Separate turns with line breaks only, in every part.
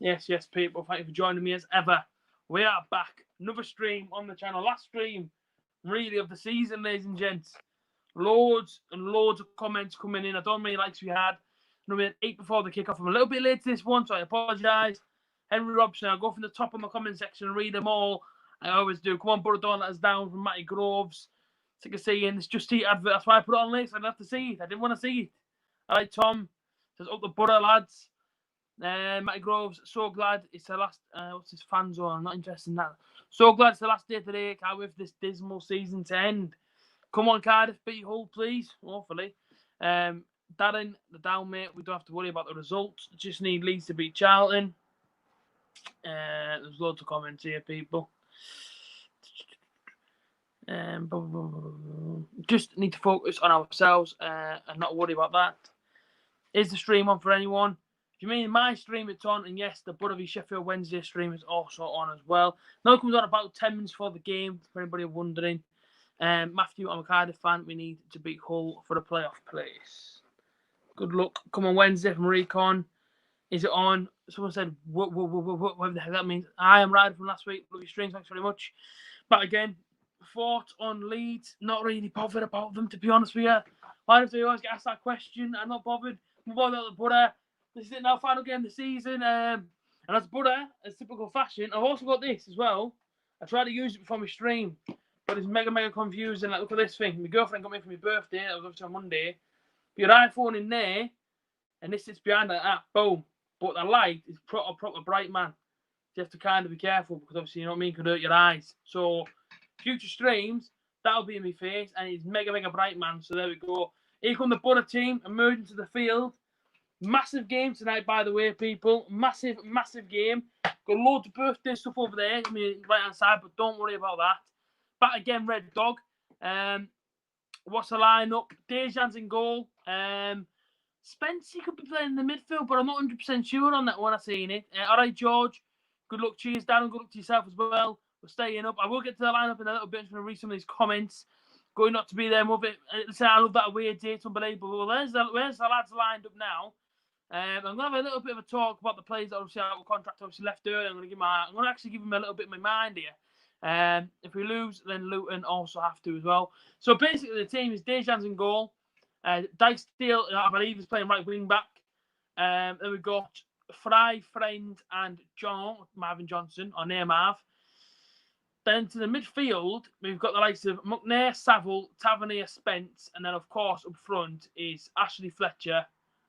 Yes, people. Thank you for joining me as ever. We are back. Another stream on the channel. Last stream, really, of the season, ladies and gents. Loads and loads of comments coming in. I don't know how many likes we had. We had 8 before the kickoff. I'm a little bit late to this one, so I apologise. Henry Robson, I'll go from the top of my comment section and read them all. I always do. Come on, Butter, don't let us down, from Matty Groves. Sick of seeing this Just Eat advert. That's why I put it on late, so I didn't have to see it. I didn't want to see it. All right, Tom. Says, up the butter, lads. Matty Groves, so glad it's the last. What's his fan zone? I'm not interested in that. So glad it's the last day today. Can't wait for this dismal season to end. Come on, Cardiff, beat Hull, please. Hopefully. Darren, the down mate, we don't have to worry about the results. Just need Leeds to beat Charlton. There's loads of comments here, people. Just need to focus on ourselves and not worry about that. Is the stream on for anyone? If you mean my stream, it's on. And yes, the Butter v Sheffield Wednesday stream is also on as well. Now it comes on about 10 minutes before the game, for anybody wondering. Matthew, I'm a Cardiff fan. We need to beat Hull for a playoff place. Good luck. Come on Wednesday from Recon. Is it on? Someone said, whatever the heck that means. I am riding from last week. Love your streams. Thanks very much. But again, thought on Leeds. Not really bothered about them, to be honest with you. Why do they always get asked that question? I'm not bothered. I'm bothered about the Butter. This is it now, final game of the season. And as Butter, as typical fashion, I've also got this as well. I tried to use it before my stream, but it's mega confusing. Like, look at this thing. My girlfriend got me for my birthday. That was obviously on Monday. But your iPhone in there, and this sits behind like that. Boom. But the light is proper bright, man. So you have to kind of be careful because obviously, you know what I mean, could hurt your eyes. So future streams, that'll be in my face, and it's mega bright, man. So there we go. Here come the Butter team emerging to the field. Massive game tonight, by the way, people. Massive game. Got loads of birthday stuff over there. I mean, right hand side, but don't worry about that. Back again, Red Dog. What's the lineup? Dejan's in goal. Spence, he could be playing in the midfield, but I'm not 100% sure on that one. I've seen it. All right, George. Good luck. Cheers, Darren. Good luck to yourself as well. We're staying up. I will get to the lineup in a little bit. I'm just going to read some of these comments. Going not to be there, move it. Listen, I love that away date. It's unbelievable. Well, where's the lads lined up now? I'm going to have a little bit of a talk about the players that obviously out of contract, obviously left early. I'm going to actually give him a little bit of my mind here. If we lose, then Luton also have to as well. So basically, the team is Dejan's in goal. Dijksteel, I believe, is playing right wing back. Then we've got Fry, Friend, and Marvin Johnson, or near Marv. Then to the midfield, we've got the likes of McNair, Saville, Tavernier, Spence, and then, of course, up front is Ashley Fletcher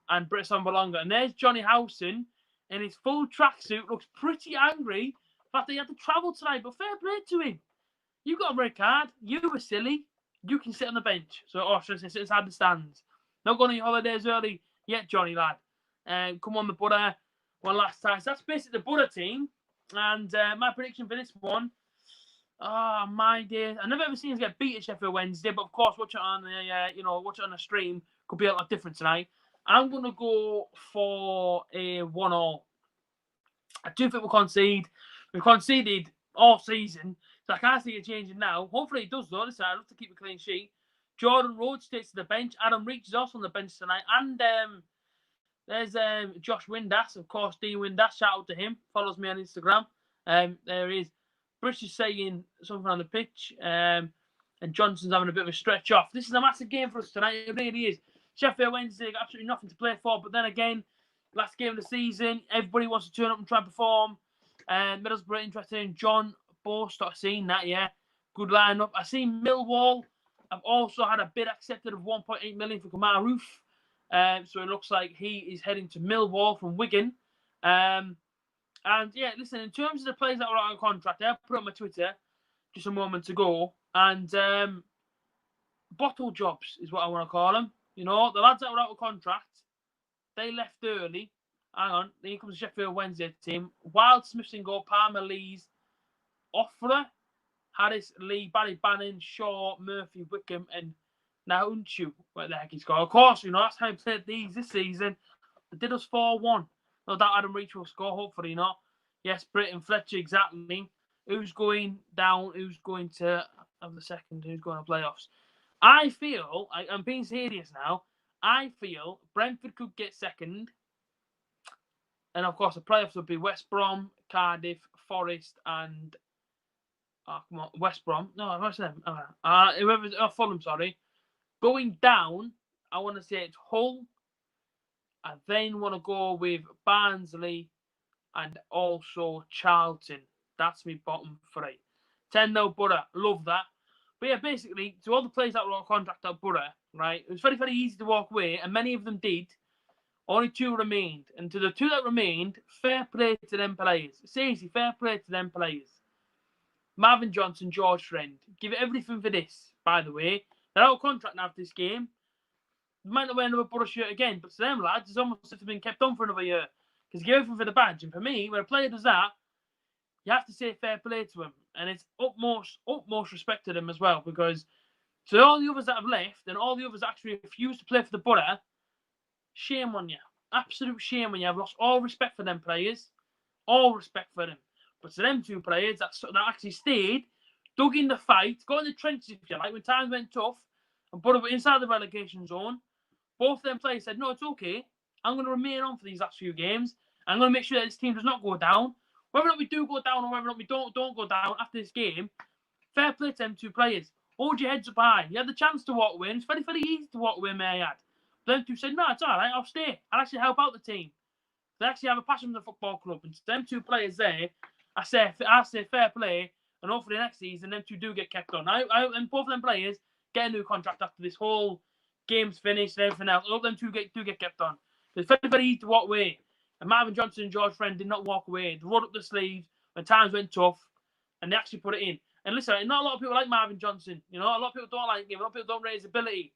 and Britson Bolonga. And there's Johnny Howson in his full tracksuit. Looks pretty angry. The fact that he had to travel tonight, but fair play to him. You got a red card. You were silly. You can sit on the bench. So, should I say, sit inside the stands. Not going on your holidays early yet, Johnny, lad. Come on, the Butter. One last time. So that's basically the Butter team. And my prediction for this one. Oh, my dear. I've never ever seen us get beat at Sheffield Wednesday, but of course, watch it on a stream. Could be a lot different tonight. I'm going to go for a 1-1. I do think we'll concede. We've conceded all season, so I can't see it changing now. Hopefully it does, though. Listen, I'd love to keep a clean sheet. Jordan Rhodes stays to the bench. Adam Reach is also on the bench tonight. And there's Josh Windass, of course, Dean Windass. Shout out to him. Follows me on Instagram. There he is. British is saying something on the pitch. And Johnson's having a bit of a stretch off. This is a massive game for us tonight. It really is. Sheffield Wednesday got absolutely nothing to play for. But then again, last game of the season, everybody wants to turn up and try and perform. Middlesbrough interested in John Bost. I've seen that, yeah. Good lineup. I've seen Millwall. I've also had a bid accepted of 1.8 million for Kamar Roof. So it looks like he is heading to Millwall from Wigan. And yeah, listen, in terms of the players that were out of contract, I put it on my Twitter just a moment ago. And bottle jobs is what I want to call them. You know, the lads that were out of contract, they left early. Hang on, here comes the Sheffield Wednesday team. Wild, Smith's in goal, Palmer, Lees, Offler, Harris, Lee, Barry Bannon, Shaw, Murphy, Wickham, and Naunchu. Where the heck he's got? Of course, you know, that's how he played these this season. They did us 4-1. No doubt Adam Reach will score, hopefully not. Yes, Britton, Fletcher, exactly. Who's going down? Who's going to have the second? Who's going to playoffs? I feel, I'm being serious now, I feel Brentford could get second. And of course, the playoffs would be West Brom, Cardiff, Forest, and come on, West Brom. No, what's them? Whoever's Fulham. Sorry. Going down, I want to say it's Hull. I then want to go with Barnsley and also Charlton. That's my bottom three. 10-0 Borough. Love that. But yeah, basically, to all the players that were on contract at Borough, right, it was very, very easy to walk away, and many of them did. Only 2 remained. And to the 2 that remained, fair play to them players. Seriously, fair play to them players. Marvin Johnson, George Friend. Give it everything for this, by the way. They're out of contract now after this game. They might not wear another Borough shirt again, but to them lads, it's almost as if they've been kept on for another year. Because you give everything for the badge. And for me, when a player does that, you have to say fair play to him. And it's utmost respect to them as well. Because to all the others that have left, and all the others that actually refuse to play for the Borough, shame on you. Absolute shame on you. I've lost all respect for them players. All respect for them. But to them 2 players that actually stayed, dug in the fight, got in the trenches, if you like, when times went tough, and put it inside the relegation zone, both of them players said, no, it's okay. I'm going to remain on for these last few games. I'm going to make sure that this team does not go down. Whether or not we do go down or whether or not we don't go down after this game, fair play to them 2 players. Hold your heads up high. You had the chance to walk away. It's very, very easy to walk away, may I add. But them 2 said, no, it's all right. I'll stay. I'll actually help out the team. They actually have a passion for the football club. And to them 2 players there, I say fair play. And hopefully next season, them 2 do get kept on. And both of them players get a new contract after this whole game's finished and everything else. I hope them 2 do get kept on. It's very, very easy to walk away. And Marvin Johnson and George Friend did not walk away. They rolled up the sleeves when times went tough, and they actually put it in. And listen, not a lot of people like Marvin Johnson. You know, a lot of people don't like him. A lot of people don't rate his ability.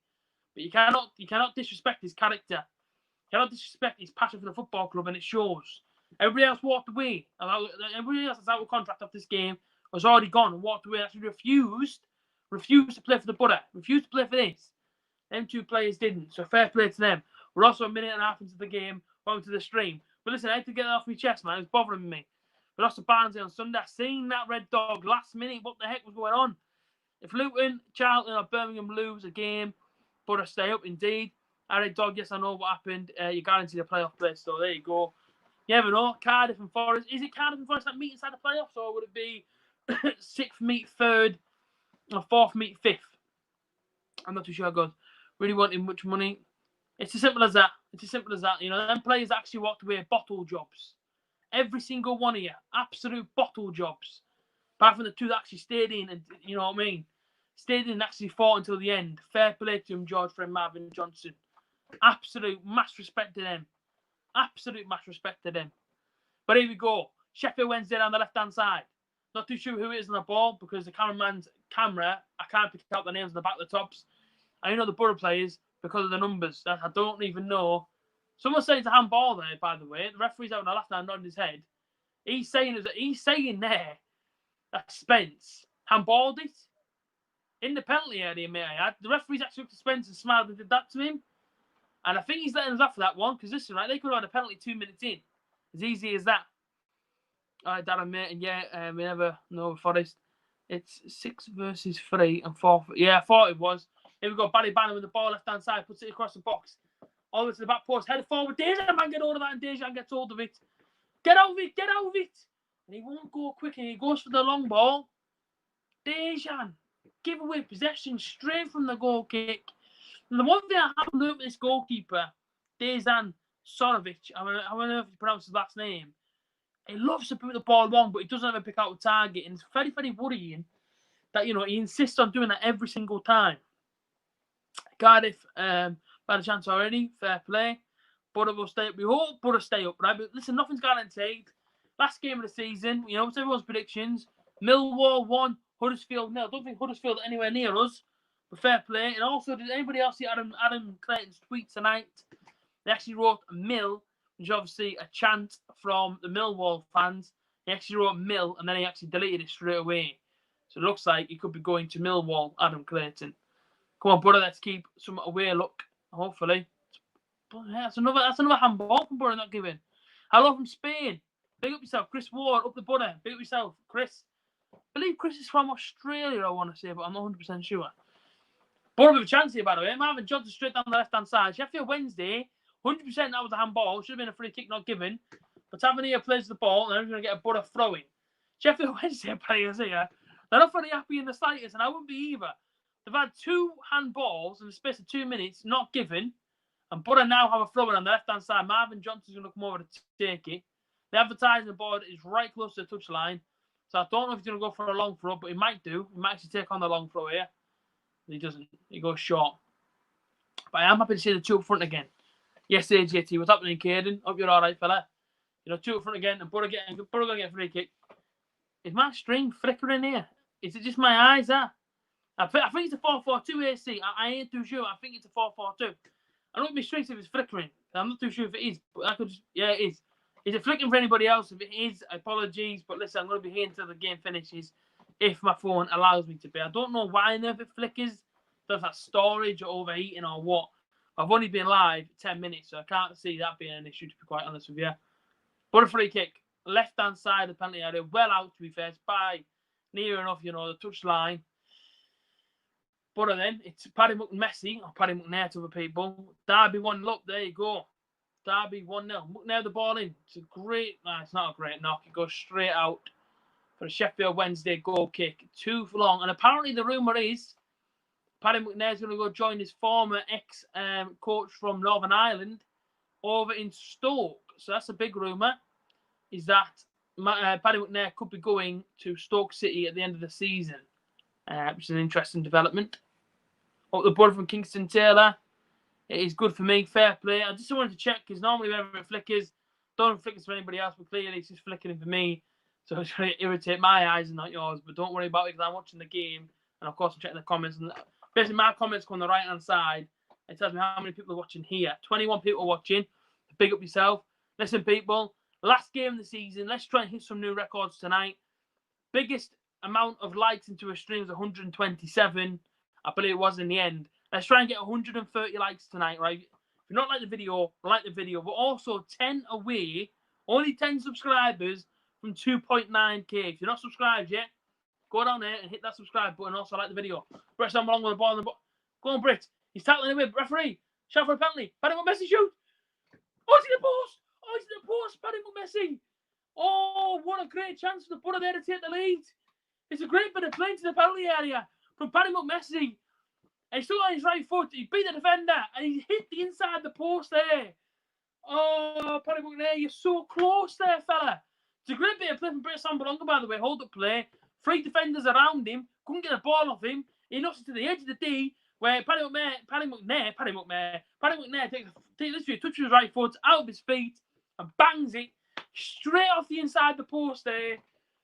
But you cannot disrespect his character. You cannot disrespect his passion for the football club, and it shows. Everybody else walked away. Everybody else that's out of contract after this game was already gone and walked away. Actually refused to play for the Borough. Refused to play for this. Them 2 players didn't. So fair play to them. We're also a minute and a half into the game, going to the stream. But listen, I had to get it off my chest, man. It was bothering me. We lost to Barnsley on Sunday. I seen that red dog last minute. What the heck was going on? If Luton, Charlton, or Birmingham lose a game, Borough stay up, indeed. I red dog, yes, I know what happened. You guaranteed a playoff place, so there you go. You never know. Cardiff and Forest. Is it Cardiff and Forest that meet inside the playoffs, or would it be 6th meet 3rd, or 4th meet 5th? I'm not too sure, God. Really wanting much money. It's as simple as that. It's as simple as that. You know, them players actually walked away bottle jobs. Every single one of you. Absolute bottle jobs. Apart from the 2 that actually stayed in, and you know what I mean? Stayed in and actually fought until the end. Fair play to him, George Friend, Marvin Johnson. Absolute mass respect to them. Absolute mass respect to them. But here we go. Sheffield Wednesday on the left-hand side. Not too sure who it is on the ball because the cameraman's camera, I can't pick out the names on the back of the tops. I know the Borough players because of the numbers. That I don't even know. Someone said it's a handball there, by the way. The referee's out on the left hand nodding his head. He's saying there that Spence handballed it in the penalty area, may I add. The referee's actually looked at Spence and smiled and did that to him. And I think he's letting us off for that one because listen, right, they could have had a penalty 2 minutes in. As easy as that. All right, Darren, mate, and yeah, we never know Forest. It's 6 versus 3 and 4. Yeah, I thought it was. Here we go. Barry Bannon with the ball left hand side, puts it across the box. All the way to the back post, head forward. Dejan, man, get hold of that, and Dejan gets hold of it. Get out of it, get out of it. And he won't go quick, and he goes for the long ball. Dejan, give away possession straight from the goal kick. And the one thing I haven't learned with this goalkeeper, Dejan Sorovic, I don't know if you pronounce his last name. He loves to put the ball long, but he doesn't ever pick out the target. And it's very, very worrying that, you know, he insists on doing that every single time. Cardiff, had a chance already. Fair play. Borough will stay up. We hope Borough stay up, right? But listen, nothing's guaranteed. Last game of the season, you know, it's everyone's predictions. Millwall 1, Huddersfield 0. I don't think Huddersfield are anywhere near us. But fair play. And also, did anybody else see Adam Clayton's tweet tonight? They actually wrote Mill, which is obviously a chant from the Millwall fans. He actually wrote Mill, and then he actually deleted it straight away. So it looks like he could be going to Millwall, Adam Clayton. Come on, Borough, let's keep some away look, hopefully. But yeah, that's another handball from Borough not giving. Hello from Spain. Big up yourself, Chris Ward, up the Borough. Big up yourself, Chris. I believe Chris is from Australia, I want to say, but I'm not 100% sure. Borough with a chance here, by the way. Marvin Johnson straight down the left-hand side. Sheffield Wednesday, 100% that was a handball. Should have been a free kick not given. But Tavernier plays the ball, and I'm going to get a Borough throw-in. Sheffield Wednesday players here, they're not very happy in the slightest, and I wouldn't be either. They've had 2 handballs in the space of 2 minutes, not given, and Borough now have a throw-in on the left-hand side. Marvin Johnson's going to come over to take it. The advertising board is right close to the touchline, so I don't know if he's going to go for a long throw, but he might do. He might actually take on the long throw here. He doesn't. He goes short. But I am happy to see the 2 up front again. Yes, A.J.T. What's happening, Caden? Hope you're all right, fella. 2 up front again, and Borough going to get a free kick. Is my stream flickering here? Is it just my eyes? I think it's a 4-4-2 AC. I ain't too sure. I think it's a 4-4-2. I don't be straight if it's flickering. I'm not too sure if it is, but I could just, yeah, it is. Is it flickering for anybody else? If it is, apologies. But listen, I'm going to be here until the game finishes if my phone allows me to be. I don't know why if it flickers. Does that storage or overheating or what? I've only been live 10 minutes, so I can't see that being an issue, to be quite honest with you. But a free kick. Left-hand side of the penalty area. Well out, to be fair. It's by near enough, the touch line. But then, it's Paddy McMessi, or Paddy McNair to other people. Derby 1-0 up. There you go. Derby 1-0. McNair the ball in. It's a great... No, it's not a great knock. It goes straight out for a Sheffield Wednesday goal kick. Too long. And apparently the rumour is Paddy McNair's going to go join his former ex-coach from Northern Ireland over in Stoke. So that's a big rumour, is that Paddy McNair could be going to Stoke City at the end of the season, which is an interesting development. Up the board from Kingston Taylor. It is good for me. Fair play. I just wanted to check, because normally whenever it flickers, don't flicker for anybody else, but clearly it's just flickering for me. So it's going to irritate my eyes and not yours. But don't worry about it, because I'm watching the game. And of course, I'm checking the comments. And basically, my comments go on the right-hand side. It tells me how many people are watching here. 21 people watching. Big up yourself. Listen, people. Last game of the season. Let's try and hit some new records tonight. Biggest amount of likes into a stream was 127. I believe it was in the end. Let's try and get 130 likes tonight, right? If you're not like the video, like the video. But also 10 away. Only 10 subscribers from 2.9k. If you're not subscribed yet, go down there and hit that subscribe button. Also like the video. Brett's on along with the ball. Go on, Brett. He's tackling away. Referee. Shout for a penalty. Paddy McMessi shoot. Oh, it's in the post. Oh, it's in the post. Paddy McMessi. Oh, what a great chance for the Borough there to take the lead. It's a great bit of play to the penalty area from Paddy McMessi. And he's still on his right foot. He beat the defender and he hit the inside the post there. Oh, Paddy McNair, you're so close there, fella. It's a great bit of play from Brett Sambalonga, by the way. Hold up play. 3 defenders around him. Couldn't get the ball off him. He knocks it to the edge of the D, where Paddy McNair touches his right foot out of his feet and bangs it straight off the inside of the post there.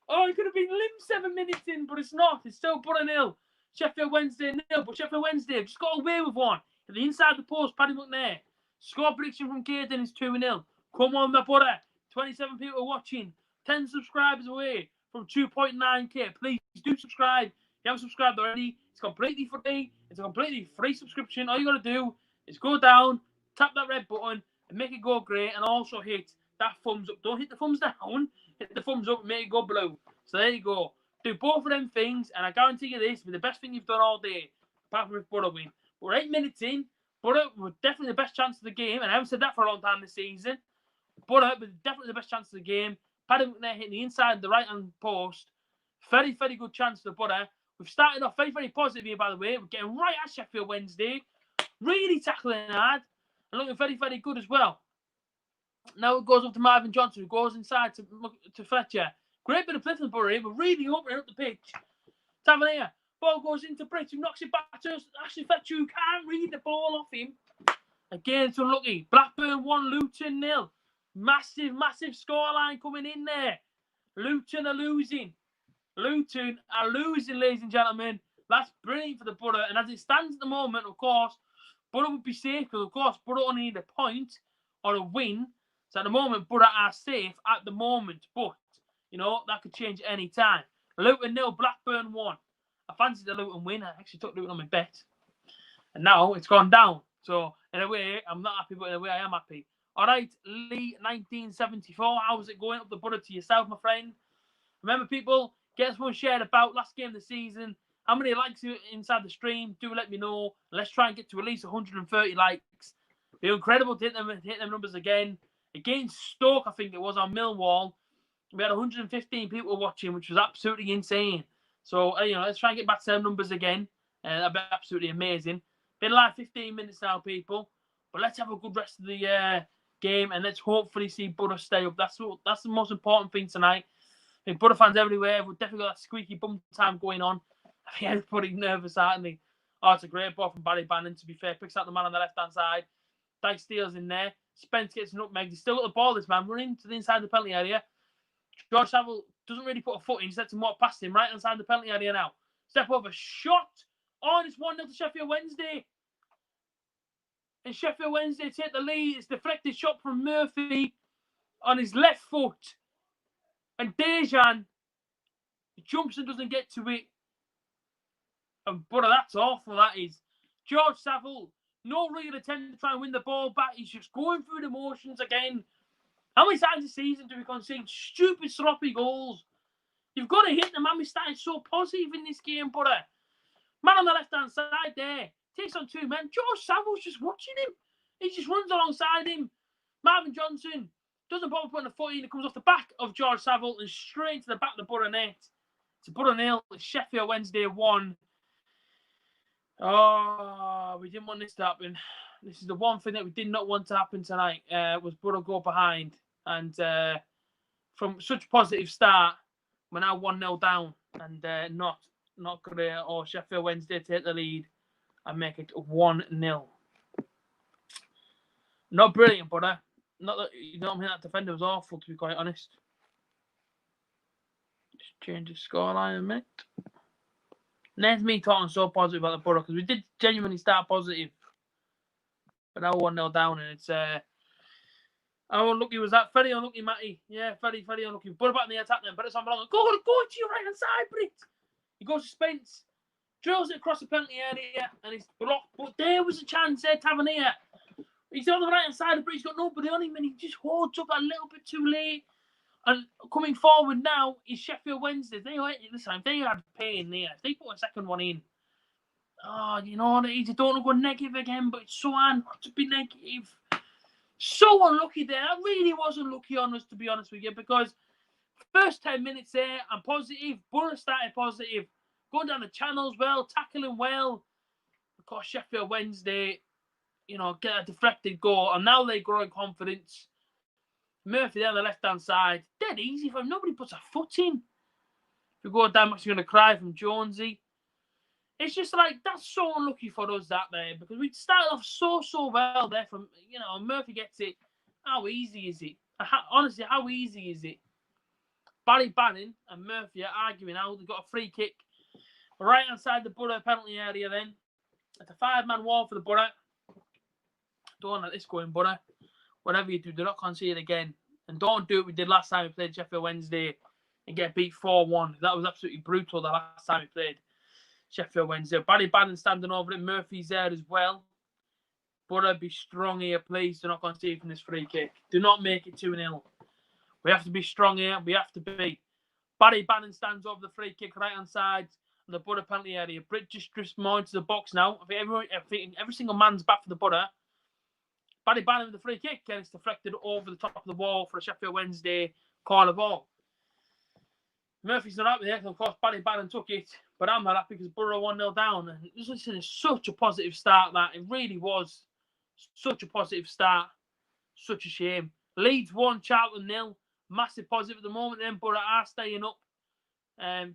Oh, it could have been limp 7 minutes in, but it's not. It's still Borough 0. Sheffield Wednesday 0, but Sheffield Wednesday have just got away with one. At the inside of the post, Paddy McNair. Score prediction from Caden is 2-0. Come on, my Borough. 27 people watching. 10 subscribers away from 2.9k. Please do subscribe. If you haven't subscribed already, it's completely free. It's a completely free subscription. All you got to do is go down, tap that red button, and make it go grey, and also hit that thumbs up. Don't hit the thumbs down. Hit the thumbs up and make it go blue. So there you go. Do both of them things, and I guarantee you this will be the best thing you've done all day, apart from if Borough win. We're 8 minutes in. Borough were definitely the best chance of the game, and I haven't said that for a long time this season. Borough was definitely the best chance of the game. Paddy McNair hitting the inside of the right-hand post. Very, very good chance for Borough. We've started off very, very positive here, by the way. We're getting right at Sheffield Wednesday. Really tackling hard. And looking very, very good as well. Now it goes up to Marvin Johnson, who goes inside to Fletcher. Great bit of play from Borough here, but really opening up the pitch. Tavernier. Ball goes into Britt, who knocks it back to Ashley Fletcher, who can't read the ball off him. Again, it's unlucky. Blackburn 1, Luton 0. Massive, massive scoreline coming in there. Luton are losing. Luton are losing, ladies and gentlemen. That's brilliant for the Borough. And as it stands at the moment, of course, Borough would be safe because, of course, Borough only need a point or a win. So at the moment, Borough are safe at the moment. But, that could change at any time. Luton 0, Blackburn 1. I fancied the Luton win. I actually took Luton on my bet. And now it's gone down. So, in a way, I'm not happy, but in a way, I am happy. All right, Lee, 1974. How's it going? Up the Borough to yourself, my friend. Remember, people, get us one shared about last game of the season. How many likes inside the stream? Do let me know. Let's try and get to at least 130 likes. It'd be incredible to hit them numbers again. Against Stoke, I think it was, on Millwall, we had 115 people watching, which was absolutely insane. So, let's try and get back to them numbers again. That'd be absolutely amazing. Been live 15 minutes now, people. But let's have a good rest of the game, and let's hopefully see Borough stay up. That's the most important thing tonight. I think Borough fans everywhere. We've definitely got that squeaky bum time going on. I think everybody's nervous, aren't they? Oh, it's a great ball from Barry Bannon, to be fair. Picks out the man on the left-hand side. Dyke Steele's in there. Spence gets an nutmeg. He's still got the ball, this man, running to the inside of the penalty area. George Saville doesn't really put a foot in. He lets him walk past him right inside the penalty area now. Step over, shot. Oh, and it's 1-0 to Sheffield Wednesday. And Sheffield Wednesday take the lead. It's deflected shot from Murphy on his left foot. And Dejan jumps and doesn't get to it. And brother, that's awful, that is. George Saville, no real attempt to try and win the ball back. He's just going through the motions again. How many times this season do we concede stupid, sloppy goals? You've got to hit the man. We started so positive in this game, brother. Man on the left-hand side there. Takes on two men. George Saville's just watching him. He just runs alongside him. Marvin Johnson doesn't bother putting a foot in. It comes off the back of George Saville and straight into the back of the Borough net. It's a Borough 0. It's Sheffield Wednesday 1. Oh, we didn't want this to happen. This is the one thing that we did not want to happen tonight, was Borough go behind. And from such a positive start, we're now 1-0 down. And not great. Or Sheffield Wednesday take the lead and make it 1-0. Not brilliant, Borough. Not that, that defender was awful, to be quite honest. Just change the scoreline a minute. And there's me talking so positive about the Borough, because we did genuinely start positive. But now 1-0 down, and it's how unlucky was that? Very unlucky, Matty. Yeah, very unlucky. Borough back in the attack then, but it's on Go to your right hand side, Brit. He goes to Spence, drills it across the penalty area, and he's blocked. But there was a chance there, Tavernier. He's on the right hand side of Brit. He's got nobody on him, and he just holds up a little bit too late. And coming forward now is Sheffield Wednesday. They had pain there. If they put a second one in, oh, you know what it is? You don't want to go negative again, but it's so hard not to be negative. So unlucky there. That really was unlucky on us, to be honest with you, because first 10 minutes there, I'm positive. Borough started positive. Going down the channels well, tackling well. Of course, Sheffield Wednesday, get a deflected goal, and now they grow in confidence. Murphy there on the left-hand side. Dead easy for him. Nobody puts a foot in. If we go down, I'm actually going to cry from Jonesy. It's just like, that's so unlucky for us, that there, because we started off so well there from, Murphy gets it. How easy is it? Honestly, how easy is it? Barry Bannon and Murphy are arguing now. They've got a free kick right inside the Borough penalty area then. It's a 5-man wall for the Borough. Don't let this go in, Borough. Whatever you do not concede again. And don't do what we did last time we played Sheffield Wednesday and get beat 4-1. That was absolutely brutal the last time we played Sheffield Wednesday. Barry Bannon standing over it. Murphy's there as well. Borough, be strong here, please. Do not concede from this free kick. Do not make it 2-0. We have to be strong here. We have to be. Barry Bannon stands over the free kick right-hand side on the Borough penalty area. Britt just drifts more into the box now. I think every single man's back for the Borough. Barry Bannon with the free kick, and it's deflected over the top of the wall for a Sheffield Wednesday corner ball. Murphy's not happy there, because of course Barry Bannon took it, but I'm not happy because Borough 1-0 down. And this is such a positive start, that it really was such a positive start. Such a shame. Leeds 1, Charlton 0. Massive positive at the moment. Then Borough are staying up.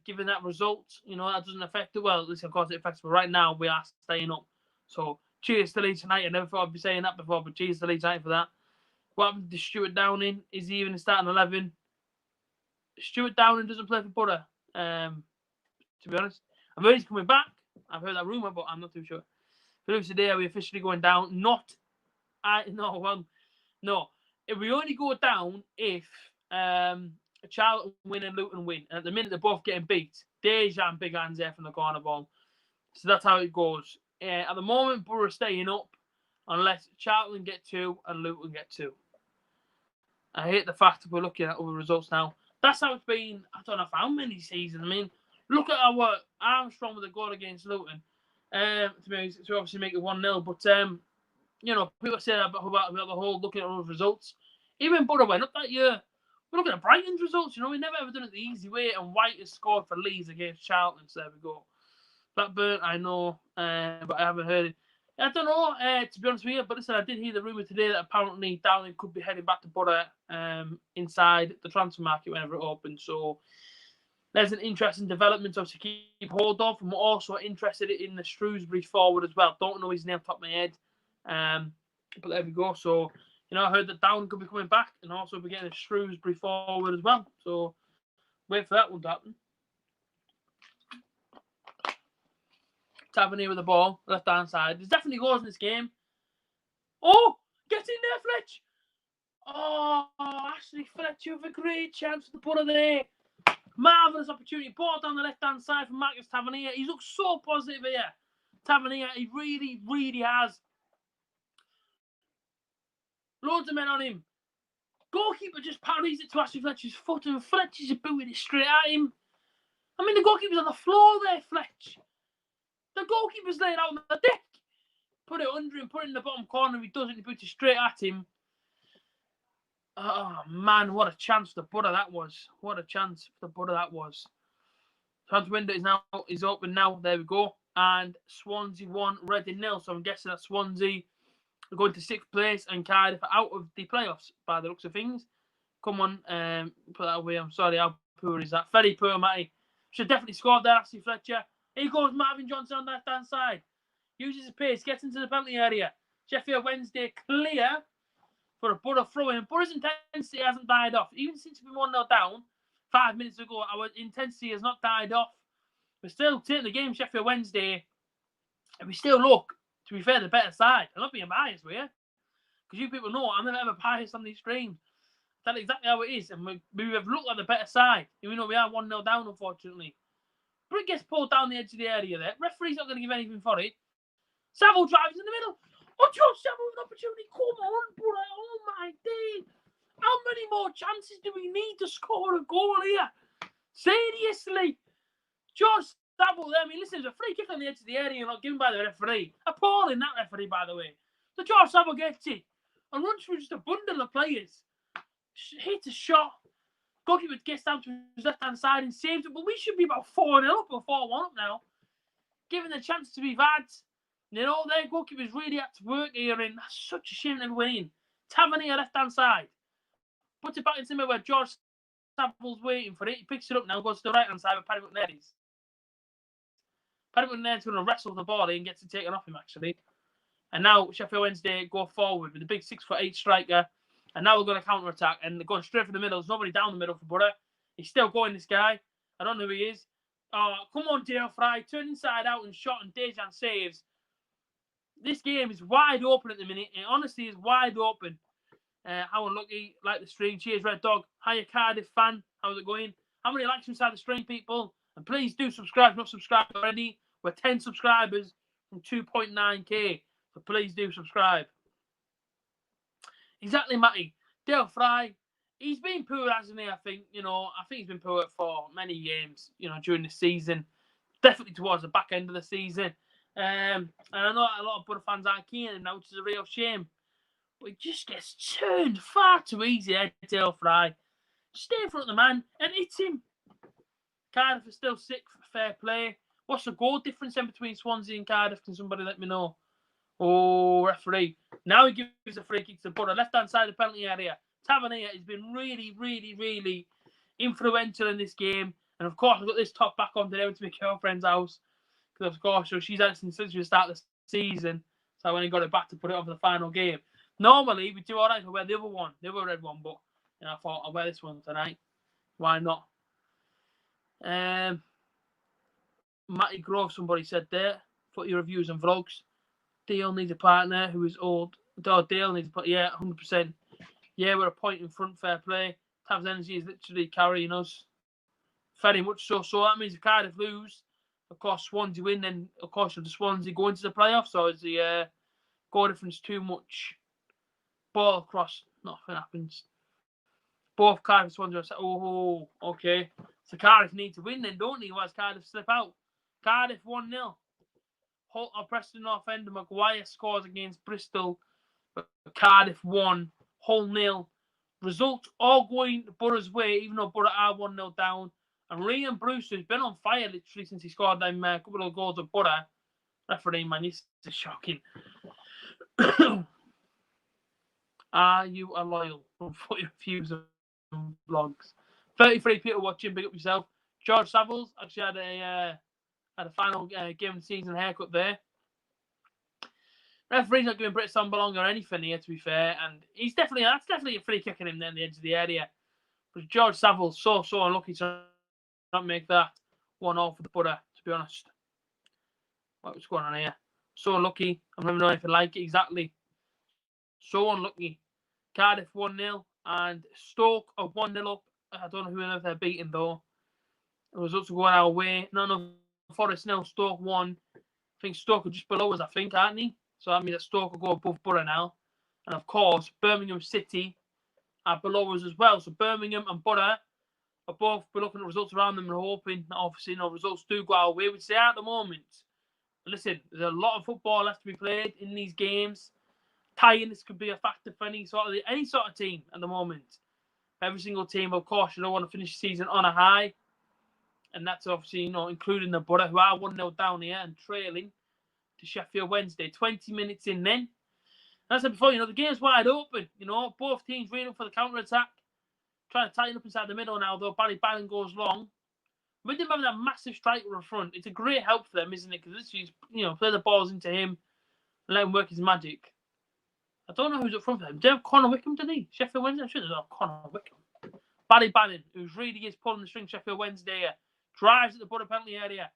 Given that result, that doesn't affect it. Well, at least of course it affects. But right now we are staying up. So cheers to Leeds United. I never thought I'd be saying that before, but cheers to Leeds United for that. What happened to Stuart Downing? Is he even in starting 11? Stuart Downing doesn't play for Borough. To be honest, I've heard he's coming back. I've heard that rumour, but I'm not too sure. But today, are we officially going down? No. If we only go down if Charlton win and Luton win. And at the minute, they're both getting beat. Dejan big hands there from the corner ball. So that's how it goes. At the moment, Borough staying up unless Charlton get 2 and Luton get 2. I hate the fact that we're looking at other results now. That's how it's been, I don't know for how many seasons. I mean, look at our Armstrong with a goal against Luton. To obviously make it 1-0. But, people say that about the whole looking at other results. Even Borough went up that year. We're looking at Brighton's results. We never ever done it the easy way. And White has scored for Leeds against Charlton. So there we go. Blackburn, I know, but I haven't heard it. I don't know, to be honest with you. But listen, I did hear the rumour today that apparently Dowling could be heading back to Borough inside the transfer market whenever it opens. So there's an interesting development to keep hold of. I'm also interested in the Shrewsbury forward as well. Don't know his name top of my head. But there we go. So, I heard that Dowling could be coming back and also be getting a Shrewsbury forward as well. So wait for that one to happen. Tavernier with the ball, left hand side. There's definitely goals in this game. Oh, get in there, Fletch. Oh, Ashley Fletcher with a great chance for the Borough there. Marvellous opportunity. Ball down the left-hand side from Marcus Tavernier. He's looked so positive here. Tavernier, he really, really has. Loads of men on him. Goalkeeper just parries it to Ashley Fletcher's foot, and Fletcher's booting it straight at him. I mean, the goalkeeper's on the floor there, Fletch. The goalkeeper's laying out on the deck. Put it under him, put it in the bottom corner. If he doesn't, he puts it straight at him. Oh, man, what a chance for the Borough that was. What a chance for the Borough that was. Transfer window is open now. There we go. And Swansea 1, Reading 0. So I'm guessing that Swansea are going to 6th place and Cardiff are out of the playoffs by the looks of things. Come on, put that away. I'm sorry, how poor is that? Very poor, Matty. Should definitely score there, Ashley Fletcher. Here goes Marvin Johnson on the left-hand side. Uses his pace, gets into the penalty area. Sheffield Wednesday clear for a Borough throw-in. Borough's intensity hasn't died off. Even since we've been 1-0 down 5 minutes ago, our intensity has not died off. We're still taking the game Sheffield Wednesday, and we still look, to be fair, the better side. I'm not being biased with you, because you people know I'm never ever biased on these streams. That's exactly how it is, and we have looked like the better side, even though we are 1-0 down, unfortunately. But it gets pulled down the edge of the area there. Referee's not going to give anything for it. Saville drives in the middle. Oh, George Saville with an opportunity. Come on, Borough. Oh, my day. How many more chances do we need to score a goal here? Seriously. George Saville there. I mean, listen, there's a free kick on the edge of the area not given by the referee. Appalling, that referee, by the way. So George Saville gets it and runs through just a bundle of players. Hits a shot. Goalkeeper gets down to his left-hand side and saves it. But we should be about 4-0 up or 4-1 up now. Given the chance to be bad. Their goalkeeper's really had to work here, and that's such a shame to be winning. Tavernier left-hand side. Puts it back into the middle where George Saville's waiting for it. He picks it up now, goes to the right-hand side where Paddy McNair is. Paddy McNair's going to wrestle the ball and gets it taken off him, actually. And now Sheffield Wednesday go forward with a big 6'8" striker. And now they're going to counter-attack, and they're going straight for the middle. There's nobody down the middle for Borough. He's still going, this guy. I don't know who he is. Oh, come on, Dale Fry. Turn inside out and shot, and Dejan saves. This game is wide open at the minute. It honestly is wide open. How unlucky. Like the stream. Cheers, Red Dog. Hiya, Cardiff fan. How's it going? How many likes inside the stream, people? And please do subscribe. If you're not subscribed already. We're 10 subscribers from 2.9k. So please do subscribe. Exactly, Matty. Dale Fry. He's been poor, hasn't he? I think he's been poor for many games, during the season. Definitely towards the back end of the season. And I know a lot of Borough fans aren't keen on him now, which is a real shame. But he just gets turned far too easy, Dale Fry. Stay in front of the man and hit him. Cardiff is still 6th, fair play. What's the goal difference in between Swansea and Cardiff? Can somebody let me know? Oh, referee. Now he gives a free kick to Borough. Left-hand side of the penalty area. Tavernier has been really, really, really influential in this game. And, of course, I've got this top back on today to my girlfriend's house. Because, of course, she's had it since the start of the season. So I went and got it back to put it on for the final game. Normally, we do all right to wear the other one, the other red one. But I thought, I'll wear this one tonight. Why not? Matty Grove, somebody said there. Footy reviews and vlogs. Dale needs a partner who is old. Dale needs a partner. Yeah, 100%. Yeah, we're a point in front, fair play. Tav's Energy is literally carrying us. Very much so. So that means if Cardiff lose, of course, Swansea win, then, of course, the Swansea go into the playoffs. So is the goal difference too much? Ball across, nothing happens. Both Cardiff and Swansea are... Oh, okay. So Cardiff need to win then, don't they? Otherwise Cardiff slip out. Cardiff 1-0. Holt or Preston North End, Maguire scores against Bristol. Cardiff 1, Hull 0. results all going Borough's way, even though Borough are 1-0 down. And Ryan Brewster's been on fire literally since he scored them couple of goals at Borough. Referee, man, this is shocking. Are you a loyal from Footy Reviews and Vlogs? 33 people watching, big up yourself. George Savills actually had a final game of the season haircut there. Referee's not giving Britt Sambelong or anything here, to be fair, and that's definitely a free kick in him there in the edge of the area. But George Savills so unlucky to not make that 1-0 for the Borough, to be honest. What's going on here? So unlucky. I've never known anything like it exactly. So unlucky. Cardiff 1-0 and Stoke are 1-0 up. I don't know who else they're beating though. The results are going our way. None of Forest 0, Stoke 1. I think Stoke are just below us, aren't they? So that means that Stoke will go above Borough now. And of course, Birmingham City are below us as well. So Birmingham and Borough are both looking at results around them and hoping that obviously results do go our way, which they are at the moment. But listen, there's a lot of football left to be played in these games. Tying this could be a factor for any sort of team at the moment. Every single team, of course, want to finish the season on a high. And that's obviously, including the Borough, who are 1-0 down here and trailing to Sheffield Wednesday. 20 minutes in then. As I said before, the game's wide open. Both teams ready up for the counter-attack. Trying to tighten up inside the middle now, though. Barry Bannon goes long. With them having that massive striker up front, it's a great help for them, isn't it? Because literally, play the balls into him and let him work his magic. I don't know who's up front for them. Do they have Connor Wickham, did he? Sheffield Wednesday? I'm sure there's Connor Wickham. Barry Bannon, who's really is pulling the string Sheffield Wednesday here. Drives at the Borough penalty area.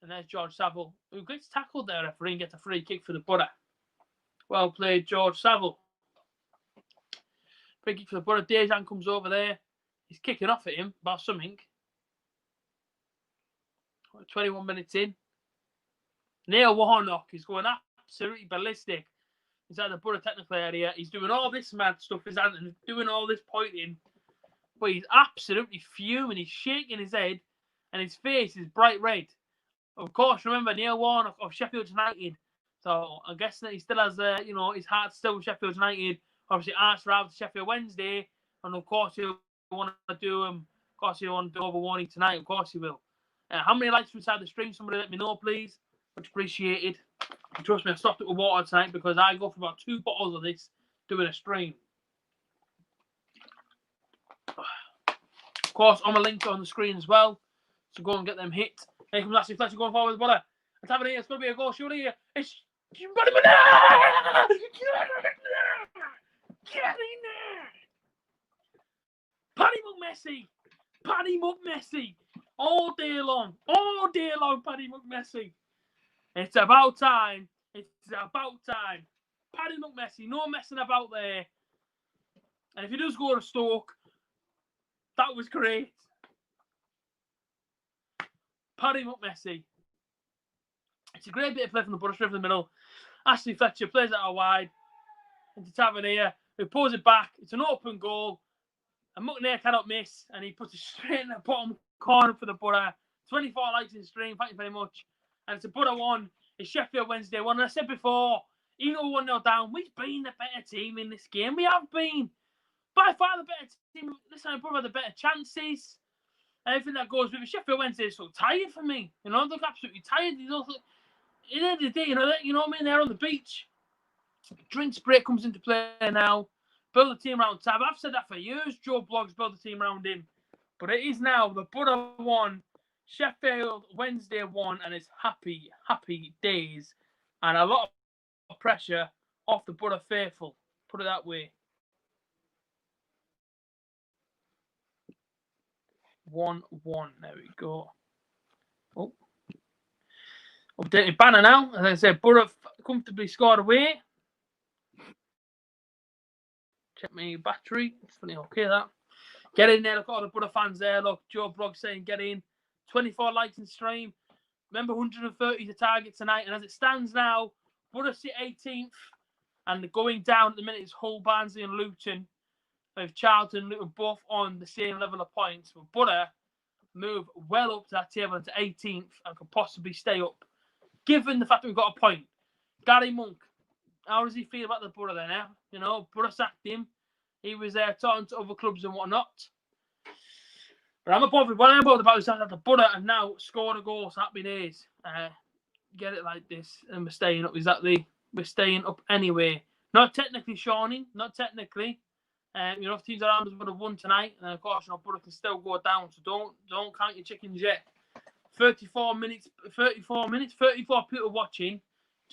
And there's George Saville, who gets tackled there, referee, and gets a free kick for the Borough. Well played, George Saville. Free kick for the Borough. Dejan comes over there. He's kicking off at him about something. 21 minutes in. Neil Warnock is going absolutely ballistic inside the Borough technical area. He's doing all this mad stuff, and doing all this pointing. But he's absolutely fuming. He's shaking his head, and his face is bright red. Of course, remember, Neil Warnock of Sheffield United. So I'm guessing that he still has, his heart still with Sheffield United. Obviously, arch rival to Sheffield Wednesday. And of course, he'll want to do overwarning tonight. Of course, he will. How many likes inside the stream? Somebody let me know, please. Much appreciated. And trust me, I stopped it with water tonight because I go for about 2 bottles of this doing a stream. Of course, on my link on the screen as well. So go and get them hit. Here comes Ashley Fletcher going forward with the ball. Let's have it here. It's going to be a goal. Surely here. It's... Get in there! Paddy McMessi! Paddy McMessi! All day long, Paddy McMessi. It's about time. Paddy McMessi, no messing about there. And if he does go to Stoke, that was great. Paddy McMessi. It's a great bit of play from the Borough straight from the middle. Ashley Fletcher plays it out wide into Tavernier, who pulls it back. It's an open goal. And McNair cannot miss, and he puts it straight in the bottom corner for the Borough. 24 likes in the stream. Thank you very much. And it's a Borough 1. It's Sheffield Wednesday 1. And I said before, even though we're 1-0 down, we've been the better team in this game. We have been. By far the better team. Listen, Borough had the better chances. Everything that goes with it. Sheffield Wednesday is so tired for me. They look absolutely tired. They look, at the end of the day, you know what I mean? They're on the beach. Drinks break comes into play now. Build a team around Tab. I've said that for years. Joe Blogs build a team around him. But it is now the Borough 1, Sheffield Wednesday 1, and it's happy, happy days. And a lot of pressure off the Borough faithful. Put it that way. 1-1. There we go. Oh. Updated banner now. As I said, Borough comfortably scored away. Check my battery. It's funny, okay, that. Get in there. Look at all the Borough fans there. Look, Joe Blogg saying get in. 24 likes in stream. Remember, 130 is the target tonight. And as it stands now, Borough sit 18th. And going down at the minute is Hull, Barnsley and Luton. With Charlton and Luton both on the same level of points. But Borough move well up to that table into 18th and could possibly stay up. Given the fact that we've got a point. Gary Monk. How does he feel about the Borough then? Borough sacked him. He was talking to other clubs and whatnot. But I'm bothered. What I'm bothered about is that the Borough have now scored a goal. So happy days. Get it like this, and we're staying up. Exactly, we're staying up anyway. Not technically, Shawnee. Not technically. If teams around us would have won tonight, and of course, Borough can still go down. So don't count your chickens yet. 34 minutes, 34 people watching,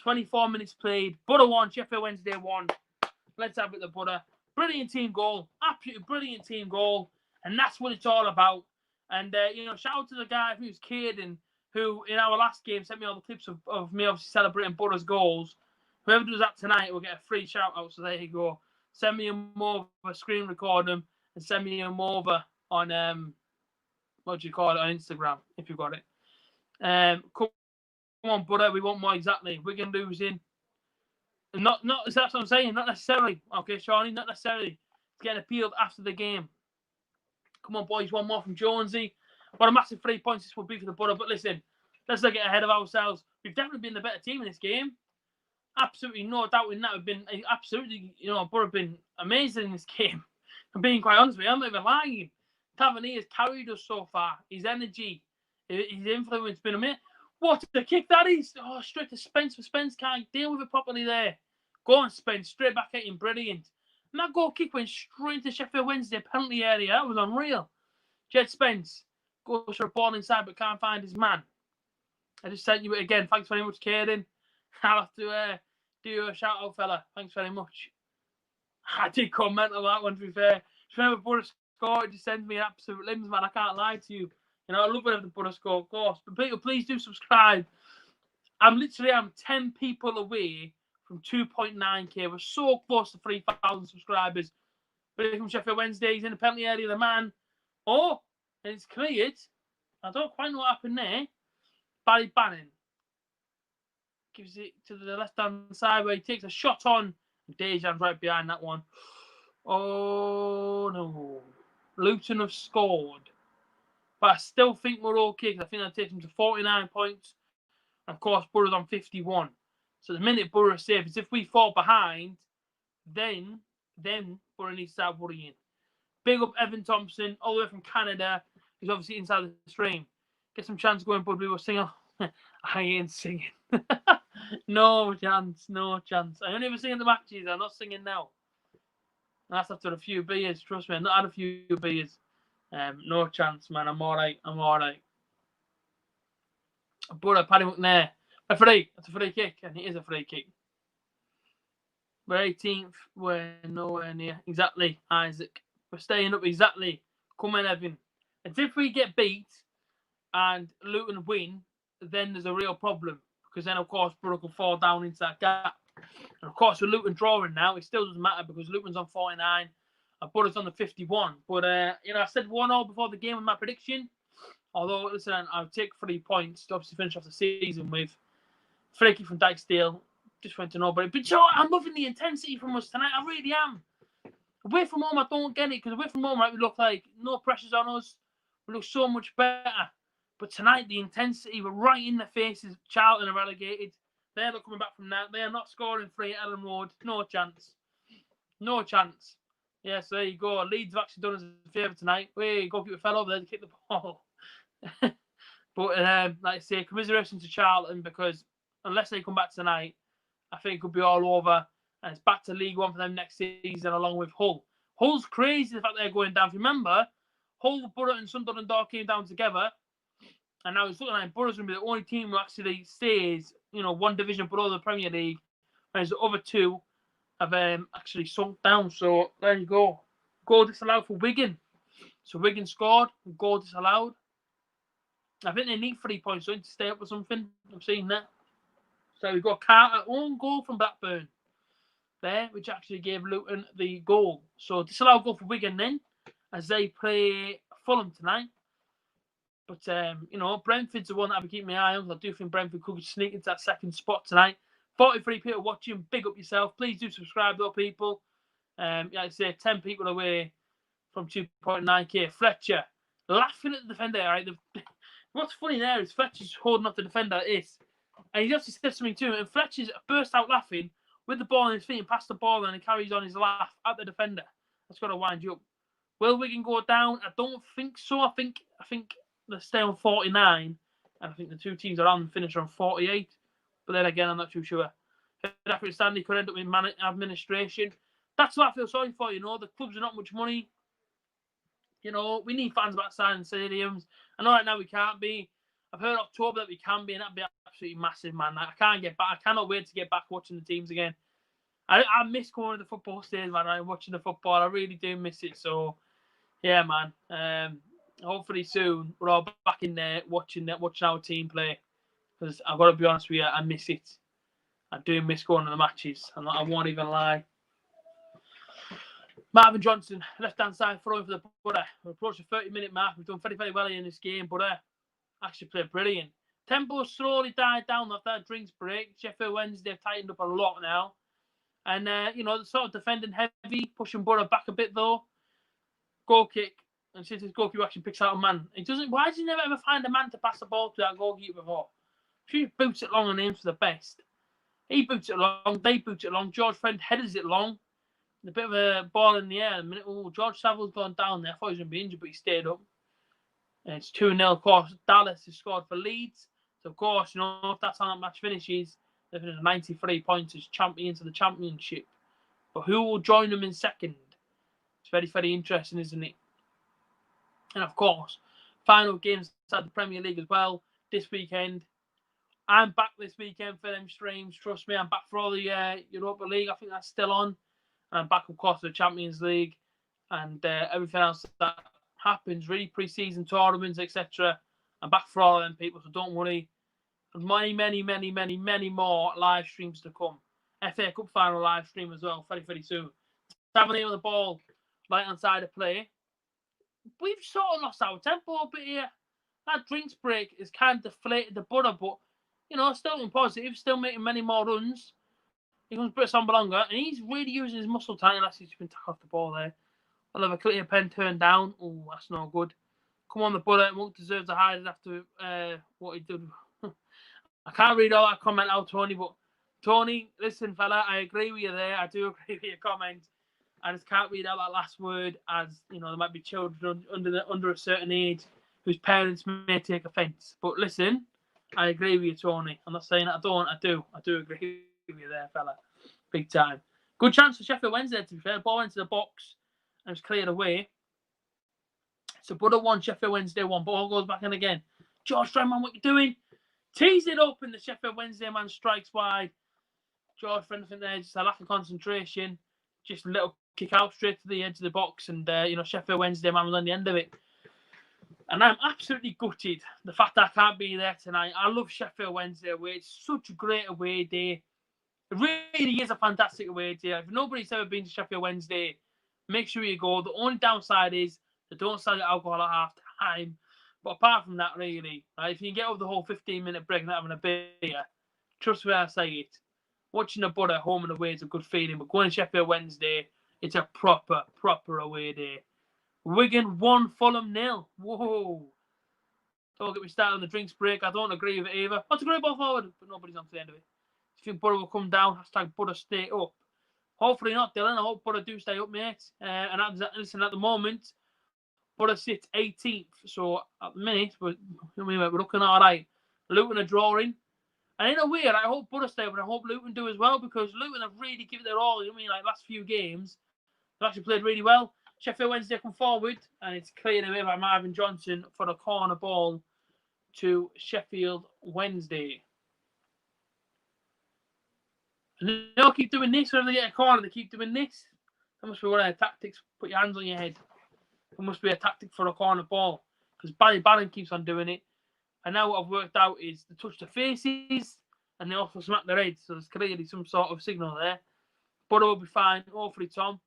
24 minutes played. Borough 1, Sheffield Wednesday 1. Let's have it, the Borough. Brilliant team goal. Absolutely brilliant team goal. And that's what it's all about. And, shout out to the guy who's Caden, who in our last game sent me all the clips of me obviously celebrating Borough's goals. Whoever does that tonight will get a free shout out. So there you go. Send me them over, screen record them, and send me them over on, what do you call it, on Instagram, if you've got it. Come on, Borough, we want more. Exactly. Wigan losing. Not that's what I'm saying. Not necessarily. Okay, Shawnee, not necessarily. It's getting appealed after the game. Come on, boys, one more from Jonesy. What a massive 3 points this will be for the Borough. But listen, let's not get ahead of ourselves. We've definitely been the better team in this game. Absolutely no doubt in that. We've been absolutely, Borough have been amazing in this game. I'm being quite honest with you. I'm not even lying. Tavernier has carried us so far. His energy, his influence has been amazing. What a kick that is. Oh, straight to Spence. Spence can't deal with it properly there. Go on, Spence. Straight back at him. Brilliant. And that goal kick went straight into Sheffield Wednesday penalty area. That was unreal. Jed Spence goes for a ball inside but can't find his man. I just sent you it again. Thanks very much, Caden. I'll have to do you a shout out, fella. Thanks very much. I did comment on that one, to be fair. If whenever Borough score, it just sends me absolute limbs, man. I can't lie to you. I love whenever the Borough score, of course. But people, please do subscribe. I'm 10 people away from 2.9k. We're so close to 3,000 subscribers. But from Sheffield Wednesday, he's in the penalty area, the man. Oh, and it's cleared. I don't quite know what happened there. Barry Bannon gives it to the left-hand side where he takes a shot on. Dejan's right behind that one. Oh, no. Luton have scored. But I still think we're okay because I think that takes them to 49 points. And of course, Borough's on 51. So the minute Borough is safe, is if we fall behind, then Borough needs to start worrying. Big up Evan Thompson, all the way from Canada. He's obviously inside the stream. Get some chance going, bud. We were singing. I ain't singing. No chance. I only ever sing in the matches. I'm not singing now. That's after a few beers. Trust me, I've not had a few beers. No chance, man. I'm all right. Borough, Paddy McNair. A free. That's a free kick, and it is a free kick. We're 18th. We're nowhere near. Exactly, Isaac. We're staying up. Exactly. Come on, Evan. And if we get beat and Luton win, then there's a real problem. Because then, of course, Borough will fall down into that gap. And, of course, with Luton drawing now, it still doesn't matter because Luton's on 49 and Borough's on the 51. But, I said 1-0 before the game with my prediction. Although, listen, I'll take 3 points to obviously finish off the season with free kick from Dyksdale. Just went to nobody. But, I'm loving the intensity from us tonight. I really am. Away from home, I don't get it. Because away from home, right, we look like no pressures on us. We look so much better. But tonight, the intensity, we're right in the faces. Charlton are relegated. They're not coming back from that. They are not scoring 3 at Ellen Road. No chance. Yeah, so there you go. Leeds have actually done us a favour tonight. Hey, goalkeeper fell over there to kick the ball. But, like I say, commiseration to Charlton because unless they come back tonight, I think it could be all over. And it's back to League One for them next season along with Hull. Hull's crazy the fact they're going down. If you remember, Hull, Borough and Sunderland all came down together. And now it's looking like Borough's going to be the only team who actually stays, one division below the Premier League, whereas the other two have actually sunk down. So there you go. Goal disallowed for Wigan. So Wigan scored, goal disallowed. I think they need 3 points to stay up or something. I'm seeing that. So we've got Carter, own goal from Blackburn there, which actually gave Luton the goal. So disallowed goal for Wigan then, as they play Fulham tonight. But, Brentford's the one that I'll be keeping my eye on. I do think Brentford could sneak into that second spot tonight. 43 people watching. Big up yourself. Please do subscribe, though, people. Like I say, 10 people away from 2.9k. Fletcher laughing at the defender. Right? What's funny there is Fletcher's holding up the defender like this. And he just said something to him. And Fletcher's burst out laughing with the ball in his feet and passed the ball and he carries on his laugh at the defender. That's got to wind you up. Will Wigan go down? I don't think so. I think they stay on 49, and I think the two teams around them finish on 48. But then again, I'm not too sure. Head Stanley could end up in administration. That's what I feel sorry for. The clubs are not much money. We need fans backside in stadiums. I know right now we can't be. I've heard October that we can be, and that'd be absolutely massive, man. I can't get back. I cannot wait to get back watching the teams again. I miss going to the football stadium, man. I'm watching the football. I really do miss it. So, yeah, man. Hopefully soon we're all back in there watching our team play. Because I've got to be honest with you, I miss it. I do miss going to the matches. I won't even lie. Marvin Johnson, left-hand side, throwing for the Butter. We're approaching the 30-minute mark. We've done very, very well in this game. Butter actually played brilliant. Tempo slowly died down after that drinks break. Sheffield Wednesday have tightened up a lot now. And, they're sort of defending heavy, pushing Butter back a bit, though. Goal kick. And since his goalkeeper actually picks out a man, why does he never ever find a man to pass the ball to that goalkeeper before? She boots it long and aims for the best. He boots it long. They boot it long. George Friend headers it long. A bit of a ball in the air. George Saville's gone down there. I thought he was going to be injured, but he stayed up. And it's 2-0, of course. Dallas has scored for Leeds. So, of course, if that's how that match finishes, they finish 93 points as champions of the championship. But who will join them in second? It's very, very interesting, isn't it? And, of course, final games at the Premier League as well this weekend. I'm back this weekend for them streams. Trust me, I'm back for all the Europa League. I think that's still on. And I'm back, of course, for the Champions League and everything else that happens, really pre-season tournaments, etc. I'm back for all of them people, so don't worry. There's many more live streams to come. FA Cup final live stream as well, very, very soon. Having on the ball, right-hand side of play. We've sort of lost our tempo a bit here. That drinks break has kind of deflated the Butter, but still in positive, still making many more runs. He comes Britt Sambalonga, and he's really using his muscle tight. Unless he's been tacked off the ball there. I'll have a clear pen turned down. Oh, that's no good. Come on, the Butter. Won't deserve to hide it after what he did. I can't read all that comment out, Tony, but Tony, listen, fella, I agree with you there. I do agree with your comment. I just can't read out that last word, as there might be children under a certain age whose parents may take offence. But listen, I agree with you, Tony. I'm not saying that I don't. I do agree with you there, fella. Big time. Good chance for Sheffield Wednesday, to be fair. Ball into the box and it's cleared away. So Butter 1, Sheffield Wednesday 1. Ball goes back in again. George Friend, what you doing? Tease it up, and the Sheffield Wednesday man strikes wide. George Friend, I think there's just a lack of concentration. Just a little kick out straight to the edge of the box, and Sheffield Wednesday man was on the end of it. And I'm absolutely gutted the fact that I can't be there tonight. I love Sheffield Wednesday away. It's such a great away day. It really is a fantastic away day. If nobody's ever been to Sheffield Wednesday, make sure you go. The only downside is they don't sell alcohol at half time. But apart from that, really, if you can get over the whole 15-minute break and not having a beer, trust me when I say it, watching the Butter home and away is a good feeling. But going to Sheffield Wednesday, it's a proper away day. Wigan 1, Fulham 0. Whoa. Don't get me started on the drinks break. I don't agree with it either. That's a great ball forward, but nobody's on to the end of it. If you think Butter will come down, #Butter stay up. Hopefully not, Dylan. I hope Butter do stay up, mate. And listen, at the moment, Butter sits 18th. So at the minute, we're looking all right. Luton are drawing. And in a way, I hope Butter stay up, and I hope Luton do as well, because Luton have really given their all. Last few games, they've actually played really well. Sheffield Wednesday come forward, and it's cleared away by Marvin Johnson for a corner ball to Sheffield Wednesday. And they'll keep doing this. Whenever they get a corner, they keep doing this. That must be one of their tactics. Put your hands on your head. There must be a tactic for a corner ball, because Barry Bannon keeps on doing it. And now what I've worked out is they touch the faces, and they also smack their heads. So there's clearly some sort of signal there. Butter will be fine. Hopefully, Tom.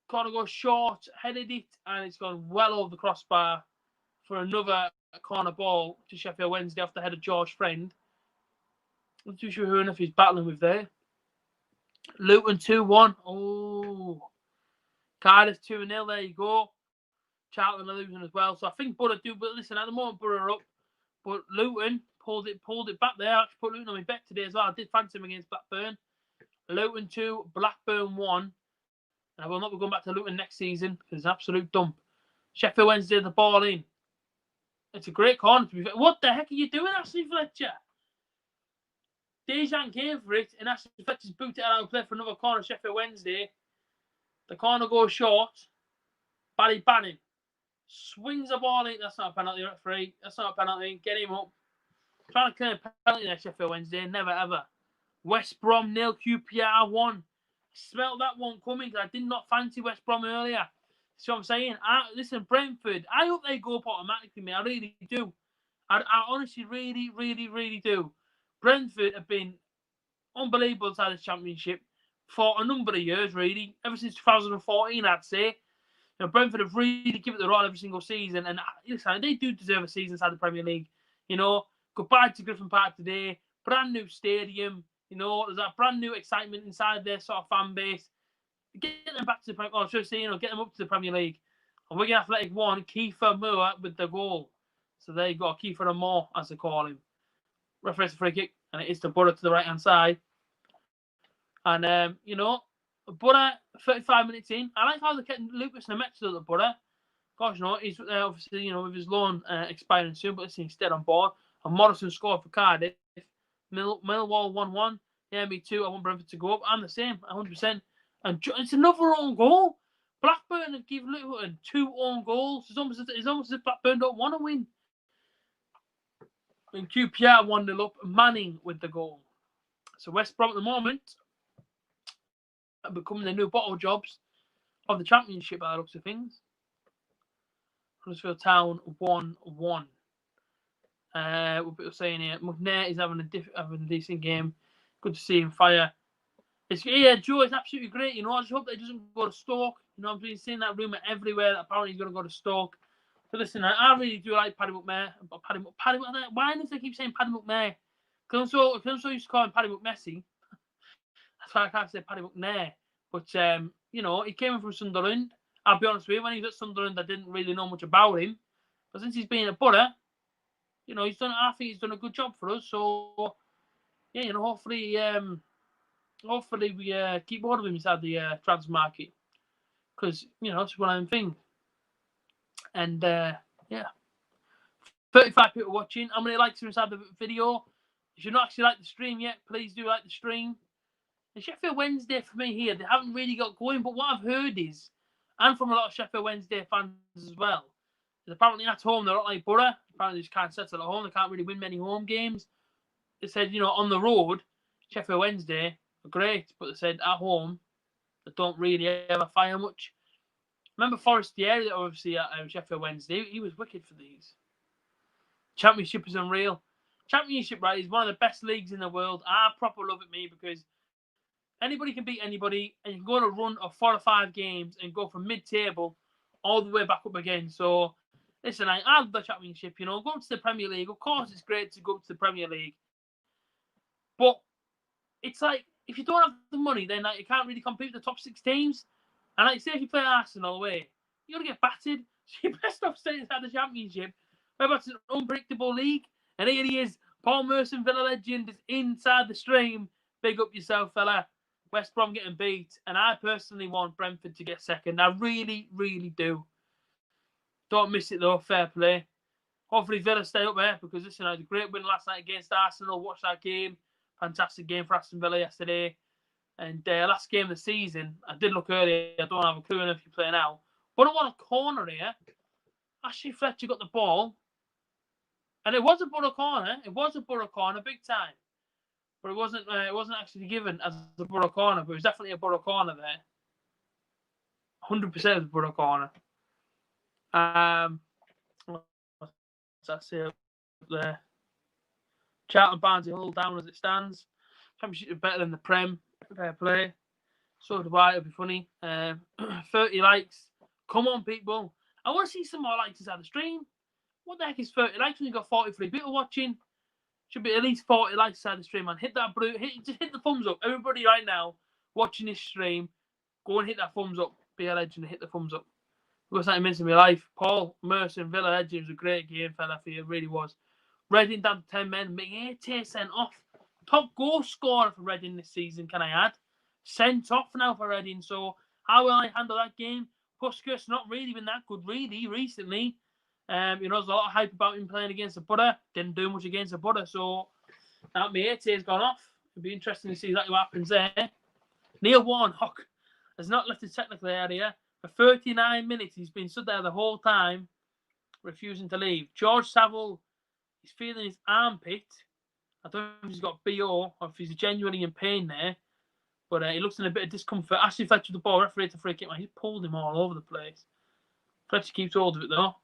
Corner goes short, headed it, and it's gone well over the crossbar for another corner ball to Sheffield Wednesday off the head of George Friend. I'm not too sure who enough he's battling with there. Luton 2-1. Oh. Cardiff 2-0. There you go. Charlton are losing as well. So I think Butter do, but listen, at the moment Butter are up. But Luton pulled it back there. I actually put Luton on my bet today as well. I did fancy him against Blackburn. Luton 2, Blackburn 1. And I will not be going back to Luton next season because it's an absolute dump. Sheffield Wednesday, the ball in. It's a great corner to be fair. What the heck are you doing, Ashley Fletcher? Dejan came for it, and Ashley Fletcher's booted it out and played for another corner. Sheffield Wednesday. The corner goes short. Barry Bannon swings the ball in. That's not a penalty, referee. That's not a penalty. Get him up. Trying to clear a penalty there, Sheffield Wednesday. Never ever. West Brom 0, QPR 1. Smelled that one coming because I did not fancy West Brom earlier. See what I'm saying? Listen, Brentford, I hope they go up automatically, mate. I really do. I honestly really, really, really do. Brentford have been unbelievable inside the Championship for a number of years, really. Ever since 2014, I'd say. You know, Brentford have really given it the all every single season. And listen, they do deserve a season inside the Premier League. You know, goodbye to Griffin Park today. Brand new stadium. You know, there's that brand new excitement inside their sort of fan base. Get them back to the Premier League. Should I say, get them up to the Premier League. And Wigan Athletic won. Kiefer Moore with the goal. So there you go. Kiefer and Moore, as they call him. Referee's a free kick. And it is to Borough to the right-hand side. And, Borough, 35 minutes in. I like how they're getting Lucas Nemetz at Borough. Gosh, he's obviously, with his loan expiring soon, but he's dead on board. And Morrison scored for Cardiff. Millwall 1-1. Yeah, me too. I want Brentford to go up. I'm the same, 100%. And it's another own goal. Blackburn have given Luton 2 own goals. It's almost as if Blackburn don't want to win. And QPR 1-0 up. Manning with the goal. So West Brom at the moment are becoming the new bottle jobs of the Championship by the looks of things. Huddersfield Town 1-1. What people saying here? McNair is having a decent game. Good to see him fire. Joe is absolutely great. I just hope that he doesn't go to Stoke. I've been seeing that rumour everywhere that apparently he's going to go to Stoke. But listen, I really do like Paddy McNair. Why do they keep saying Paddy McNair? Because I'm so used to calling Paddy McMessy. That's why I can't say Paddy McNair. But, he came in from Sunderland. I'll be honest with you, when he was at Sunderland, I didn't really know much about him. But since he's been at Borough, I think he's done a good job for us. So, yeah, hopefully we keep hold of him inside the transfer market. Because, it's one of them things. And, 35 people watching. How many likes are inside the video? If you've not actually liked the stream yet, please do like the stream. And Sheffield Wednesday, for me here, they haven't really got going. But what I've heard is, and from a lot of Sheffield Wednesday fans as well, is apparently at home they're not like Borough. Apparently they just can't settle at home. They can't really win many home games. They said, on the road, Sheffield Wednesday are great. But they said at home, they don't really ever fire much. Remember Forestieri, obviously, at Sheffield Wednesday? He was wicked for these. Championship is unreal. Championship, right, is one of the best leagues in the world. I proper love it, me, because anybody can beat anybody, and you can go on a run of 4 or 5 games and go from mid-table all the way back up again. So, listen, I love the Championship, Go up to the Premier League. Of course, it's great to go up to the Premier League. But it's like, if you don't have the money, then you can't really compete with the top 6 teams. And say if you play Arsenal away, you're going to get battered. So you're best off staying inside the Championship. Whether it's an unpredictable league. And here he is, Paul Merson, Villa legend, is inside the stream. Big up yourself, fella. West Brom getting beat. And I personally want Brentford to get second. I really, really do. Don't miss it, though. Fair play. Hopefully Villa stay up there. Because, listen, I had a great win last night against Arsenal. Watched that game. Fantastic game for Aston Villa yesterday. And last game of the season, I did look earlier. I don't have a clue if you play now. But I want a corner here. Ashley Fletcher got the ball. And it was a Borough corner. It was a Borough corner, big time. But it wasn't actually given as a Borough corner. But it was definitely a Borough corner there. 100% of the Borough corner. That's it up there. Charlton Barnsley Hull down as it stands. Championship is better than the Prem. Fair play. So do I. It'll be funny. 30 likes. Come on, people. I want to see some more likes inside the stream. What the heck is 30 likes when you got 43 people watching? Should be at least 40 likes inside the stream, man. Hit that just hit the thumbs up. Everybody right now watching this stream, go and hit that thumbs up. Be a legend and hit the thumbs up. Because that means in my life. Paul Merson, Villa legend, was a great game, fella, for you. It really was. Reading down to 10 men. A.J.T sent off. Top goal scorer for Reading this season, can I add? Sent off now for Reading. So How will I handle that game? Puskas not really been that good really recently. There's a lot of hype about him playing against the Butter. Didn't do much against the Butter, so that A.J.T has gone off. It'll be interesting to see exactly what happens there. Neil Warnock has not left his technical area. For 39 minutes, he's been stood there the whole time, refusing to leave. George Saville is feeling his armpit. I don't know if he's got BO or if he's genuinely in pain there, but he looks in a bit of discomfort. Ashley Fletcher with the ball, referee to free kick. Man, he's pulled him all over the place. Fletcher keeps hold of it though.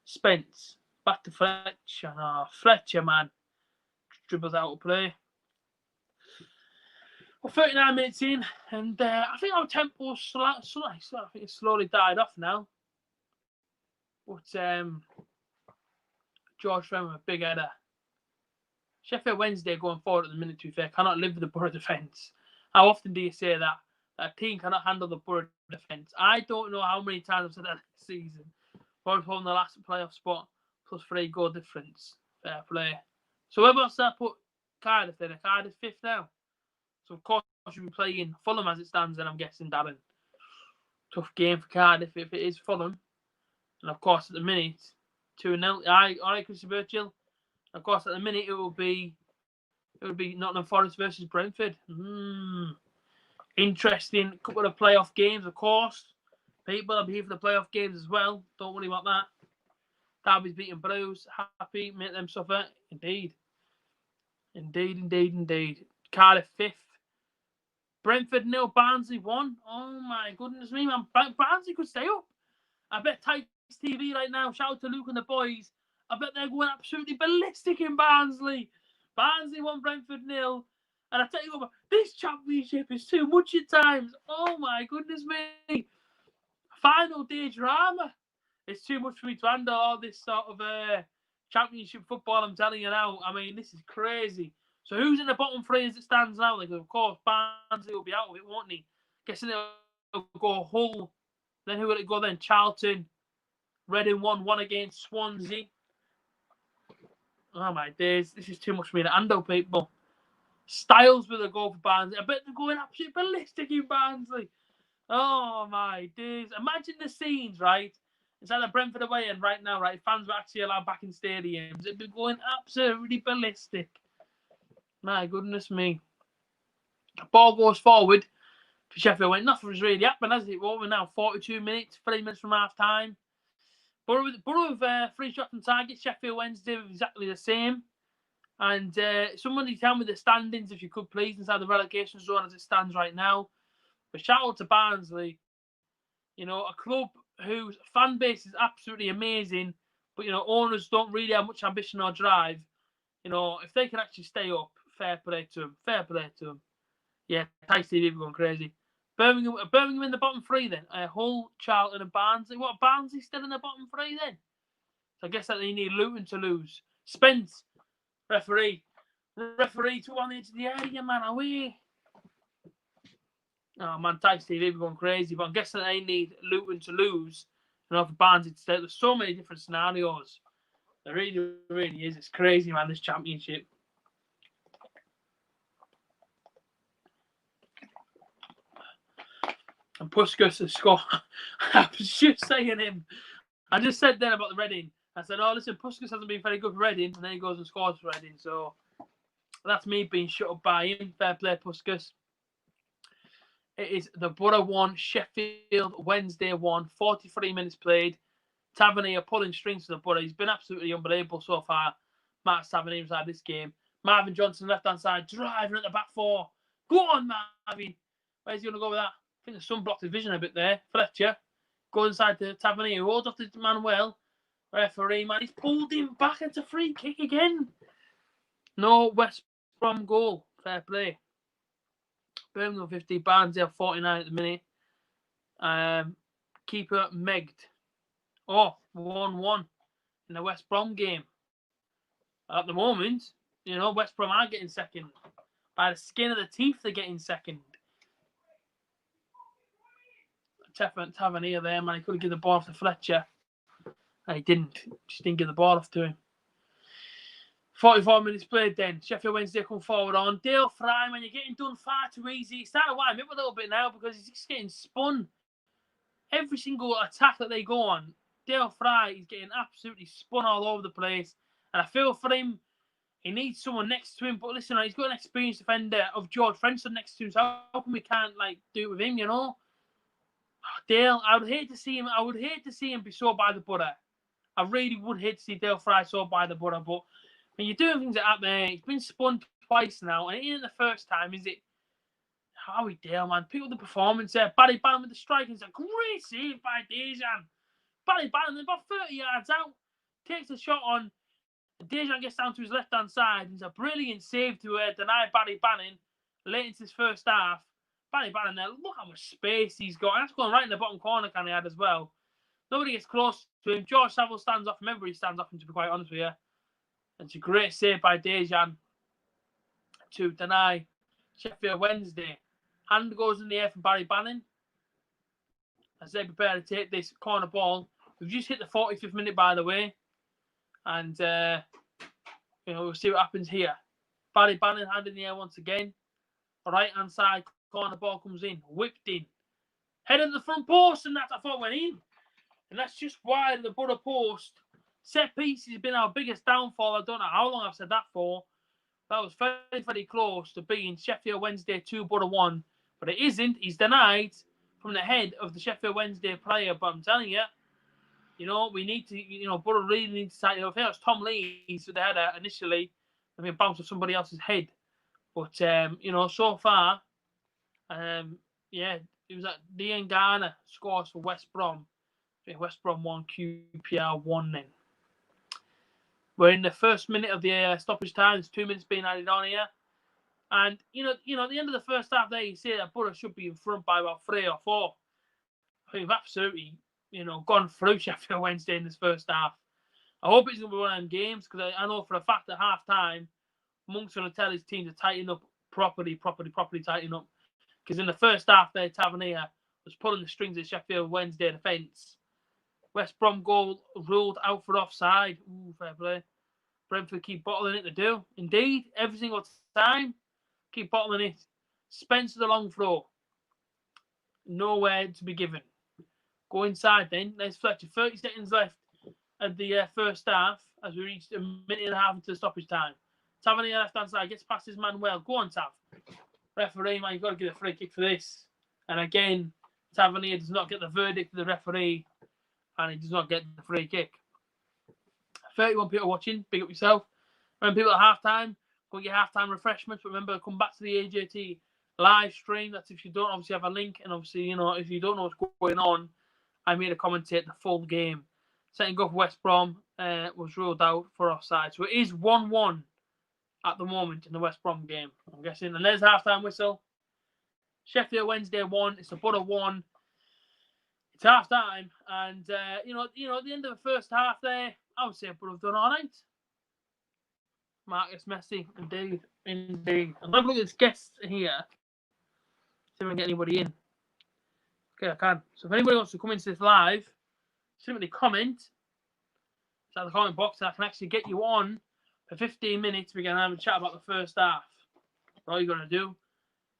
Spence back to Fletcher. No, Fletcher, man, dribbles out of play. We're 39 minutes in, and I think our tempo slowly died off now. But George Fenn with a big header. Sheffield Wednesday going forward at the minute, to be fair, cannot live with the Borough defence. How often do you say that? That a team cannot handle the Borough defence? I don't know how many times I've said that this season. Both holding the last playoff spot, plus 3 goal difference. Fair play. So where else did I put Cardiff then? Cardiff 5th now. So of course you'll be playing Fulham as it stands, and I'm guessing, Darren. Tough game for Cardiff if it is Fulham. And of course at the minute, 2-0. All right, Chrissy Birchall. Of course, at the minute, it would be Nottingham Forest versus Brentford. Interesting couple of playoff games, of course. People will be here for the playoff games as well. Don't worry about that. Derby's beating Blues. Happy, make them suffer. Indeed. Cardiff 5th. Brentford 0, Barnsley 1. Oh my goodness me, man. Barnsley could stay up. I bet Tights TV right now. Shout out to Luke and the boys. I bet they're going absolutely ballistic in Barnsley. Barnsley 1, Brentford 0. And I tell you what, this championship is too much at times. Oh my goodness me. Final day drama. It's too much for me to handle all this sort of championship football, I'm telling you now. I mean, this is crazy. So who's in the bottom 3 as it stands now? Like, of course, Barnsley will be out of it, won't he? Guessing it'll go Hull. Then who will it go then? Charlton. Reading 1-1 against Swansea. Oh my days, this is too much for me to handle, people. Styles with a goal for Barnsley. I bet they're going absolutely ballistic in Barnsley. Oh my days. Imagine the scenes, right? It's at the Brentford away end right now, right? Fans were actually allowed back in stadiums. It'd be going absolutely ballistic. My goodness me. The ball goes forward for Sheffield. Nothing's really happened, has it? What we're now 42 minutes, 3 minutes from half time. Borough with 3 shots on target. Sheffield Wednesday with exactly the same. And somebody tell me the standings, if you could, please, inside the relegation zone as it stands right now. But shout out to Barnsley. A club whose fan base is absolutely amazing, but, owners don't really have much ambition or drive. If they can actually stay up, fair play to them. Yeah, Tights TV are going crazy. Birmingham in the bottom 3 then. Hull, Charlton and Barnsley. What, Barnsley still in the bottom 3 then? So I guess that they need Luton to lose. Spence, referee to on the edge of the area, man, away. Oh man, Tights TV are going crazy, but I'm guessing they need Luton to lose for Barnsley to stay. There's so many different scenarios. There really, really is. It's crazy, man, this championship. And Puskas has scored. I was just saying him. I just said then about the Reading. I said, oh, listen, Puskas hasn't been very good for Reading. And then he goes and scores for Reading. So that's me being shut up by him. Fair play, Puskas. It is the Borough 1, Sheffield Wednesday 1. 43 minutes played. Tavernier pulling strings for the Borough. He's been absolutely unbelievable so far. Matt Tavernier inside this game. Marvin Johnson, left-hand side, driving at the back 4. Go on, Marvin. Where's he going to go with that? I think the sun blocked his vision a bit there. Fletcher goes inside to Tavernier, who holds off the man well. Referee, man, he's pulled him back into free kick again. No West Brom goal. Fair play. Birmingham 50, Barnsley 49 at the minute. Keeper Megged. 1-1 in the West Brom game. At the moment, West Brom are getting second. By the skin of the teeth, they're getting second. Tavernier there, man. He could have given the ball off to Fletcher. He didn't. Just didn't give the ball off to him. 44 minutes played then. Sheffield Wednesday come forward on. Dale Fry, man, you're getting done far too easy. He's starting to wind up a little bit now because he's just getting spun. Every single attack that they go on, Dale Fry is getting absolutely spun all over the place. And I feel for him, he needs someone next to him. But listen, he's got an experienced defender of George Frenson next to him. So how come we can't do it with him, you know? Dale, I would hate to see him be sold by the butter. I really would hate to see Dale Fry sold by the butter. But when you're doing things like that, man, he's been spun twice now. And it isn't the first time, is it? Howie Dale, man, pick up the performance there. Barry Bannon with the strike. It's a great save by Dejan. Barry Bannon, about 30 yards out, takes a shot on. Dejan gets down to his left-hand side. It's a brilliant save to deny Barry Bannon late into his first half. Barry Bannon there, look how much space he's got. That's going right in the bottom corner, can he add as well. Nobody gets close to him. George Saville stands off him. Everybody stands off him, to be quite honest with you. And it's a great save by Dejan to deny Sheffield Wednesday. Hand goes in the air from Barry Bannon as they prepare to take this corner ball. We've just hit the 45th minute, by the way. And, we'll see what happens here. Barry Bannon, hand in the air once again. Right-hand side, corner ball comes in. Whipped in. Head of the front post, and that, I thought, went in. And that's just wide of the Borough post. Set piece has been our biggest downfall. I don't know how long I've said that for. That was very, very close to being Sheffield Wednesday 2, Borough 1. But it isn't. He's denied from the head of the Sheffield Wednesday player. But I'm telling you, we need to, Borough really needs to tighten it up. I think it was Tom Lees with the header initially. I mean, bounced off somebody else's head. But, so far, it was at Dean Garner scores for West Brom. West Brom 1, QPR 1 then. We're in the first minute of the stoppage time. There's 2 minutes being added on here. And, at the end of the first half there, you say that Borough should be in front by about 3 or 4. I think we've absolutely, gone through Sheffield Wednesday in this first half. I hope it's going to be one of them games because I know for a fact at half-time, Monk's going to tell his team to tighten up properly tighten up. Because in the first half there, Tavernier was pulling the strings of Sheffield Wednesday defence. West Brom goal ruled out for offside. Ooh, fair play. Brentford keep bottling it to do. Indeed, every single time, keep bottling it. Spencer the long throw. Nowhere to be given. Go inside then. There's Fletcher. 30 seconds left at the first half as we reach a minute and a half into the stoppage time. Tavernier left-hand side gets past his man well. Go on, Tav. Referee, man, you've got to get a free kick for this. And again, Tavernier does not get the verdict of the referee. And he does not get the free kick. 31 people watching. Big up yourself. Remember, people at half-time, go get half-time refreshments. But remember, come back to the A.J.T. live stream. That's if you don't obviously have a link. And obviously, if you don't know what's going on, I'm here to commentate the full game. Second goal for West Brom was ruled out for offside. So it is 1-1 at the moment in the West Brom game, I'm guessing. And there's half-time whistle. Sheffield Wednesday 1. It's a Borough 1. It's half-time. And, at the end of the first half there, I would say Borough have done all right. Marcus Messi, indeed. And I've looked at this guest here. See if I can get anybody in. Okay, I can. So if anybody wants to come into this live, simply comment. It's at the comment box and I can actually get you on for 15 minutes. We're going to have a chat about the first half. All you're going to do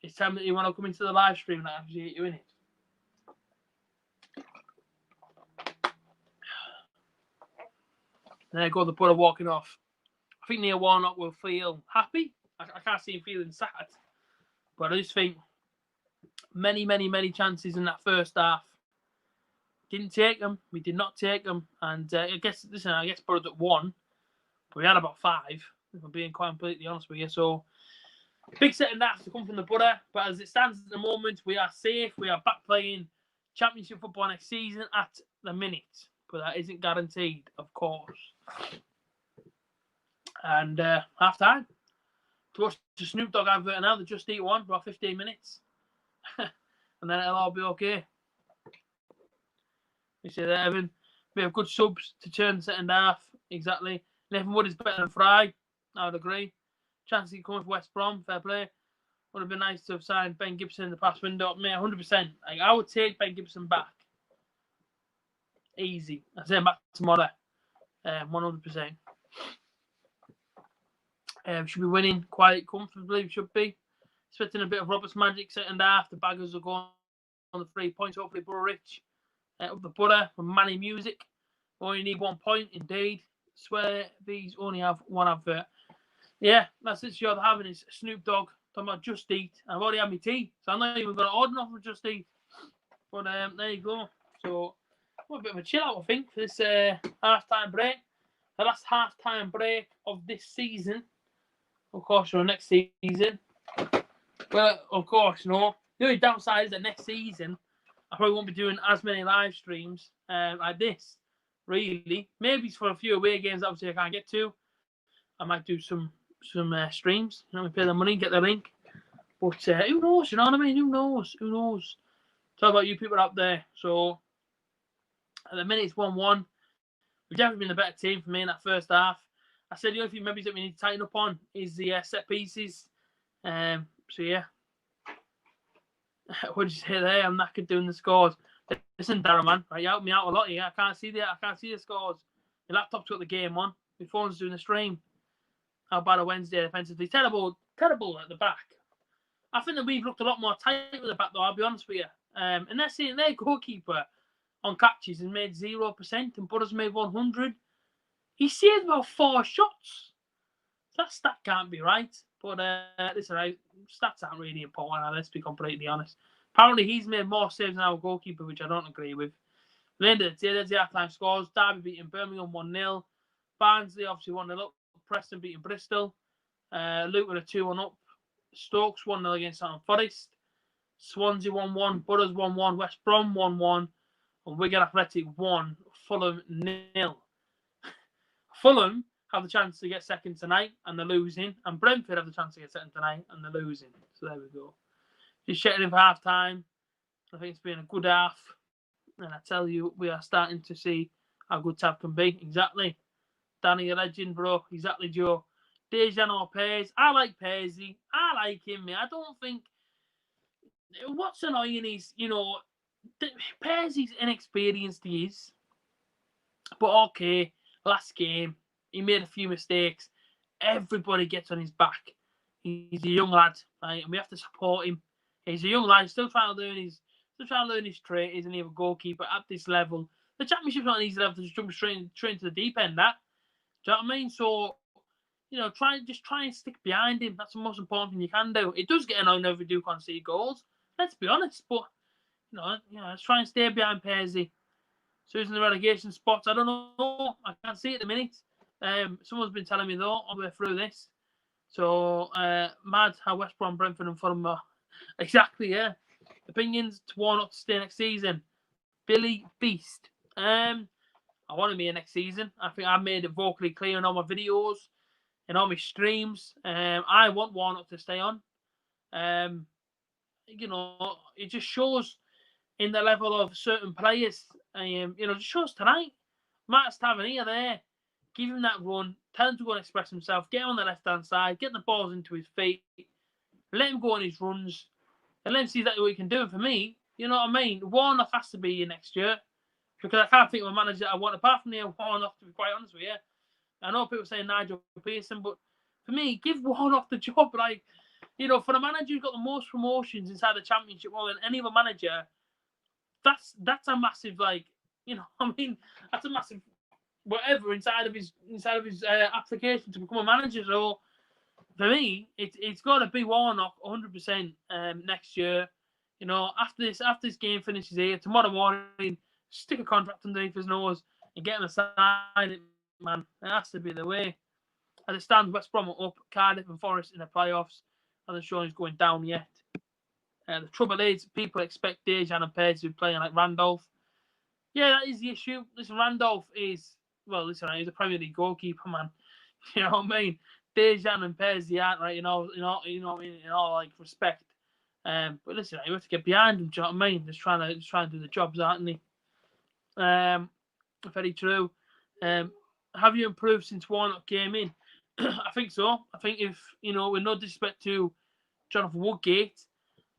is tell me that you want to come into the live stream and I actually get you in it. There go the Borough walking off. I think Neil Warnock will feel happy. I can't see him feeling sad. But I just think many, many, many chances in that first half. Didn't take them. We did not take them. And I guess Borough at 1. But we had about 5, if I'm being quite completely honest with you. So, big second half to come from the Borough. But as it stands at the moment, we are safe. We are back playing Championship football next season at the minute. But that isn't guaranteed, of course. And half-time. To watch the Snoop Dogg advert now, they just eat one for about 15 minutes. And then it'll all be okay. You see that, Evan? We have good subs to turn the second half. Exactly. Nathan Wood is better than Fry. I would agree. Chance he coming for West Brom. Fair play. Would have been nice to have signed Ben Gibson in the past window. Mate, 100%. I would take Ben Gibson back. Easy. I'll say him back tomorrow. 100%. Should be winning quite comfortably. Should be. Expecting a bit of Roberts magic second half. The baggers are going on the 3 points. Hopefully, Borough Rich up the butter from Manny Music. Only need 1 point, indeed. Swear these only have one advert. Yeah, that's it. You're having is Snoop Dogg talking about Just Eat. I've already had my tea, so I'm not even going to order nothing from Just Eat. But there you go. So, a bit of a chill out, I think, for this half-time break. The last half-time break of this season. Of course, for next season. Well, of course, no. The only downside is that next season, I probably won't be doing as many live streams like this, really. Maybe it's for a few away games, obviously, I can't get to. I might do some streams, pay the money, get the link. But who knows, you know what I mean? Who knows? Talk about you people out there. So, at the minute, it's 1-1. We've definitely been a better team for me in that first half. I said the only thing maybe that we need to tighten up on is the set pieces. So, yeah. What did you say there? I'm knackered doing the scores. Listen, Darren, man, right, you helped me out a lot here. I can't see the scores. Your laptop's got the game on. My phone's doing the stream. How bad a Wednesday defensively? Terrible at the back. I think that we've looked a lot more tight with the back, though, I'll be honest with you. And they're seeing their goalkeeper on catches has made 0%, and Butters made 100. He saved about 4 shots. That stat can't be right. But listen, stats aren't really important. Let's be completely honest. Apparently, he's made more saves than our goalkeeper, which I don't agree with. At the end of the day, there's the half-time scores. Derby beating Birmingham 1-0. Barnsley obviously 1-0 up. Preston beating Bristol. Luton are 2-1 up. Stokes 1-0 against Nottingham Forest. Swansea 1-1. Butters 1-1. West Brom 1-1. And Wigan Athletic 1. Fulham 0. Fulham have the chance to get second tonight, and they're losing. And Brentford have the chance to get second tonight, and they're losing. So there we go. Just checking in for half time. I think it's been a good half. And I tell you, we are starting to see how good Tav can be. Exactly. Danny, a legend, bro. Exactly, Joe. Dejan or Pairs. I like Pairsy. I like him, man. I don't think... What's annoying is, Pairsy's inexperienced, he is. But okay, last game, he made a few mistakes. Everybody gets on his back. He's a young lad, right? And we have to support him. He's a young lad, still trying to learn his trade. He's a goalkeeper at this level. The championship's not an easy level to just jump straight into the deep end. That, do you know what I mean? So, try and stick behind him. That's the most important thing you can do. It does get annoying if we do concede goals. Let's be honest, but let's try and stay behind Paisley. So he's in the relegation spots. I don't know. I can't see it at the minute. Someone's been telling me though all the way through this. So mad how West Brom, Brentford, and Fulham are. Exactly, yeah. Opinions to Warnock to stay next season. Billy Beast. I want him here next season. I think I made it vocally clear in all my videos, in all my streams. I want Warnock to stay on. It just shows in the level of certain players. Just shows tonight. Matt Tavernier there. Give him that run. Tell him to go and express himself. Get him on the left-hand side. Get the balls into his feet. Let him go on his runs. And let him see exactly what he can do. And for me, you know what I mean? Warnock has to be here next year. Because I can't think of a manager I want apart from Neil Warnock, to be quite honest with you. I know people say Nigel Pearson, but for me, give Warnock the job. For the manager who's got the most promotions inside the championship more than any other manager, that's a massive, that's a massive whatever inside of his application to become a manager. So for me, it's got to be Warnock 100% next year. After this game finishes here, tomorrow morning, stick a contract underneath his nose and get him to sign it, man. It has to be the way. As it stands, West Brom are up, Cardiff and Forest in the playoffs. Hasn't shown he's going down yet. The trouble is, people expect Dejan and Pairs to be playing like Randolph. Yeah, that is the issue. Listen, Randolph is, he's a Premier League goalkeeper, man. You know what I mean? Dejan and Pairs, aren't right. In all respect. But listen, you have to get behind them. Do you know what I mean? Just trying to do the jobs, aren't they? Very true. Have you improved since Warnock came in? I think so. I think if, with no disrespect to Jonathan Woodgate,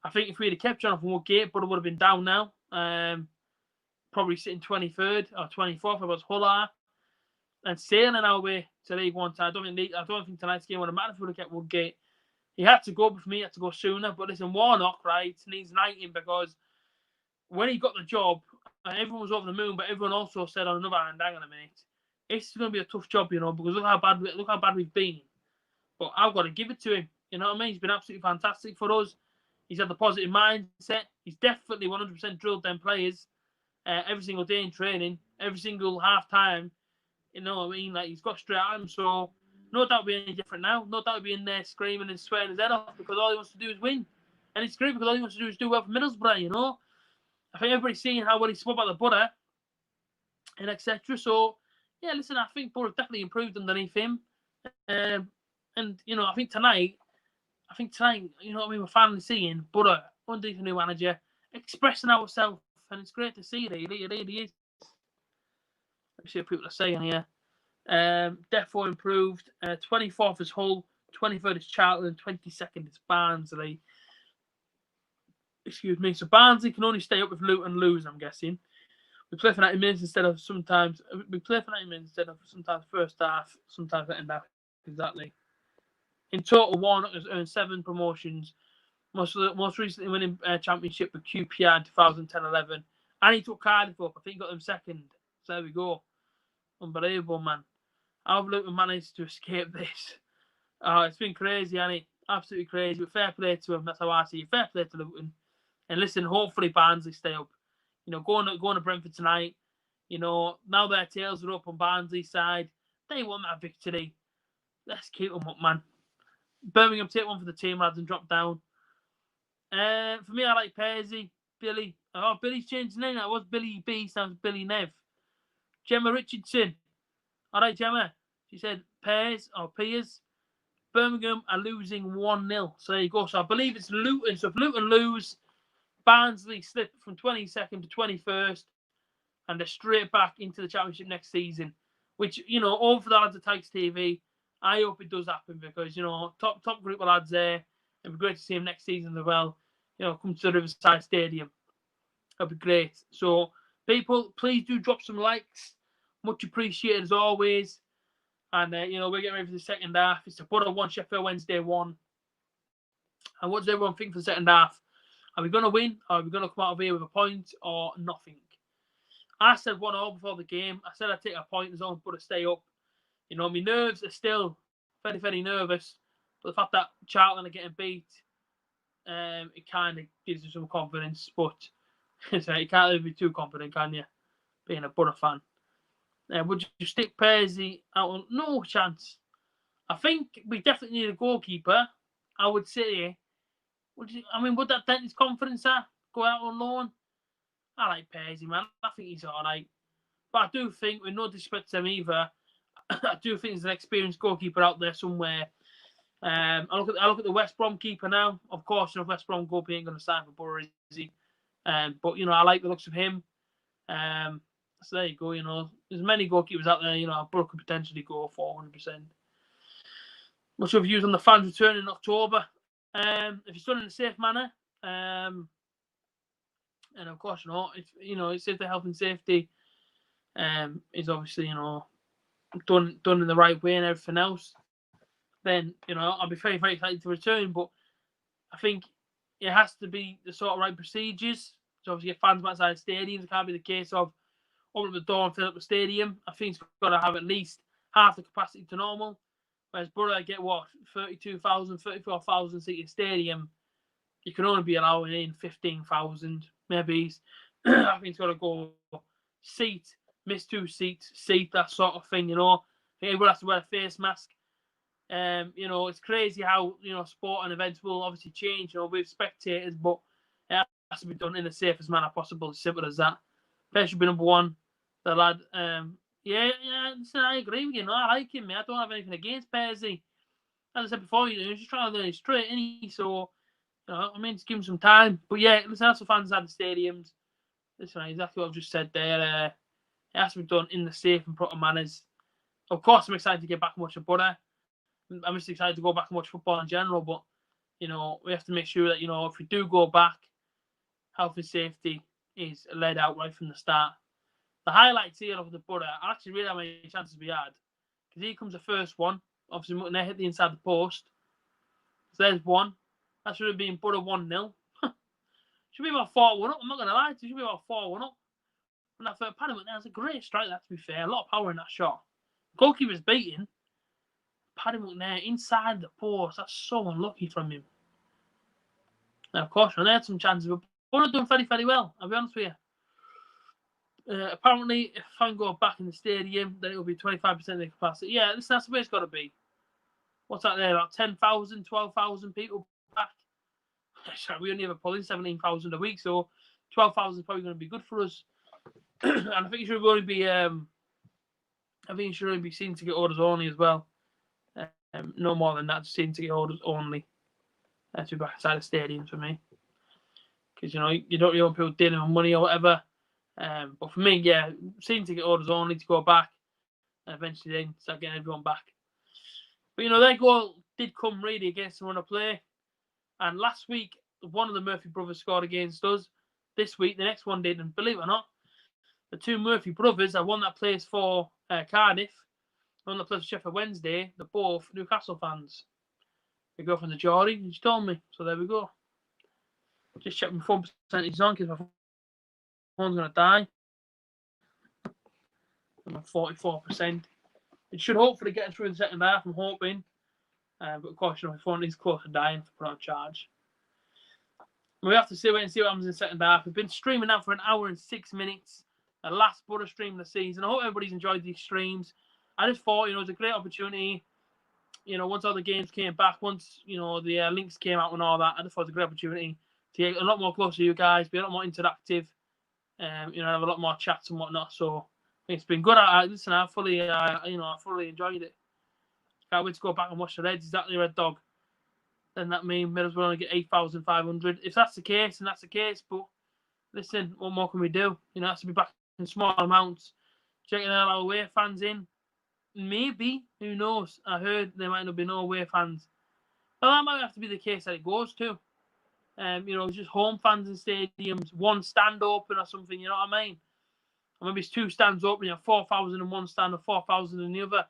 I think if we'd have kept Jonathan Woodgate, but it would have been down now. Probably sitting 23rd or 24th if it was Hull. and sailing our way to League One. I don't think tonight's game would have mattered if we would have kept Woodgate. He had to go, but for me, he had to go sooner. But listen, Warnock, right, needs knighting because when he got the job, everyone was over the moon, but everyone also said on another hand, hang on a minute, it's going to be a tough job, because look how bad we've been. But I've got to give it to him. You know what I mean? He's been absolutely fantastic for us. He's had the positive mindset. He's definitely 100% drilled them players every single day in training, every single half time. You know what I mean? Like, he's got straight at him, so no doubt we'll be any different now. No doubt we'll be in there screaming and swearing his head off because all he wants to do is win. And it's great because all he wants to do is do well for Middlesbrough, I think everybody's seeing how well he spoke about the butter and etc. So, yeah, listen, I think Borough definitely improved underneath him. And, I think tonight, we're finally seeing Borough underneath the new manager expressing ourselves. And it's great to see, really. It really is. Let me see what people are saying here. Defo improved. 24th is Hull, 23rd is Charlton, 22nd is Barnsley. Excuse me. So Barnsley can only stay up if Luton lose, I'm guessing. We play for 90 minutes instead of sometimes first half, sometimes second half. Exactly. In total, Warnock has earned 7 promotions. Most recently winning championship with QPR 2010-11. And he took Cardiff up. I think he got them second. So there we go. Unbelievable, man. How have Luton managed to escape this? It's been crazy, hasn't it? Absolutely crazy. But fair play to him. That's how I see it. Fair play to Luton. And listen, hopefully Barnsley stay up. Going to Brentford tonight. Now their tails are up on Barnsley's side. They want that victory. Let's keep them up, man. Birmingham take one for the team, lads, and drop down. For me, I like Pearsy, Billy. Oh, Billy's changed his name. That was Billy B. Sounds Billy Nev. Gemma Richardson. All right, Gemma. She said Piers. Birmingham are losing 1-0. So there you go. So I believe it's Luton. So if Luton lose, Barnsley slip from 22nd to 21st, and they're straight back into the championship next season. Which, all for the lads at Tykes TV. I hope it does happen because, top group of lads there. It'd be great to see him next season as well. Come to the Riverside Stadium. That'd be great. So, people, please do drop some likes. Much appreciated as always. And, we're getting ready for the second half. It's a Borough 1, Sheffield Wednesday 1. And what does everyone think for the second half? Are we going to win? Or are we going to come out of here with a point or nothing? I said 1-0 before the game. I said I'd take a point as long as Borough stay up. My nerves are still very, very nervous. But the fact that Charlton are getting beat, it kind of gives you some confidence. But you can't really be too confident, can you? Being a Borough fan. Would you stick Pearsy out? No chance. I think we definitely need a goalkeeper. I would say. Would that dent his confidence? Go out on loan? I like Pearsy, man. I think he's all right. But I do think, with no disrespect to him either, I do think there's an experienced goalkeeper out there somewhere. I look at the West Brom keeper now. Of course, West Brom goalkeeper ain't going to sign for Borough, is he? But I like the looks of him. So there you go. There's many goalkeepers out there. Borough could potentially go for 100%. What's your views on the fans returning in October? If it's done in a safe manner, and of course, it's if the health and safety is obviously done in the right way and everything else, then I'll be very, very excited to return. But I think it has to be the sort of right procedures. So obviously get fans outside stadiums. It can't be the case of open up the door and fill up the stadium. I think it's got to have at least half the capacity to normal. Whereas Borough get 32,000, 34,000 seated stadium. You can only be allowing in 15,000 maybe. I think it's got to go seat, miss 2 seats, seat, that sort of thing. I think everyone has to wear a face mask. It's crazy how sport and events will obviously change. With spectators, but it has to be done in the safest manner possible. As simple as that. Pears should be number 1. The lad, listen, I agree with you. I like him. I don't have anything against Pearsy. As I said before, he's just trying to learn it straight, isn't he? So, just give him some time. But yeah, listen, that's the fans at the stadiums. Listen, exactly what I've just said there. It has to be done in the safe and proper manners. Of course, I'm excited to get back and watch a Borough. I'm just excited to go back and watch football in general. But, we have to make sure that, if we do go back, health and safety is laid out right from the start. The highlights here of the Borough, I actually really how many chances we had. Because here comes the first one. Obviously, McNair hit the inside the post. So there's one. That should have been Borough 1-0. Should be about 4-1 up. I'm not going to lie to you. Should be about 4-1 up. And that Paddy McNair was a great strike, that to be fair. A lot of power in that shot. Goalkeeper's beating. Paddy McNair inside the post. That's so unlucky from him. Now, of course, they had some chances, but Borough done very, very well. I'll be honest with you. Apparently, if I can go back in the stadium, then it will be 25% of the capacity. Yeah, that's the way it's got to be. What's that there? About 10,000, 12,000 people back. We only have a polling 17,000 a week, so 12,000 is probably going to be good for us. And I think it should only be. I think it should only be seen ticket orders only as well. No more than that. Seen ticket orders only. To be back inside the stadium for me, because you don't really want people dealing with money or whatever. But for me, yeah, seen ticket orders only to go back, and eventually then start getting everyone back. But their goal did come really against the run of play. And last week, one of the Murphy brothers scored against us. This week, the next one did. And believe it or not, the two Murphy brothers are one that plays for Cardiff, one that plays for Sheffield Wednesday. They're both Newcastle fans. We go from the Geordie, and she told me. So there we go. Just check my phone percentage on because my phone's going to die. I'm at 44%. It should hopefully get through the second half, I'm hoping. But of course, my phone is close to dying to put on charge. We have to wait and see what happens in the second half. We've been streaming now for an hour and 6 minutes. The last Borough stream of the season. I hope everybody's enjoyed these streams. I just thought, it was a great opportunity. Once all the games came back, once, the links came out and all that, I just thought it was a great opportunity to get a lot more close to you guys, be a lot more interactive, have a lot more chats and whatnot. So I think it's been good. Listen, I fully enjoyed it. Can't wait to go back and watch the Reds. Exactly, Red Dog. Then that means Middlesbrough only get 8,500. If that's the case, then that's the case. But listen, what more can we do? It has to be back in small amounts. Checking out our away fans in. Maybe, who knows? I heard there might not be no away fans. Well, that might have to be the case that it goes to. Just home fans in stadiums, one stand open or something, you know what I mean? Or maybe it's two stands open, 4,000 in one stand or 4,000 in the other.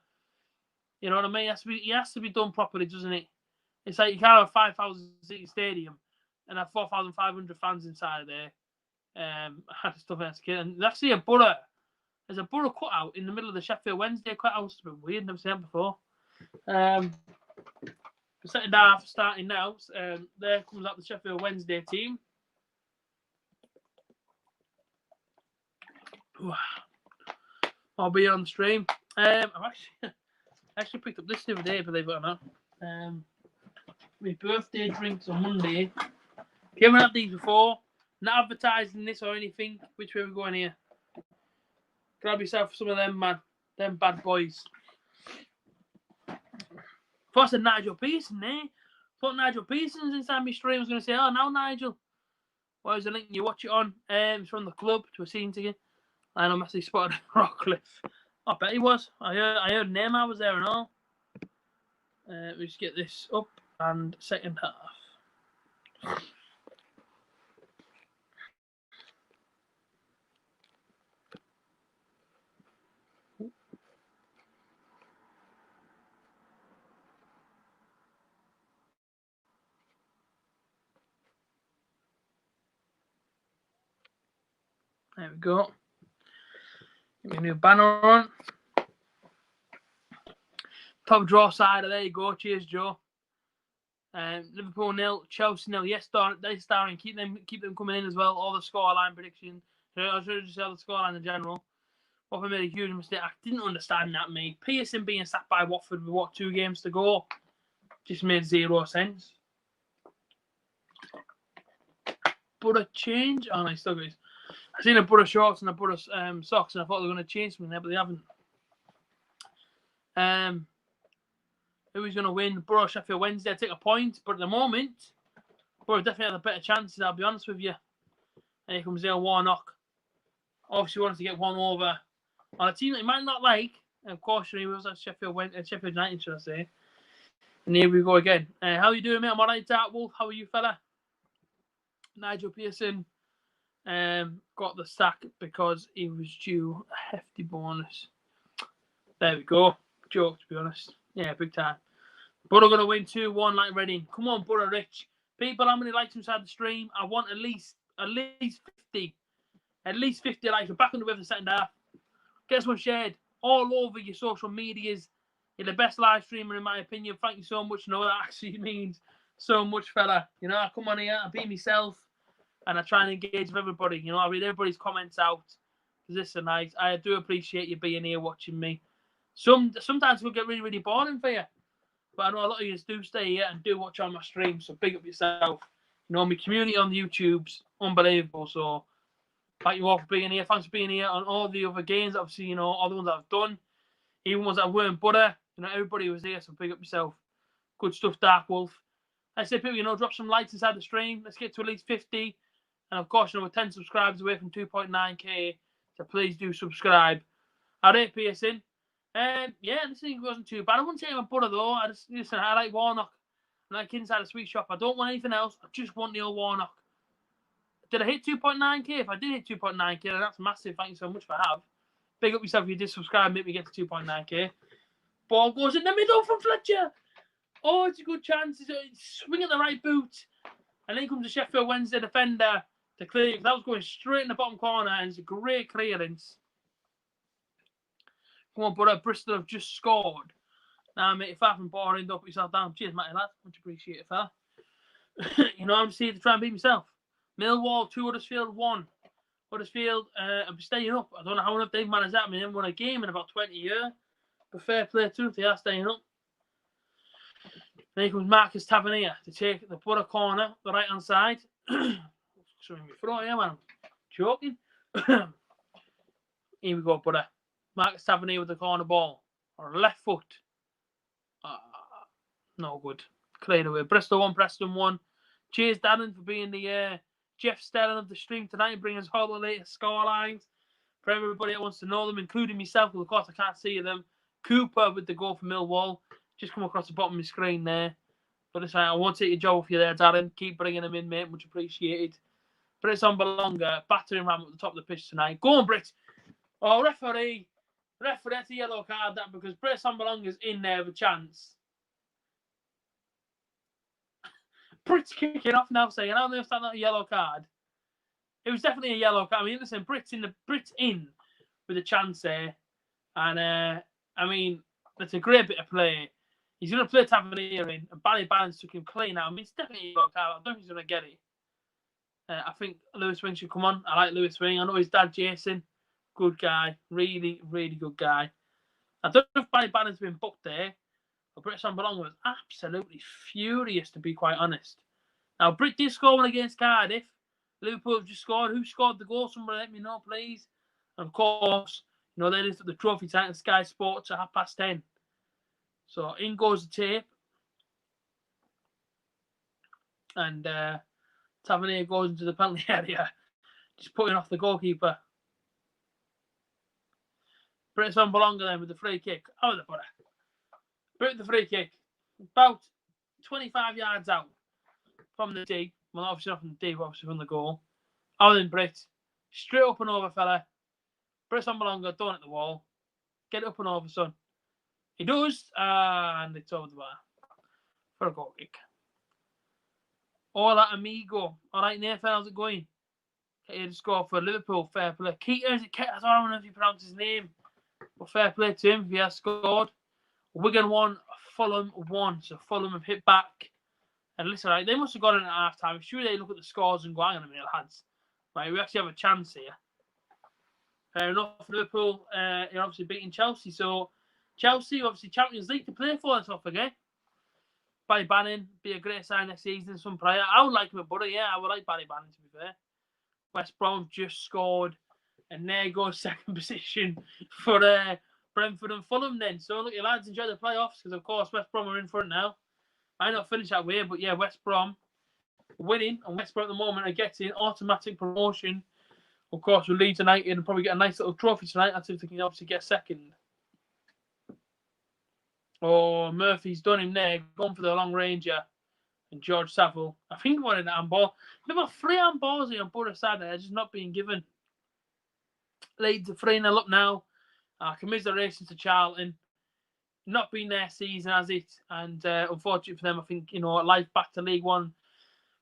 You know what I mean? It has to be done properly, doesn't it? It's like you can't have a 5,000 seat stadium and have 4,500 fans inside of there. I had stuff as a kid. And there's actually there's a Borough cutout in the middle of the Sheffield Wednesday cutout. It's a bit weird, never seen that before. The second half starting now. There comes out the Sheffield Wednesday team. I'll be on the stream. I've actually picked up this the other day, believe it or not. My birthday drinks on Monday. If you haven't had these before, not advertising this or anything, which way are we going here? Grab yourself some of them, man. Them bad boys. First, I said Nigel Pearson, eh? Thought Nigel Pearson's inside my stream. I was going to say, oh, now Nigel. Where's the link you watch it on? It's from the club to a scene ticket. And I'm actually spotted Rockcliffe. I bet he was. I heard name. I was there and all. Let me just get this up. And second half. There we go. Get me a new banner on. Top draw side, there you go. Cheers, Joe. Liverpool 0, Chelsea 0. Yes, they're starring. Keep them coming in as well. All the scoreline predictions. I should just tell the scoreline in general. Watford made a huge mistake. I didn't understand that, mate. Pearson being sacked by Watford with 2 games to go just made 0 sense. But a change. Oh, no, still goes. I seen a Borough shorts and a Borough socks, and I thought they were going to change something there, but they haven't. Who's going to win? Borough, Sheffield Wednesday. I take a point, but at the moment, Borough definitely have the better chances, I'll be honest with you. And here comes Neil Warnock. Obviously, wants to get one over on a team that he might not like. And of course, he was at Sheffield United, should I say. And here we go again. How are you doing, mate? I'm all right, Dark Wolf. How are you, fella? Nigel Pearson. got the sack because he was due a hefty bonus. There we go. Joke, to be honest. Yeah, big time. Borough going to win 2-1 like Reading. Come on, Borough Rich. People, how many likes inside the stream? I want at least 50. At least 50 likes. We're back on the way for the second half. Get this one shared all over your social medias. You're the best live streamer, in my opinion. Thank you so much. You know, that actually means so much, fella. You know, I come on here, I be myself, and I try and engage with everybody. You know, I read everybody's comments out. Listen, I do appreciate you being here watching me. Sometimes it will get really, really boring for you. But I know a lot of you do stay here and do watch on my stream, so big up yourself. You know, my community on the YouTube's unbelievable, so thank you all for being here. Thanks for being here on all the other games. Obviously, you know, all the ones that I've done. Even ones that weren't butter. You know, everybody was here, so big up yourself. Good stuff, Dark Wolf. I say, people, you know, drop some likes inside the stream. Let's get to at least 50. And, of course, you know, we're 10 subscribers away from 2.9k, so please do subscribe. I rate Pearson. Yeah, this thing wasn't too bad. I wouldn't say I'm a butter, though. I like Warnock. I like inside a sweet shop. I don't want anything else. I just want Neil Warnock. Did I hit 2.9k? If I did hit 2.9k, then that's massive. Thank you so much for having. Big up yourself if you did subscribe. Make me get to 2.9k. Ball goes in the middle from Fletcher. Oh, it's a good chance. It's swinging the right boot. And then comes the Sheffield Wednesday defender to clear. That was going straight in the bottom corner, and it's a great clearance. Come on, brother. Bristol have just scored. Now, mate, if I can boring, don't put yourself down. Cheers, Matty, lad. Much appreciated, fella. You know, I'm just here to try and beat myself. Millwall 2, Huddersfield 1. Huddersfield, I'm staying up. I don't know how enough they've managed that. I mean, they haven't won a game in about 20 years. But fair play to them, they are staying up. Then comes Marcus Tavernier to take the Borough corner, the right-hand side. Something me throat here, man. I'm joking. Here we go, Borough. Marcus Tavernier with the corner ball. Or left foot. No good. Cleared away. Bristol 1, Preston 1. Cheers, Darren, for being the Jeff Sterling of the stream tonight and bringing us all the latest scorelines. For everybody that wants to know them, including myself, because of course I can't see them. Cooper with the goal for Millwall. Just come across the bottom of my screen there. But listen, I won't take your job off you there, Darren. Keep bringing them in, mate. Much appreciated. Brits on Belonga, battering ram at the top of the pitch tonight. Go on, Brits. Oh, referee. Referee, that's a yellow card, that, because Brits on Belonga's in there with a chance. Brits kicking off now, saying, I don't know if that's not a yellow card. It was definitely a yellow card. I mean, listen, Brits in with a chance there. And, I mean, that's a great bit of play. He's going to play Tavernier in, and Barry Barnes took him clean out. I mean, it's definitely a yellow card. I don't think he's going to get it. I think Lewis Wing should come on. I like Lewis Wing. I know his dad, Jason. Good guy. Really, really good guy. I don't know if Barry Barnes has been booked there. But Brits on Belong was absolutely furious, to be quite honest. Now, Brit did score one against Cardiff. Liverpool have just scored. Who scored the goal? Somebody let me know, please. And of course, you know, they lift up the trophy tonight on Sky Sports at 10:30. So in goes the tape. And Tavernier goes into the penalty area. Just putting off the goalkeeper. Brits on Belonga then with the free kick. Oh, the butter. Brit the free kick. About 25 yards out from the D. Well, obviously not from the D, but obviously from the goal. Oh, then Brit. Straight up and over, fella. Brits on Belonga, don't hit the wall. Get it up and over, son. He does. And it's over the bar. For a goal kick. Hola, amigo. All right, Nathan, how's it going? He just scored for Liverpool. Fair play. Keita, is it Keita? I don't know if you pronounce his name. But fair play to him if he has scored. Wigan 1, Fulham 1. So Fulham have hit back. And listen, right, they must have gone in at half time. Sure, they look at the scores and go, hang on a minute, lads. Right, we actually have a chance here. Fair enough. Liverpool, you're obviously beating Chelsea. So Chelsea, obviously Champions League to play for, let's not forget. Barry Bannon, be a great sign next season. Some player. I would like him at Butter, yeah. I would like Barry Bannon, to be fair. West Brom just scored. And there goes second position for Brentford and Fulham then. So look, you lads, enjoy the playoffs because, of course, West Brom are in front now. Might not finish that way, but yeah, West Brom winning. And West Brom at the moment are getting automatic promotion. Of course, with Leeds United and probably get a nice little trophy tonight. That's if they can obviously get second. Oh, Murphy's done him there. Gone for the long ranger. and George Saville. I think one in the handball. There were 3 handballs here on both sides that are just not being given. Leeds are 3-0 up now. Commiserations to Charlton. Not been their season, has it? And unfortunately for them, I think, life back to League One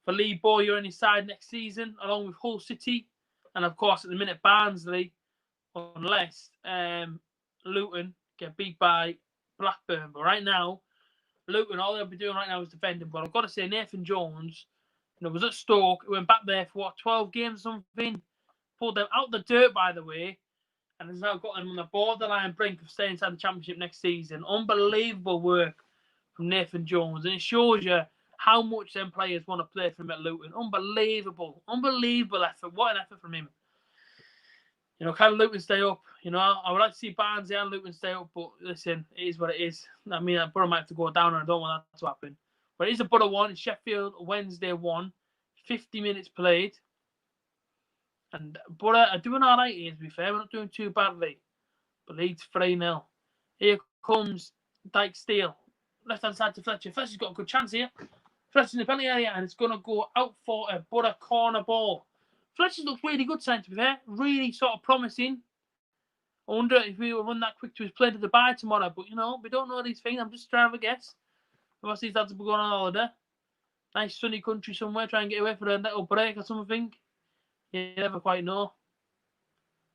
for Lee Bowyer and his side next season, along with Hull City. And of course, at the minute, Barnsley, unless Luton get beat by Blackburn. But right now, Luton, all they'll be doing right now is defending. But I've got to say, Nathan Jones, was at Stoke. Went back there for 12 games or something. Pulled them out the dirt, by the way. And has now got them on the borderline brink of staying inside the Championship next season. Unbelievable work from Nathan Jones. And it shows you how much them players want to play for him at Luton. Unbelievable. Unbelievable effort. What an effort from him. Can Luton stay up? I would like to see Barnsley and Luton stay up, but listen, it is what it is. I mean, Borough might have to go down, and I don't want that to happen. But it is a Borough 1. It's Sheffield Wednesday 1. 50 minutes played. And Borough are doing all right here, to be fair. We're not doing too badly. But Leeds 3-0. Here comes Dyke Steele. Left-hand side to Fletcher. Fletcher's got a good chance here. Fletcher's in the penalty area, and it's going to go out for a Borough corner ball. Fletcher looks really good, to be fair. Really sort of promising. I wonder if we will run that quick to his plane to Dubai tomorrow. But, we don't know these things. I'm just trying to have a guess. Obviously, he's had to be going on holiday. Nice sunny country somewhere. Try and get away for a little break or something. You never quite know.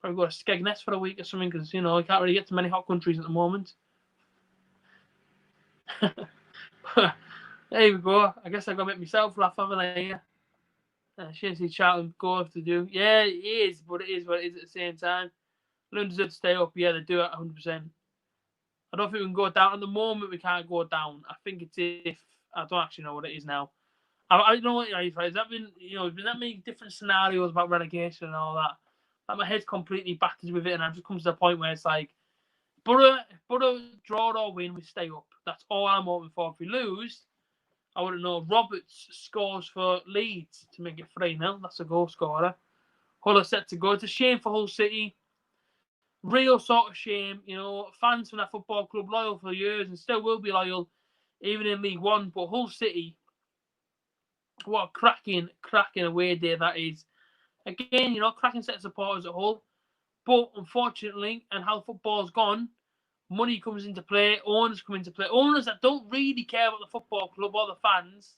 Probably go to Skegness for a week or something because, you can't really get to many hot countries at the moment. There we go. I guess I've got to make myself laugh, haven't I? Here. Shame to see Charlton go off to do. Yeah, it is, but it is what it is at the same time. Luton deserve to stay up. Yeah, they do it 100%. I don't think we can go down. At the moment, we can't go down. I think it's if... I don't actually know what it is now. I don't know what it is. Has that been, there's been that many different scenarios about relegation and all that. Like my head's completely battered with it, and it just comes to the point where it's like, Borough draw or win, we stay up. That's all I'm hoping for. If we lose, I wouldn't know. Roberts scores for Leeds to make it 3-0. That's a goal scorer. Hull are set to go. It's a shame for Hull City. Real sort of shame. Fans from that football club, loyal for years and still will be loyal, even in League One. But Hull City, what a cracking away day that is. Again, cracking set of supporters at Hull. But unfortunately, and how football's gone, money comes into play, owners come into play. Owners that don't really care about the football club or the fans.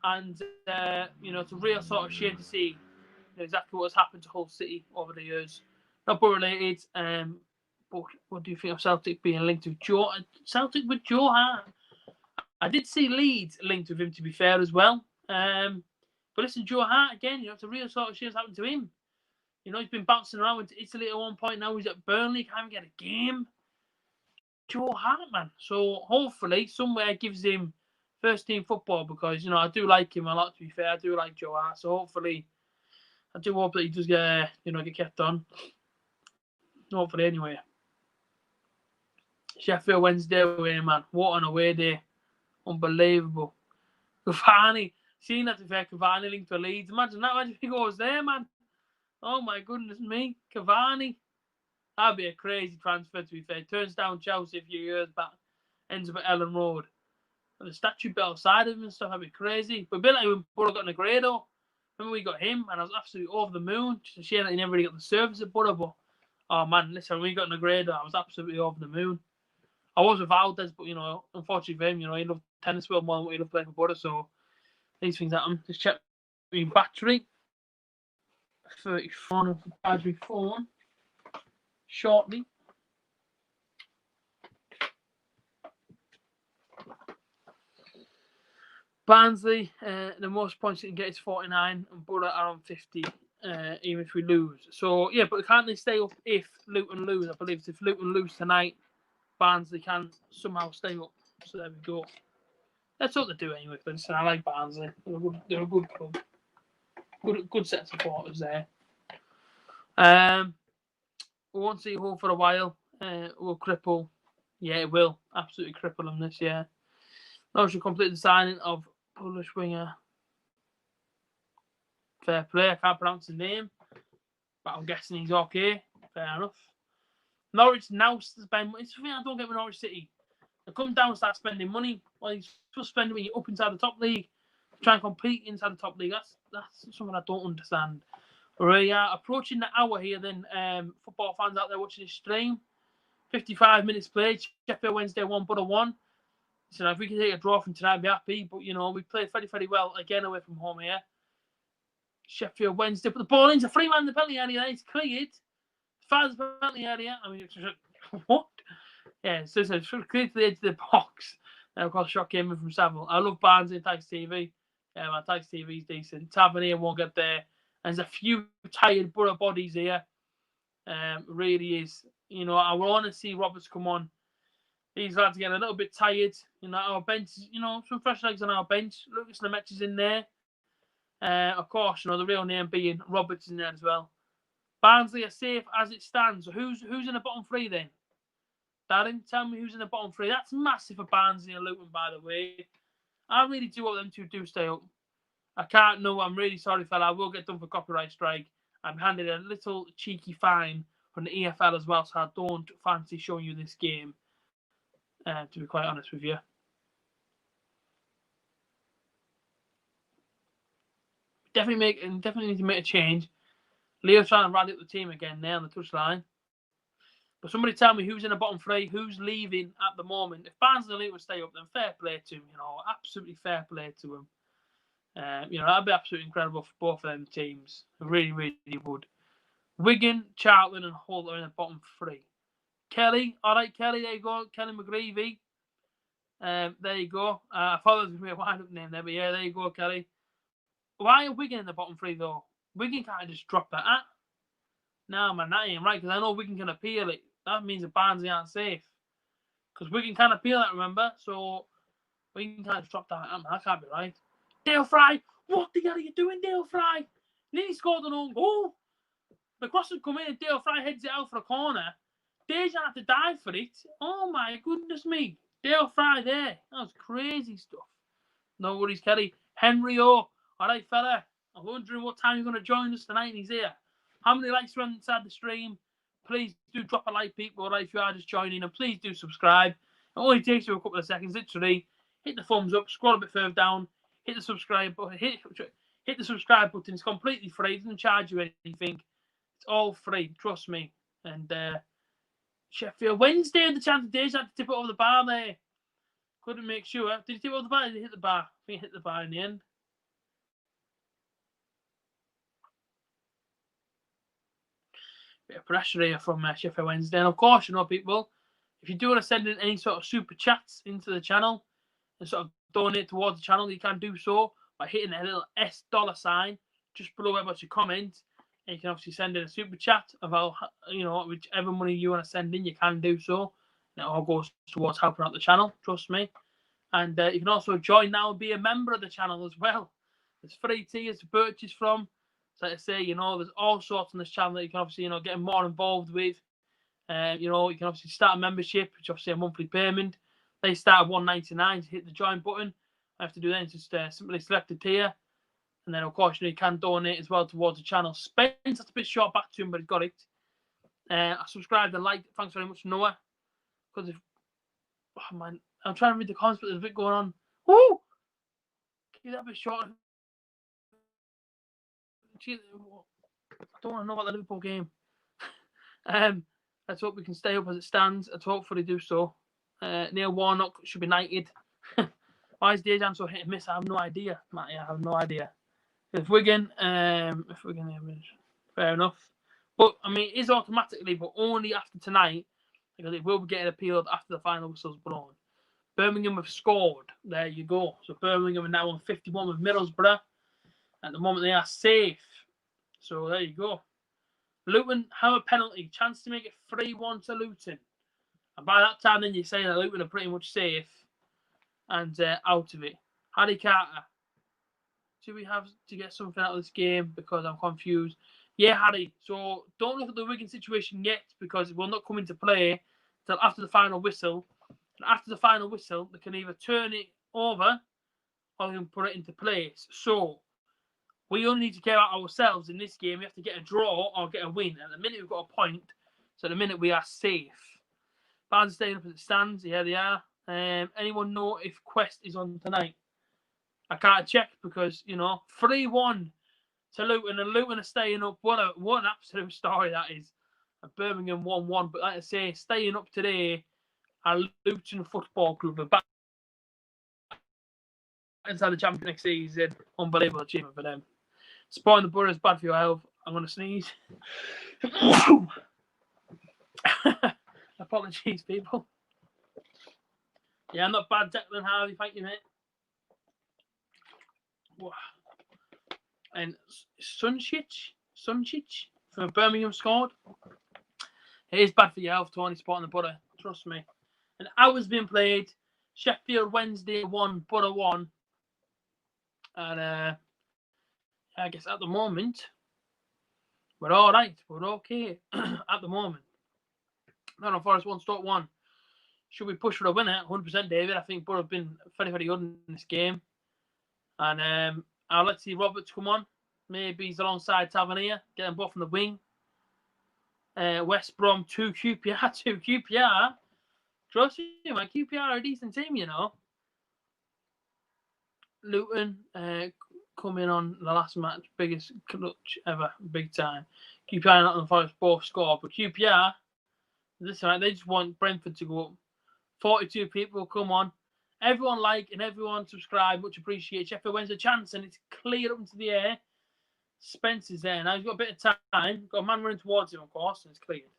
And, it's a real sort of shame to see exactly what's happened to Hull City over the years. Not Borough related, but what do you think of Celtic being linked with Joe? Celtic with Joe Hart. I did see Leeds linked with him, to be fair, as well. But listen, Joe Hart, again, it's a real sort of shame that's happened to him. He's been bouncing around to Italy at one point. Now he's at Burnley, can't even get a game. Joe Hart, man. So hopefully somewhere gives him first team football because, I do like him a lot, to be fair. I do like Joe Hart. So hopefully, I do hope that he does get, get kept on. Hopefully, anyway. Sheffield Wednesday away, man. What an away day. Unbelievable. Cavani. Seeing that, to be fair, Cavani linked to Leeds. Imagine that. Imagine if he goes there, man. Oh, my goodness me. Cavani. That'd be a crazy transfer, to be fair. Turns down Chelsea a few years back. Ends up at Ellen Road. And the statue built outside of him and stuff. That'd be crazy. But a bit like when Borough got Negredo. Remember we got him and I was absolutely over the moon. Just a shame that he never really got the service at Borough. But, oh, man, listen, when we got Negredo, I was absolutely over the moon. I was with Valdez, but, unfortunately for him, he loved tennis well more than what he loved playing for Borough. So, these things happen. Just check my battery. 34 battery phone. Shortly. Barnsley, the most points you can get is 49, and Borough are on 50, even if we lose. So, yeah, but can't they stay up if Luton lose? I believe if Luton lose tonight, Barnsley can somehow stay up. So there we go. That's what they do anyway. But listen, I like Barnsley. They're a good club. Good set of supporters there. We won't see Hull for a while. Will cripple. Yeah, it will. Absolutely cripple them this year. Now should complete the signing of Polish winger. Fair play. I can't pronounce his name, but I'm guessing he's okay. Fair enough. Norwich now spend. It's something I don't get with Norwich City. They come down and start spending money. Well, you're supposed to spend when you're up inside the top league. Try and compete inside the top league. That's something I don't understand. We are approaching the hour here then, football fans out there watching this stream. 55 minutes played. Sheffield Wednesday 1, Borough 1. So if we can take a draw from tonight, I'd be happy. But, you know, we played very, very well again away from home here. Sheffield Wednesday. Put the ball into free man in the penalty area. It's cleared. Fans the penalty area. I mean, what? Yeah, so it's cleared to the edge of the box. And of course, shot came in from Saville. I love Barnes in Tags TV. Yeah, my Tags TV is decent. Tavernier won't get there. And there's a few tired Borough bodies here. Really is. You know, I want to see Roberts come on. These lads are getting a little bit tired. You know, our bench, you know, some fresh legs on our bench. Lucas Lemech is in there. Of course, you know, the real name being Roberts in there as well. Barnsley are safe as it stands. So who's in the bottom three then? Darren, tell me who's in the bottom three. That's massive for Barnsley and Luton, by the way. I really do hope them two do stay up. I can't know. I'm really sorry, fella. I will get done for copyright strike. I'm handed a little cheeky fine from the EFL as well, so I don't fancy showing you this game, to be quite honest with you. Definitely need to make a change. Leo's trying to rally up the team again there on the touchline. But somebody tell me who's in the bottom three, who's leaving at the moment. If Barnsley and Luton stay up, then fair play to him, you know, absolutely fair play to him. You know, that'd be absolutely incredible for both of them teams. It really, really would. Wigan, Charlton, and Hull are in the bottom three. Kelly, all right, Kelly, there you go. Kelly McGreevy. There you go. I thought there was going to be a wind-up name there, but yeah, there you go, Kelly. Why are Wigan in the bottom three, though? Wigan can't just drop that. No, man, that ain't right, because I know Wigan can appeal it. That means that Barnsley aren't safe. Because Wigan can appeal that, remember? So, Wigan can't just drop that. That can't be right. Dale Fry, what the hell are you doing, Dale Fry? Nearly scored an own goal. The cross has come in and Dale Fry heads it out for a corner. Dejan had to dive for it. Oh my goodness me. Dale Fry there. That was crazy stuff. No worries, Kelly. Henry O. Alright, fella. I'm wondering what time you're going to join us tonight and he's here. How many likes are inside the stream? Please do drop a like, people. Alright, if you are just joining, and please do subscribe. It only takes you a couple of seconds, literally. Hit the thumbs up, scroll a bit further down. Hit the subscribe button. Hit the subscribe button. It's completely free. It doesn't charge you anything. It's all free. Trust me. And Sheffield Wednesday had the chance of Dejan to tip it over the bar there. Couldn't make sure. Did he tip it over the bar? Or did he hit the bar? I think he hit the bar in the end. Bit of pressure here from Sheffield Wednesday. And of course, you know, people, if you do want to send in any sort of super chats into the channel and sort of donate towards the channel, you can do so by hitting a little $$ sign just below about your comment. And you can obviously send in a super chat about, you know, whichever money you want to send in, you can do so. And it all goes towards helping out the channel, trust me. And you can also join now and be a member of the channel as well. There's free tiers to purchase from. So like I say, you know, there's all sorts on this channel that you can obviously, you know, get more involved with. You know, you can obviously start a membership, which is obviously a monthly payment. They start at $1.99 to hit the join button. All you have to do then is just simply select a tier. And then, of course, you know, you can donate as well towards the channel. Spence, that's a bit short back to him, but he got it. I subscribed and liked. Thanks very much, Noah. Because if, oh man, I'm trying to read the comments, but there's a bit going on. Woo! Keep that a bit short. I don't want to know about the Liverpool game. Let's hope we can stay up as it stands. Let's hopefully do so. Neil Warnock should be knighted. Why is Dejan so hit and miss? I have no idea, Matty. I have no idea. If Wigan, fair enough. But I mean, it is automatically, but only after tonight, because it will be getting appealed after the final whistle's blown. Birmingham have scored. There you go. So Birmingham are now on 51 with Middlesbrough. At the moment, they are safe. So there you go. Luton have a penalty. Chance to make it 3-1 to Luton. And by that time, then you say that Luton are pretty much safe and out of it. Harry Carter. Do we have to get something out of this game? Because I'm confused. Yeah, Harry. So don't look at the Wigan situation yet, because it will not come into play until after the final whistle. And after the final whistle, they can either turn it over or they can put it into place. So we only need to care about ourselves in this game. We have to get a draw or get a win. At the minute, we've got a point. So at the minute, we are safe. Barnes staying up as it stands. Yeah, they are. Anyone know if Quest is on tonight? I can't check because, 3-1 to Luton, and Luton are staying up. What an absolute story that is. Birmingham 1-1, but like I say, staying up today are Luton Football Club. They're back inside the Champions next season. Unbelievable achievement for them. Supporting the Borough is bad for your health. I'm going to sneeze. Apologies, people. Yeah, not bad, Declan Harvey. Thank you, mate. And Sunchich from Birmingham scored. It is bad for your health, Tony, supporting the Borough. Trust me. An hour's been played. Sheffield Wednesday 1, Borough 1. And I guess at the moment, we're all right. We're okay at the moment. Nottingham Forest 1, Stoke 1. Should we push for a winner? 100%, David. I think Borough have been very, very good in this game. And I'll let see Roberts come on. Maybe he's alongside Tavernier. Get them both from the wing. West Brom 2, QPR 2. QPR. Trust you, man. QPR are a decent team, Luton coming on the last match. Biggest clutch ever. Big time. QPR and Nottingham Forest both scored. But QPR, they just want Brentford to go up. 42 people come on. Everyone like and everyone subscribe. Much appreciated. Sheffield wins a chance and it's clear up into the air. Spencer's there now. He's got a bit of time. Got a man running towards him, of course, and it's cleared.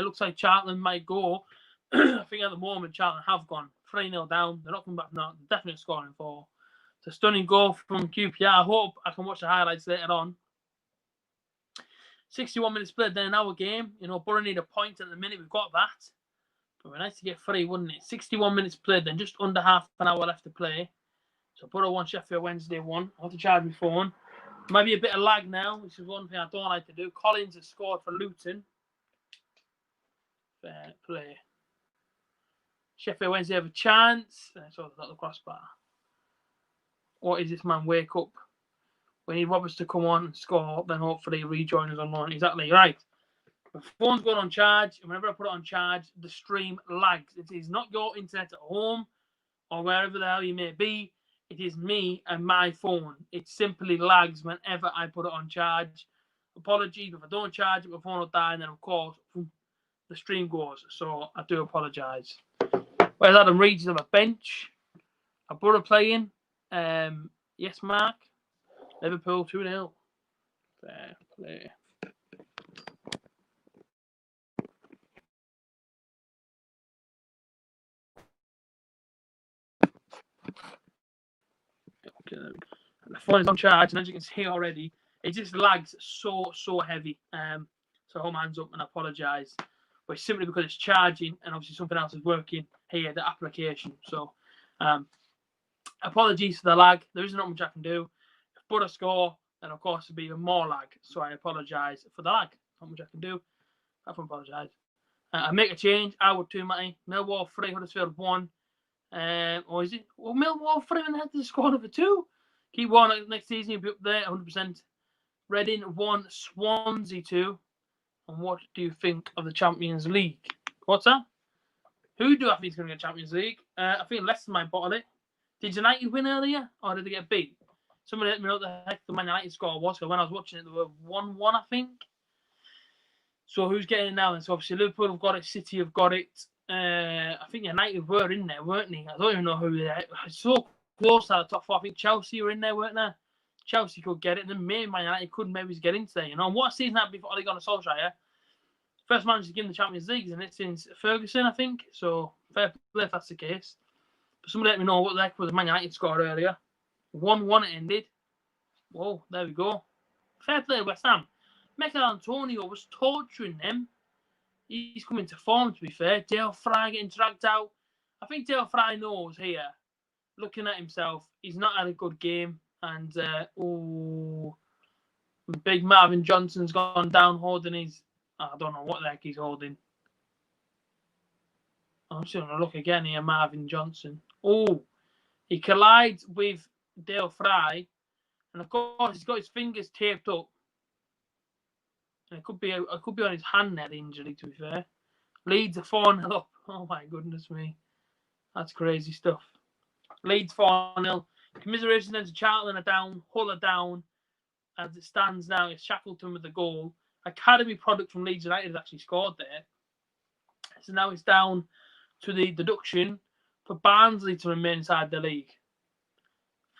Looks like Charlton might go. I think at the moment Charlton have gone 3-0 down. They're not coming back now. They're definitely scoring 4. It's a stunning goal from QPR. I hope I can watch the highlights later on. 61 minutes played, then an hour game. Borough need a point at the minute. We've got that. But it'd be nice to get 3, wouldn't it? 61 minutes played, then just under half an hour left to play. So Borough 1, Sheffield Wednesday 1. I have to charge my phone. Might be a bit of lag now, which is one thing I don't like to do. Collins has scored for Luton. Fair play. Sheffield Wednesday have a chance. So they've got the crossbar. What is this, man? Wake up. We need Roberts to come on and score, then hopefully rejoin us on loan. Exactly right. My phone's going on charge, and whenever I put it on charge, the stream lags. It is not your internet at home or wherever the hell you may be. It is me and my phone. It simply lags whenever I put it on charge. Apologies if I don't charge it, my phone will die, and then of course the stream goes. So I do apologise. Where's Adam Reed's on a bench? A Borough playing. Yes, Mark. Liverpool 2-0. Fair play. Okay. The phone is on charge, and as you can see already, it just lags so heavy. So hold my hands up and I apologise. But it's simply because it's charging and obviously something else is working here, the application. So apologies for the lag. There isn't much I can do. If Borough score, then of course there'll be even more lag. So I apologise for the lag. Not much I can do. I have to apologise. I make a change. I would too, Matty. Millwall 3, Huddersfield 1. Or is it? Well, Millwall 3 and they had to score number 2. Keep 1 next season. You'll be up there 100%. Reading 1, Swansea 2. And what do you think of the Champions League? What's that? Who do I think is going to get Champions League? I think Leicester might bottle it. Did United win earlier? Or did they get beat? Somebody let me know what the heck the Man United score was. Because when I was watching it, they were 1-1, I think. So who's getting it now? And so obviously Liverpool have got it. City have got it. I think United were in there, weren't they? I don't even know who they are. It's so close to the top 4. I think Chelsea were in there, weren't they? Chelsea could get it, and then maybe Man United could maybe get into there. And what season that before they got on Solskjaer? First manager to give them the Champions League, isn't it? Since Ferguson, I think. So fair play if that's the case. But somebody let me know what the heck was the Man United scored earlier. 1-1 it ended. Whoa, there we go. Fair play, West Ham. Michael Antonio was torturing them. He's coming to form, to be fair. Dale Fry getting dragged out. I think Dale Fry knows here, looking at himself, he's not had a good game. And, big Marvin Johnson's gone down holding his... I don't know what the heck he's holding. I'm just going to look again here, Marvin Johnson. Oh, he collides with Dale Fry. And, of course, he's got his fingers taped up. And it could be on his hand there, the injury, to be fair. Leeds are 4-0 up. Oh my goodness me. That's crazy stuff. Leeds 4-0. Commiserations then to Charlton are down, Hull are down. As it stands now, it's Shackleton with the goal. Academy product from Leeds United has actually scored there. So now it's down to the deduction for Barnsley to remain inside the league.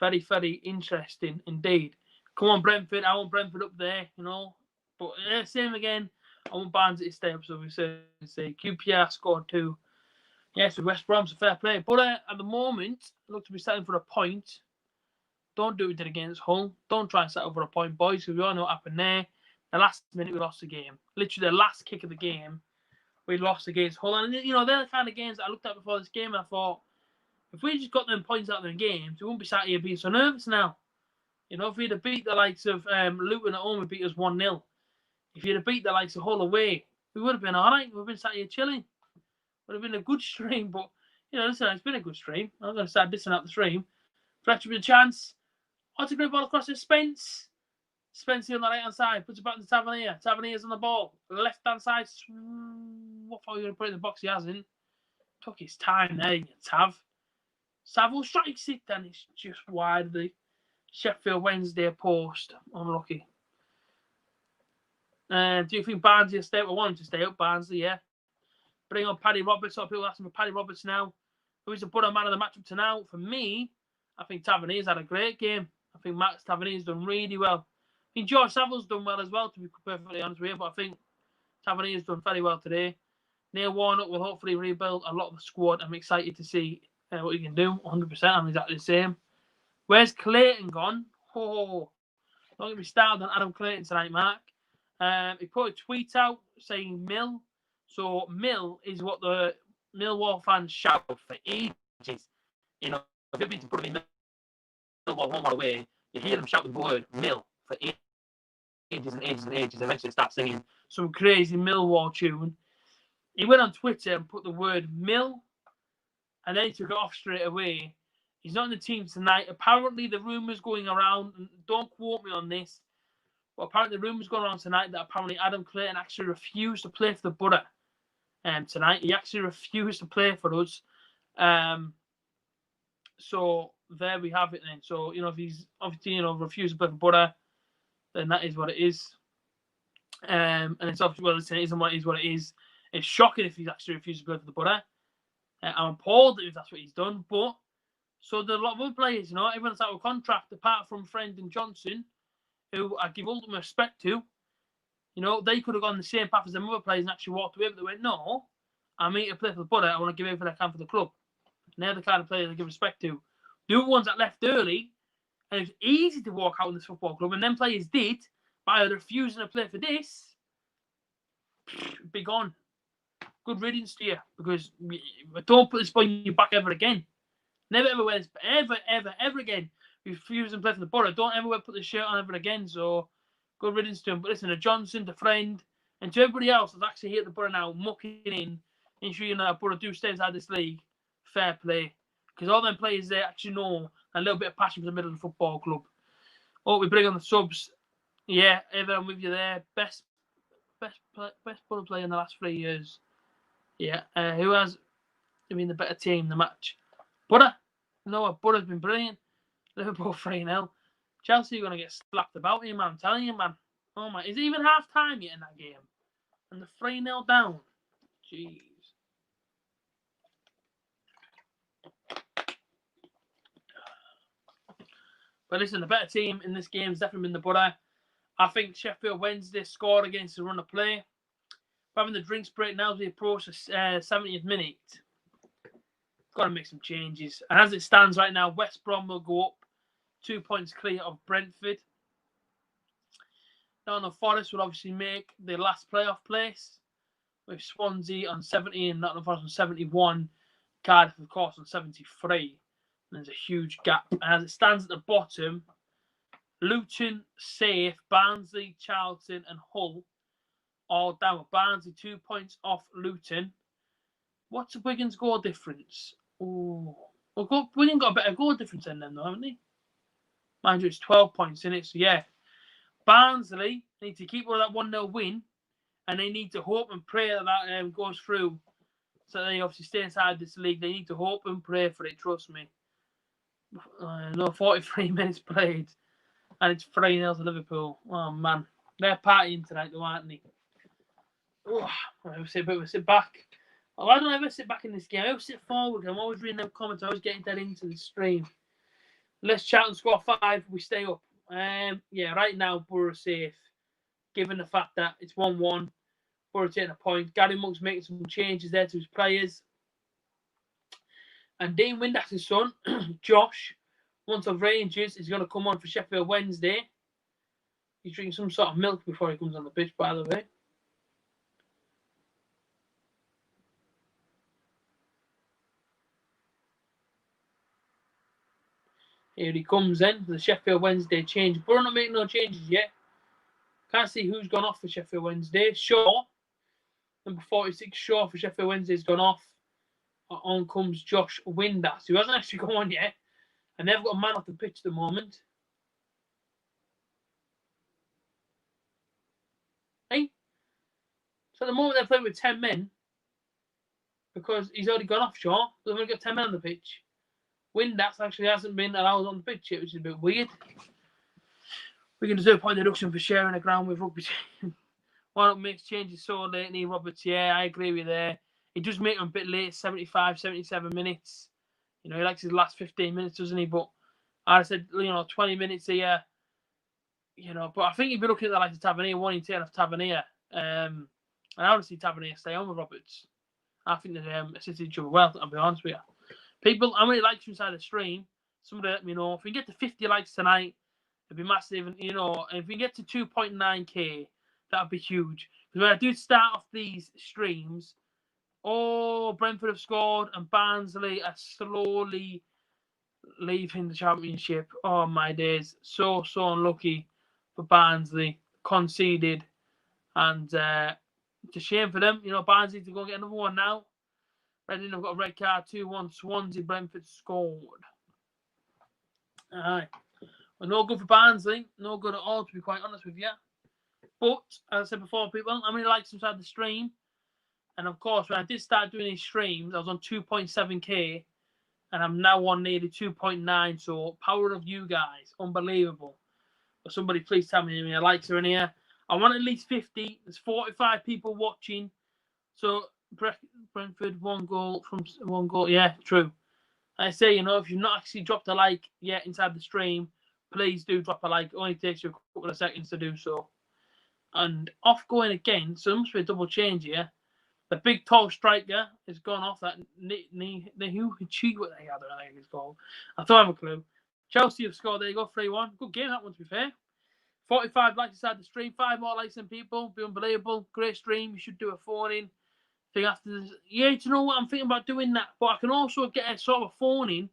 Very, very interesting indeed. Come on, Brentford. I want Brentford up there, you know. But same again. I want Barnsley to stay up, so we say QPR scored 2. Yes, with West Brom's a fair play. But at the moment, look to be settling for a point. Don't do what we did against Hull. Don't try and settle for a point, boys, because we all know what happened there. The last minute, we lost the game. Literally, the last kick of the game, we lost against Hull. And, you know, they're the kind of games that I looked at before this game, and I thought, if we just got them points out of the games, we wouldn't be sat here being so nervous now. You know, if we'd have beat the likes of Luton at home, we beat us 1-0. If you'd have beat the likes of Hull away, we would have been all right. We'd have been sat here chilling. Would have been a good stream, but, you know, listen, it's been a good stream. I'm not going to start dissing out the stream. Fletcher with a chance. What's a great ball across to Spence? Spence on the right-hand side. Puts it back to Tavernier. Tavernier's on the ball. Left-hand side. What for are you going to put in the box? He hasn't. Took his time there, Tav. Saville strikes it, and it's just wide of the Sheffield Wednesday post. Unlucky. Do you think Barnsley will stay up? I want him to stay up, Barnsley, yeah. Bring on Paddy Roberts. People asking for Paddy Roberts now. Who is the better man of the match up to now? For me, I think Tavernier's had a great game. I think Max Tavernier's done really well. I think George Saville's done well as well, to be perfectly honest with you, but I think Tavernier's done very well today. Neil Warnock will hopefully rebuild a lot of the squad. I'm excited to see what he can do. 100%, I'm exactly the same. Where's Clayton gone? Oh, don't get me started on Adam Clayton tonight, Mark. He put a tweet out saying Mill. So Mill is what the Millwall fans shout for ages. You know, if you've been to put him in Millwall home or away, you hear them shout the word Mill for ages and ages and ages. Eventually start singing some crazy Millwall tune. He went on Twitter and put the word Mill, and then he took it off straight away. He's not in the team tonight. Apparently, the rumours going around, and don't quote me on this, but apparently the rumours going around tonight that apparently Adam Clayton actually refused to play for the Borough tonight. He actually refused to play for us. So there we have it then. So, you know, if he's obviously, you know, refused to play for Borough, then that is what it is. And it's obviously, well, listen, it isn't what it is what it is. It's shocking if he's actually refused to play for the Borough. I'm appalled if that's what he's done. But so there are a lot of other players, you know, everyone's out of contract apart from Friend and Johnson, who I give ultimate respect to. You know, they could have gone the same path as the other players and actually walked away, but they went, no, I'm here to play for the Borough. I want to give everything I can for the club. And they're the kind of players I give respect to. The other ones that left early, and it was easy to walk out in this football club, and them players did, by refusing to play for this, be gone. Good riddance to you, because don't put this boy in your back ever again. Never ever wear this, ever again. Refuse and play for the Borough. Don't ever put this shirt on ever again. So, good riddance to him. But listen, to Johnson, to Friend, and to everybody else that's actually here at the Borough now, mucking in, ensuring that Borough do stay inside this league. Fair play. Because all them players there actually know a little bit of passion for the Midland Football Club. Oh, we bring on the subs. Yeah, Evan, I'm with you there. Best Borough player in the last 3 years. Yeah, who has been the better team in the match? Borough. No, Borough's been brilliant. Liverpool 3-0. Chelsea are going to get slapped about here, man. I'm telling you, man. Oh, my. Is it even half-time yet in that game? And the 3-0 down. Jeez. But listen, the better team in this game has definitely been the Borough. I think Sheffield Wednesday scored against the run of play. We're having the drinks break now as we approach the 70th minute. Got to make some changes. And as it stands right now, West Brom will go up 2 points clear of Brentford. Nottingham Forest will obviously make the last playoff place with Swansea on 70 and Nottingham Forest on 71. Cardiff, of course, on 73. And there's a huge gap. And as it stands at the bottom, Luton, safe, Barnsley, Charlton and Hull all down with Barnsley 2 points off Luton. What's the Wigan's goal difference? Oh, Wigan got a better goal difference than them, though, haven't they? Mind you, it's 12 points in it, so yeah. Barnsley need to keep with that 1-0 win, and they need to hope and pray that that goes through So they obviously stay inside this league. They need to hope and pray for it, trust me. No, 43 minutes played. And it's 3-0 to Liverpool. Oh, man. They're partying tonight, though, aren't they? Oh, I sit back. Why don't I ever sit back in this game? I always sit forward. I'm always reading them comments. I always getting dead into the stream. Let's chat and score 5. We stay up. Yeah, right now, Borough safe. Given the fact that it's 1-1. Borough taking a point. Gary Monk's making some changes there to his players. And Dean Windass's son, Josh, once of Rangers, is going to come on for Sheffield Wednesday. He's drinking some sort of milk before he comes on the pitch, by the way. Here he comes in for the Sheffield Wednesday change. Borough not making no changes yet. Can't see who's gone off for Sheffield Wednesday. Shaw, number 46, Shaw for Sheffield Wednesday has gone off. On comes Josh Windass, who hasn't actually gone on yet. And they've got a man off the pitch at the moment. Hey? So at the moment they're playing with 10 men. Because he's already gone off, Shaw. They've only got 10 men on the pitch. Windass actually hasn't been allowed on the pitch yet, which is a bit weird. We can do a point deduction for sharing the ground with rugby team. Why not make changes so late, Neil Roberts? Yeah, I agree with you there. He does make them a bit late, 75, 77 minutes. You know, he likes his last 15 minutes, doesn't he? But I said, 20 minutes here. But I think you'd be looking at the likes of Tavernier, wanting to turn off Tavernier. And I would see Tavernier stay on with Roberts. I think they assisted each other well, I'll be honest with you. People, how many likes inside the stream? Somebody let me know. If we get to 50 likes tonight, it'd be massive. And, if we get to 2.9k, that'd be huge. Because when I do start off these streams, Brentford have scored and Barnsley are slowly leaving the championship. Oh, my days. So unlucky for Barnsley. Conceded. And it's a shame for them. Barnsley to go get another one now. Reading have got a red card, 2-1. Swansea, Brentford scored. Aye. Well, no good for Barnsley. No good at all, to be quite honest with you. But, as I said before, people, how many likes inside the stream? And, of course, when I did start doing these streams, I was on 2.7k. And I'm now on nearly 2.9. So, power of you guys. Unbelievable. But somebody please tell me how many likes are in here. I want at least 50. There's 45 people watching. So, Brentford, one goal. Yeah, true. I say, if you've not actually dropped a like yet inside the stream, please do drop a like. It only takes you a couple of seconds to do so. And off going again, so there must be a double change here. The big tall striker has gone off that who cheat what they had, I think it's called. I don't have a clue. Chelsea have scored. There you go, 3-1. Good game, that one, to be fair. 45 likes inside the stream. 5 more likes than people. Be unbelievable. Great stream. You should do a phone-in thing after this. Yeah, do you know what? I'm thinking about doing that. But I can also get a sort of phone-in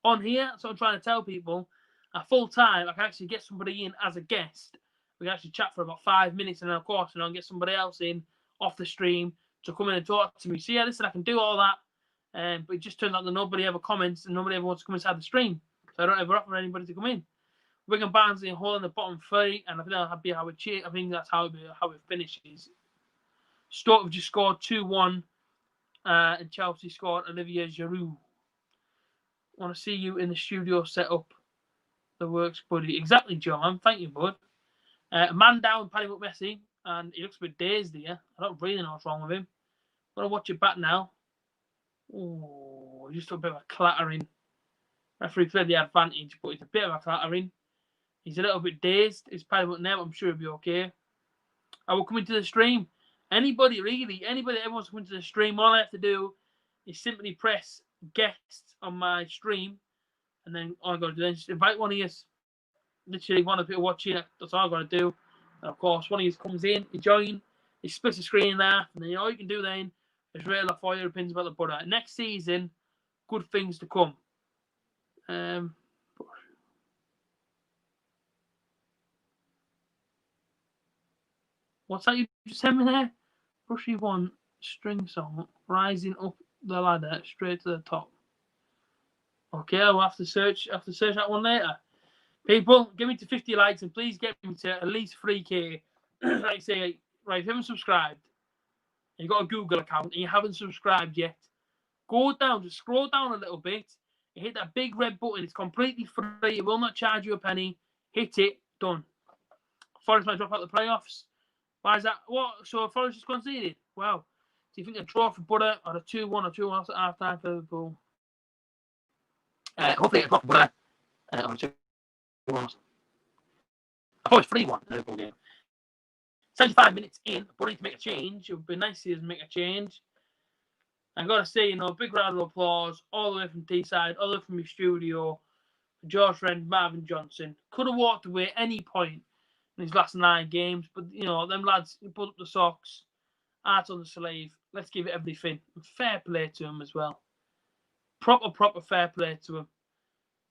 on here. That's what I'm trying to tell people. At full time, I can actually get somebody in as a guest. We can actually chat for about 5 minutes. And then, of course, get somebody else in off the stream to come in and talk to me. So, yeah, listen, I can do all that. But it just turns out that nobody ever comments and nobody ever wants to come inside the stream. So I don't ever offer anybody to come in. Wigan, Barnsley and Hull in the bottom 3, and I think that'll be how it. I think that's how it finishes. Stoke have just scored 2-1, and Chelsea scored Olivier Giroud. I want to see you in the studio set up the works, buddy. Exactly, John. Thank you, bud. A man down, Paddy McMessi, and he looks a bit dazed here. I don't really know what's wrong with him. I'm going to watch it back now. Oh, just a bit of a clattering. Referee played the advantage, but it's a bit of a clattering. He's a little bit dazed. He's probably up now. I'm sure he'll be okay. I will come into the stream. Anybody that wants to come into the stream, all I have to do is simply press guests on my stream, and then all I got to do is just invite one of you. Literally, one of the people watching. That's all I got to do. And of course, one of you comes in, you join, you split the screen there, and then all you can do then is rail off all your opinions about the butter. Next season, good things to come. What's that you just sent me there? Brushy one string song, rising up the ladder straight to the top. Okay, I'll have to search that one later. People, give me to 50 likes and please get me to at least 3k. Like I say, right, if you haven't subscribed, you've got a Google account, and you haven't subscribed yet, go down, just scroll down a little bit, you hit that big red button, it's completely free, it will not charge you a penny, hit it, done. Forest might drop out the playoffs. Why is that? What? So Forest has conceded? Well, do you think a draw for Butter or a 2-1 or 2-1 at half time for Liverpool? Hopefully it's not Butter or 2-1. I thought it was 3-1 the Liverpool game. 75 minutes in, Butter to make a change. It would be nice to see us make a change. I've got to say, big round of applause all the way from Teesside, all the way from my studio. George Friend, Marvin Johnson. Could have walked away at any point in his last 9 games, but, them lads put up the socks, art on the sleeve. Let's give it everything. And fair play to him as well. Proper fair play to him.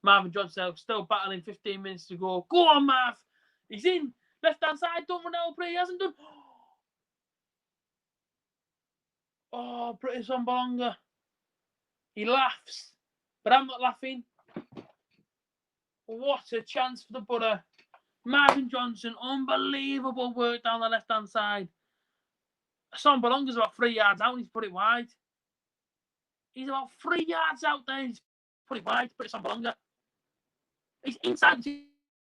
Marvin Johnson still battling, 15 minutes to go. Go on, Marv. He's in. Left-hand side, don't run out of play. He hasn't done. Oh, British on Bolonga. He laughs, but I'm not laughing. What a chance for the Butter. Marvin Johnson, unbelievable work down the left-hand side. Son Bolonga's about 3 yards out and he's put it wide. He's about 3 yards out there and he's put it wide. British on Bolonga. He's inside the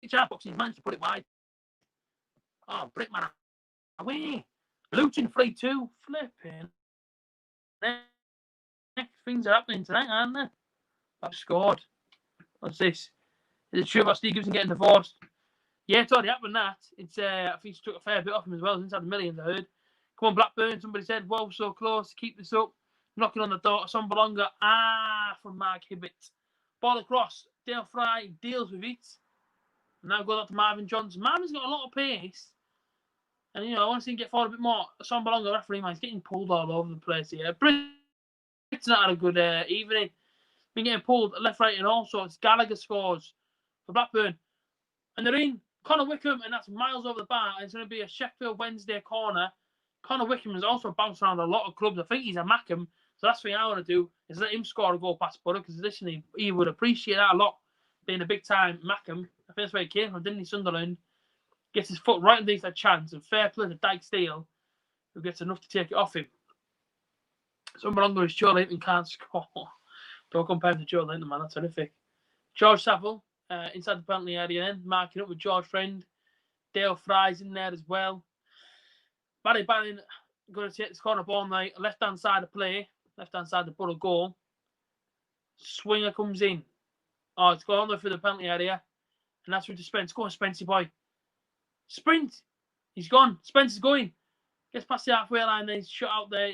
sharp box and he's managed to put it wide. Oh, Brickman away. Luton 3-2. Flipping. Next things are happening tonight, aren't they? I've scored. What's this? Is it true about Steve Gibson getting divorced? Yeah, it's already happened, that. It's I think he took a fair bit off him as well. Inside the millions, I heard. Come on, Blackburn. Somebody said, whoa, so close. Keep this up. Knocking on the door. Son Bolonga. From Mark Hibbett. Ball across. Dale Fry deals with it. Now goes out to Marvin Johnson. Marvin's got a lot of pace. And, I want to see him get forward a bit more. Son Bolonga, referee, man, he's getting pulled all over the place here. Britt's not had a good evening. Been getting pulled left, right, and all sorts. Gallagher scores for Blackburn. And they're in. Connor Wickham, and that's miles over the bar. It's going to be a Sheffield Wednesday corner. Connor Wickham has also bounced around a lot of clubs. I think he's a Mackham. So that's what I want to do, is let him score a goal past Butter, because listen, he would appreciate that a lot, being a big-time Mackham. I think that's where he came from, didn't he, Sunderland? Gets his foot right underneath that chance, and fair play to Dyke Steele, who gets enough to take it off him. Someone longer is Joe Linton can't score. Don't compare him to Joe Linton, man. That's horrific. George Saville, inside the penalty area then, marking up with George Friend. Dale Fry's in there as well. Barry Bannon going to take this corner ball now. Left-hand side of play. Left-hand side of the Butter goal. Swinger comes in. Oh, it's gone all the way through the penalty area. And that's where to Spence. Go on, Spencey boy. Sprint. He's gone. Spence is going. Gets past the halfway line, then he's shot out there.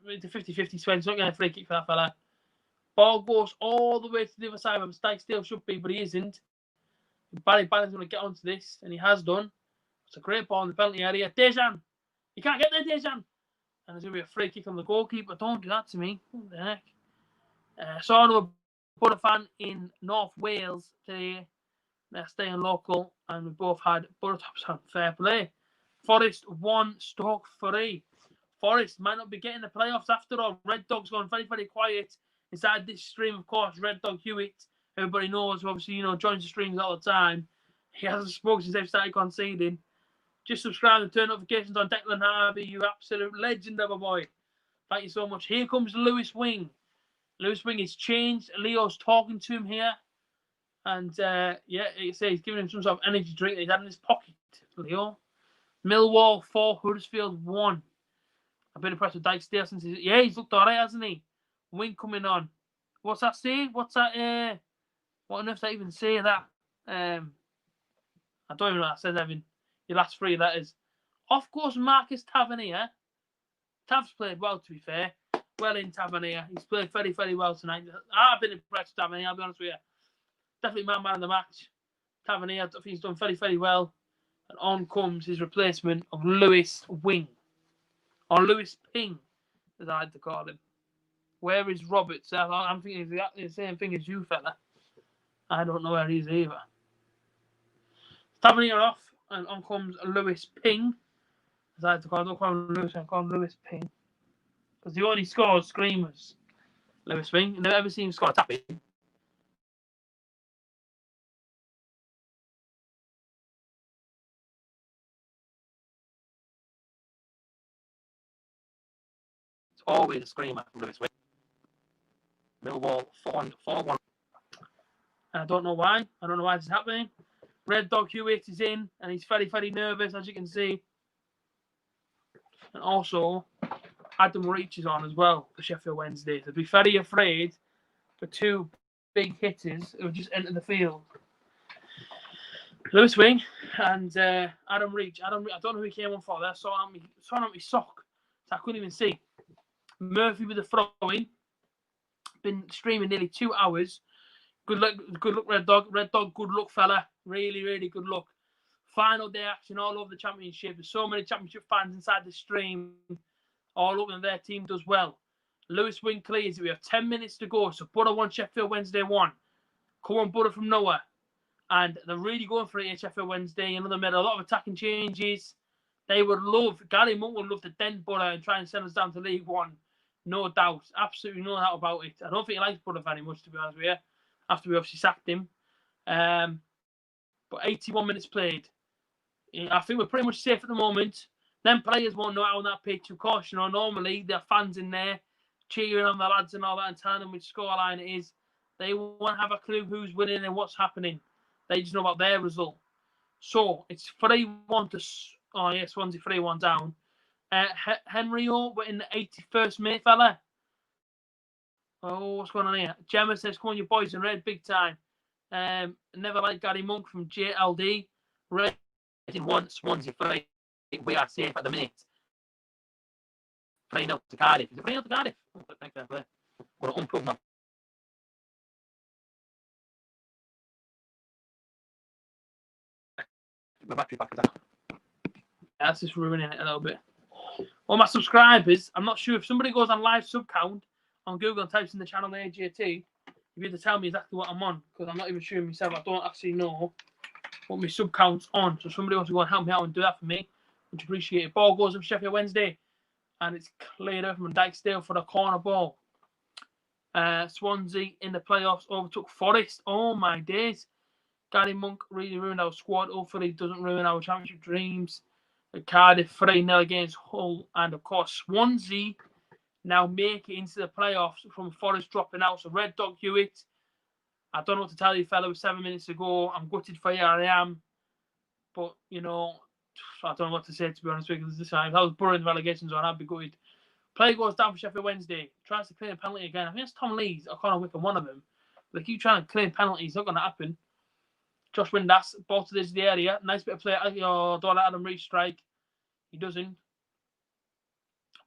It's a 50-50 Spence. Not getting a free kick for that fella. Ball goes all the way to the other side where Dyke Steele should be, but he isn't. Barry Bannon's going to get onto this, and he has done. It's a great ball in the penalty area. Dejan! You can't get there, Dejan! And there's going to be a free kick on the goalkeeper. Don't do that to me. What the heck? Saw another Butter fan in North Wales today. They're staying local, and we both had Butter tops on. Fair play. Forest 1, Stoke 3. Forest might not be getting the playoffs after all. Red Dog's gone very, very quiet inside this stream, of course. Red Dog Hewitt, everybody knows, obviously, joins the streams all the time. He hasn't spoken since they've started conceding. Just subscribe and turn notifications on. Declan Harvey, you absolute legend of a boy. Thank you so much. Here comes Lewis Wing. Lewis Wing is changed. Leo's talking to him here. And, he's giving him some sort of energy drink that he's had in his pocket, Leo. Millwall 4, Huddersfield 1. I've been impressed with Dyke Steele since he's looked alright, hasn't he? Wing coming on. What's that say? What's that? What on earth does that even say that? I don't even know what that says, Evan. Your last 3 letters. Of course, Marcus Tavernier. Tav's played well, to be fair. Well in Tavernier. He's played very, very well tonight. I've been impressed with Tavernier, I'll be honest with you. Definitely my man of the match. Tavernier, I think he's done very, very well. And on comes his replacement of Lewis Wing. Or Lewis Ping, as I like to call him. Where is Roberts? I'm thinking exactly the same thing as you, fella. I don't know where he is either. Tavernier off, and on comes Lewis Ping. As I like to call him. I don't call him Lewis, I call him Lewis Ping. Because he only scores screamers. Lewis Ping. I've never ever seen him score a tap-in.
It's always a screamer from Lewis Wing. Millwall 4-1.
And I don't know why. I don't know why this is happening. Red Dog Hewitt is in, and he's very, very nervous, as you can see. And also, Adam Reach is on as well for Sheffield Wednesday. So be very afraid for two big hitters who just enter the field. Lewis Wing and Adam Reach. I don't know who he came on for there. Saw on my sock, so I couldn't even see. Murphy with the throw-in. Been streaming nearly 2 hours. Good luck, Red Dog. Red Dog, good luck, fella. Really, really good luck. Final day action all over the championship. There's so many championship fans inside the stream. All over, and their team does well. Lewis Wing clears it. We have 10 minutes to go. So Butter 1, Sheffield Wednesday 1. Come on, Butter from nowhere. And they're really going for it at Sheffield Wednesday. Another made a lot of attacking changes. They would love, Gary Monk would love to dent Butter and try and send us down to League One. No doubt. Absolutely no doubt about it. I don't think he likes Butter very much, to be honest with you. After we obviously sacked him. But 81 minutes played. I think we're pretty much safe at the moment. Them players won't know how on that pitch. Of course, normally there are fans in there cheering on the lads and all that and telling them which scoreline it is. They won't have a clue who's winning and what's happening. They just know about their result. So it's 3-1 to Swansea 3-1 down. Henry we're in the 81st minute, fella. Oh, what's going on here? Gemma says, come on, you boys in red, big time. Never like Gary Monk from JLD. Red in 1, Swansea 3. We are safe at the minute. 3-0 to Cardiff. Is it 3-0 to Cardiff? We're unplugged now. My battery back is out. That's just ruining it a little bit. All my subscribers, I'm not sure if somebody goes on live sub count on Google and types in the channel A.J.T, you have to tell me exactly what I'm on, because I'm not even sure myself. I don't actually know what my sub count's on. So somebody wants to go and help me out and do that for me. Much appreciated. Ball goes up Sheffield Wednesday. And it's cleared up from Dyksdale for the corner ball. Swansea in the playoffs overtook Forest. Oh my days. Gary Monk really ruined our squad. Hopefully he doesn't ruin our championship dreams. Cardiff 3-0 against Hull. And of course Swansea now make it into the playoffs from Forest dropping out. So Red Dog Hewitt. I don't know what to tell you, fella, with 7 minutes to go. I'm gutted for you, I am. But, I don't know what to say, to be honest with you. If I was Burring the relegation zone, I'd be gutted. Play goes down for Sheffield Wednesday. Tries to claim a penalty again. I think it's Tom Lees or Conor Wickham, one of them. But they keep trying to claim penalties. It's not going to happen. Josh Windass, ball to the area. Nice bit of play. Don't let Adam Reach strike. He doesn't.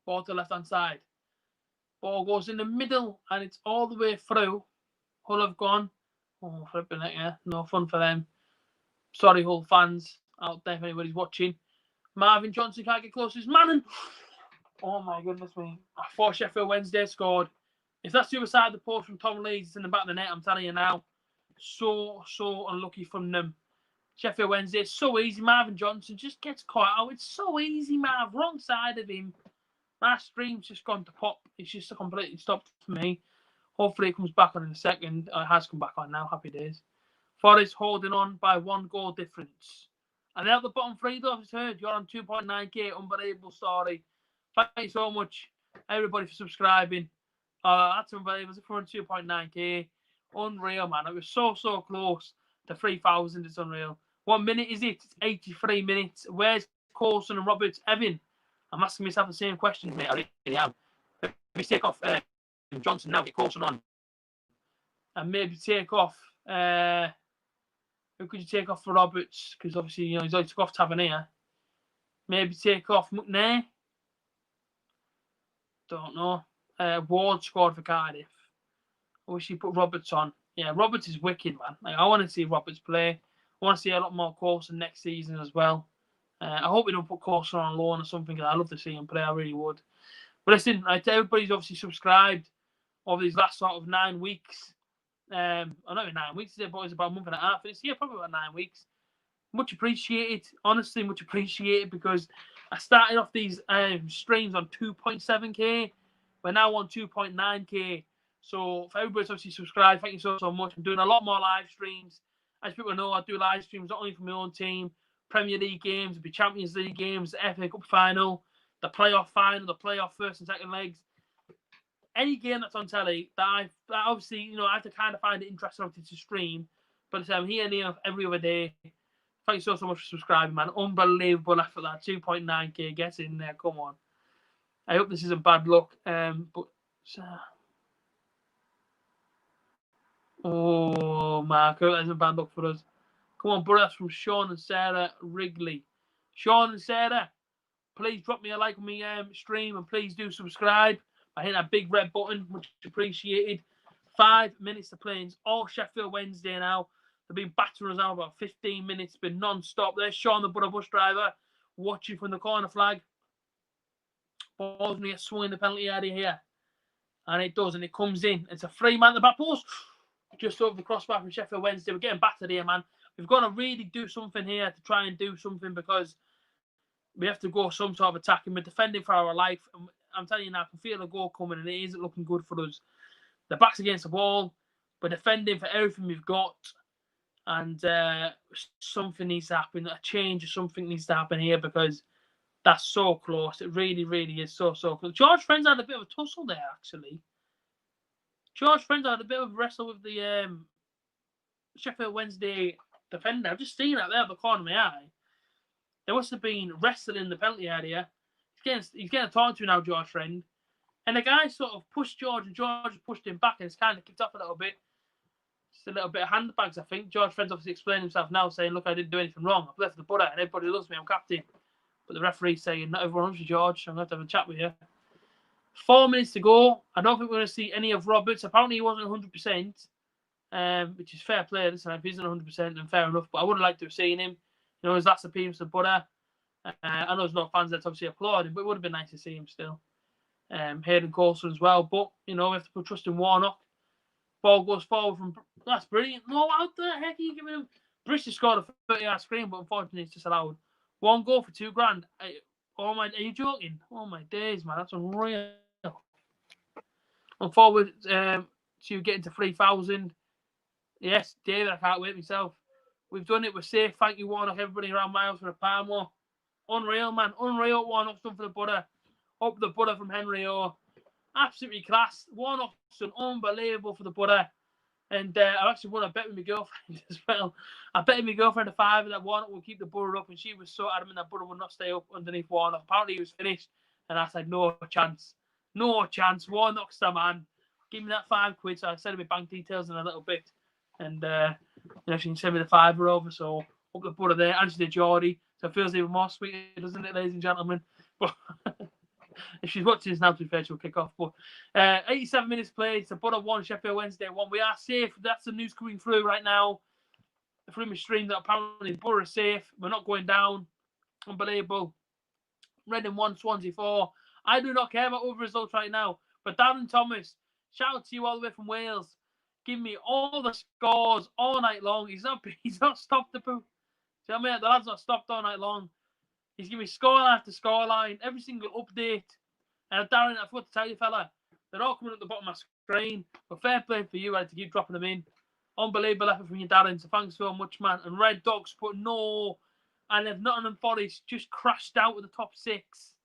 Ball to the left-hand side. Ball goes in the middle, and it's all the way through. Hull have gone. Oh, flipping it, yeah. No fun for them. Sorry, Hull fans out there if anybody's watching. Marvin Johnson can't get close to his man. Oh my goodness me. I thought Sheffield Wednesday scored. If that's the other side of the post from Tom Lees, it's in the back of the net, I'm telling you now. So unlucky from them. Sheffield Wednesday, so easy. Marvin Johnson just gets caught out. It's so easy, Marv. Wrong side of him. My stream's just gone to pop. It's just completely stopped for me. Hopefully it comes back on in a second. It has come back on now. Happy days. Forest holding on by 1 goal difference. And they're at the bottom 3, though, I've heard. You're on 2.9k. Unbelievable story. Thank you so much, everybody, for subscribing. That's unbelievable. We're on 2.9k. Unreal, man. It was so close to 3,000. It's unreal. What minute is it? It's 83 minutes. Where's Coulson and Roberts? Evan, I'm asking myself the same question, mate. I really am. Maybe take off Johnson now, get Coulson on. And maybe take off... who could you take off for Roberts? Because obviously, he's already took off Tavernier. Maybe take off McNair. Don't know. Ward scored for Cardiff. I wish he put Roberts on. Yeah, Roberts is wicked, man. I want to see Roberts play. I want to see a lot more Coulson next season as well. I hope we don't put Coulson on loan or something. I'd love to see him play. I really would. But listen, everybody's obviously subscribed over these last sort of 9 weeks. Not even 9 weeks, but it's about a month and a half. Probably about 9 weeks. Much appreciated. Honestly, much appreciated, because I started off these streams on 2.7k. We're now on 2.9k. So for everybody's obviously subscribed, thank you so much. I'm doing a lot more live streams. As people know, I do live streams not only for my own team, Premier League games, it'll be Champions League games, the FA Cup final, the playoff final, the playoff first and second legs. any game that's on telly that obviously, you know, I have to kind of find it interesting to stream. But I'm here near every other day. Thank you so much for subscribing, man. Unbelievable effort, that 2.9k. Get in there, come on. I hope this isn't bad luck. Oh, Mark, I hope that isn't bad luck for us. Come on, brother. That's from Sean and Sarah Wrigley. Sean and Sarah, please drop me a like on my stream and please do subscribe. I hit that big red button, much appreciated. 5 minutes to play. It's all Sheffield Wednesday now. They've been battering us out about 15 minutes. It's been non-stop. There's Sean, the Butter bus driver, watching from the corner flag. Ball's going to get swung in the penalty area here. And it does, and it comes in. It's a free man at the back post. Just over the crossbar from Sheffield Wednesday. We're getting battered here, man. We've got to really do something here to try and do something, because we have to go some sort of attack, and we're defending for our life. And I'm telling you now, I can feel a goal coming, and it isn't looking good for us. The back's against the wall. We're defending for everything we've got, and something needs to happen. A change or something needs to happen here, because that's so close. It really, really is so close. George Friends had a bit of a tussle there, actually. George Friends had a bit of a wrestle with the Sheffield Wednesday defender. I've just seen that there at the corner of my eye. There must have been wrestling in the penalty area. He's getting talked to now, George Friend. And the guy sort of pushed George, and George pushed him back, and it's kind of kicked off a little bit. Just a little bit of handbags, I think. George Friend's obviously explaining himself now, saying, look, I didn't do anything wrong. I've left the butter, and everybody loves me. I'm captain. But the referee's saying, not everyone loves you, George. I'm going to have a chat with you. 4 minutes to go. I don't think we're going to see any of Roberts. Apparently, he wasn't 100%, which is fair play. Listen, if he isn't 100%, then fair enough. But I would have liked to have seen him. You know, his last appearance to Butter. I know there's no fans that's obviously applauding, but it would have been nice to see him still. Hayden Coulson as well. But, you know, we have to put trust in Warnock. Ball goes forward from... That's brilliant. No, how the heck are you giving him? British scored a 30-yard screen, but unfortunately it's just allowed. 1 goal for $2,000. Oh my, are you joking? Oh my days, man. That's unreal. I'm forward to getting to 3,000. Yes, David, I can't wait myself. We've done it. We're safe. Thank you, Warnock. Everybody around Miles for a Palmo. Unreal, man. Unreal. Warnock's done for the Butter. Up the Butter from Henry O. Absolutely class. Warnock's done unbelievable for the Butter. And I actually won a bet with my girlfriend as well. I bet my girlfriend a $5 that Warnock will keep the Butter up, and she was so adamant that Butter would not stay up underneath Warnock. Apparently he was finished, and I said, no chance. No chance. Warnock's the man. Give me that £5. So I sent me bank details in a little bit. And you know, she can send me the $5 over. So up the Butter there. Angela Geordie. So it feels even more sweet, doesn't it, ladies and gentlemen? But if she's watching this now, to be fair, she'll kick off. But 87 minutes played. It's a Butter 1, Sheffield Wednesday 1. We are safe. That's the news coming through right now through my stream, that apparently Butter is safe. We're not going down. Unbelievable. Reading 1, Swansea 4. I do not care about other results right now. But Darren Thomas, shout out to you all the way from Wales. Give me all the scores all night long. He's not stopped the poo. See what I mean? The lad's not stopped all night long. He's giving me scoreline after scoreline, every single update. And Darren, I forgot to tell you, fella, they're all coming at the bottom of my screen. But fair play for you, I had to keep dropping them in. Unbelievable effort from you, Darren. So thanks so much, man. And Red Dogs put no. And if Nottingham Forest just crashed out with the top 6.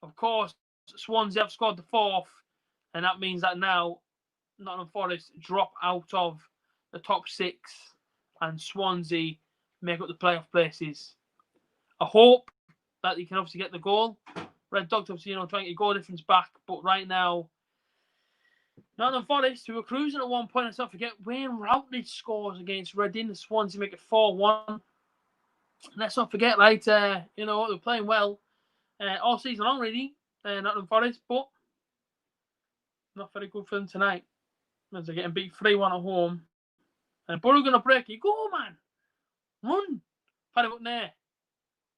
Of course, Swansea have scored the 4th. And that means that now Nottingham Forest drop out of the top 6. And Swansea make up the playoff places. I hope that you can obviously get the goal. Red Dogs obviously, you know, trying to get goal difference back. But right now, Nottingham Forest, who were cruising at one point, let's not forget, Wayne Routledge scores against Reading. The Swansea make it 4-1. Let's not forget, right, you know, they're playing well all season long, really, Nottingham Forest, but not very good for them tonight, as they're getting beat 3-1 at home. And Borough going to break it. Go, man! Run! Paddy up there.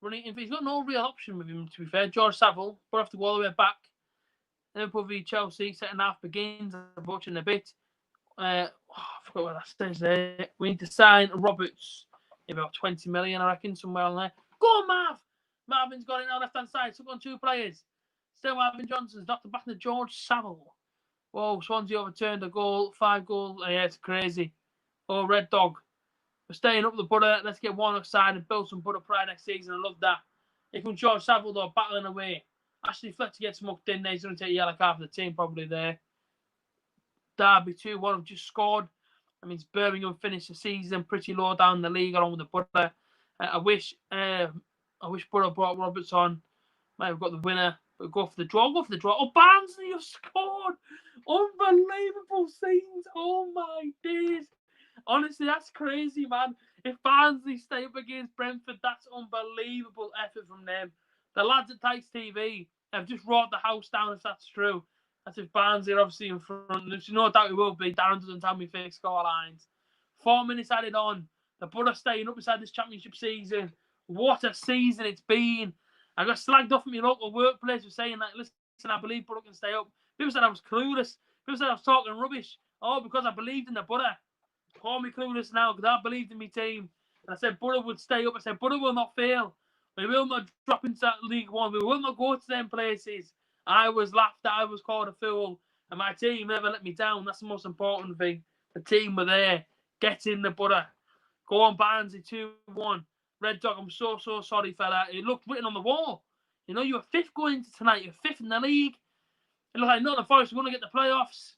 Running. He's got no real option with him, to be fair. George Saville, but have to go all the way back. Liverpool v Chelsea, second half begins. I'm watching a bit. I forgot what that says there. We need to sign Roberts. About 20 million, I reckon, somewhere on there. Go on, Marv! Marvin's got it now, left-hand side. Took on 2 players. Still Marvin Johnson's knocked the back to George Saville. Whoa, Swansea overturned a goal. 5 goals. Oh, yeah, it's crazy. Oh, Red Dog. We're staying up the Butter. Let's get Warnock side and build some Butter pride next season. I love that. Here comes George Saville, though, battling away. Ashley Fletcher gets mucked in there. He's going to take a yellow card for the team probably there. Derby 2-1 have just scored. I mean, Birmingham finished the season pretty low down the league along with the Borough. I wish Borough brought Roberts on. Might have got the winner, but go for the draw. Go for the draw. Oh, Barnsley have scored! Unbelievable scenes. Oh my days. Honestly, that's crazy, man. If Barnsley stay up against Brentford, that's unbelievable effort from them. The lads at Tykes TV have just wrought the house down if that's true. That's if Barnsley are obviously in front. There's no doubt it will be. Darren doesn't tell me fake score lines. 4 minutes added on. The Borough staying up beside this championship season. What a season it's been. I got slagged off at my local workplace for saying that, listen, I believe Borough can stay up. People said I was clueless. People said I was talking rubbish. Oh, because I believed in the Borough. Call me clueless now because I believed in my team. And I said Borough would stay up. I said Borough will not fail. We will not drop into League One. We will not go to them places. I was laughed at. I was called a fool. And my team never let me down. That's the most important thing. The team were there. Get in the Borough. Go on, Barnsley 2-1. Red Dog, I'm so sorry, fella. It looked written on the wall. You know, you were fifth going into tonight. You're fifth in the league. It looked like Nottingham Forest were going to get the playoffs.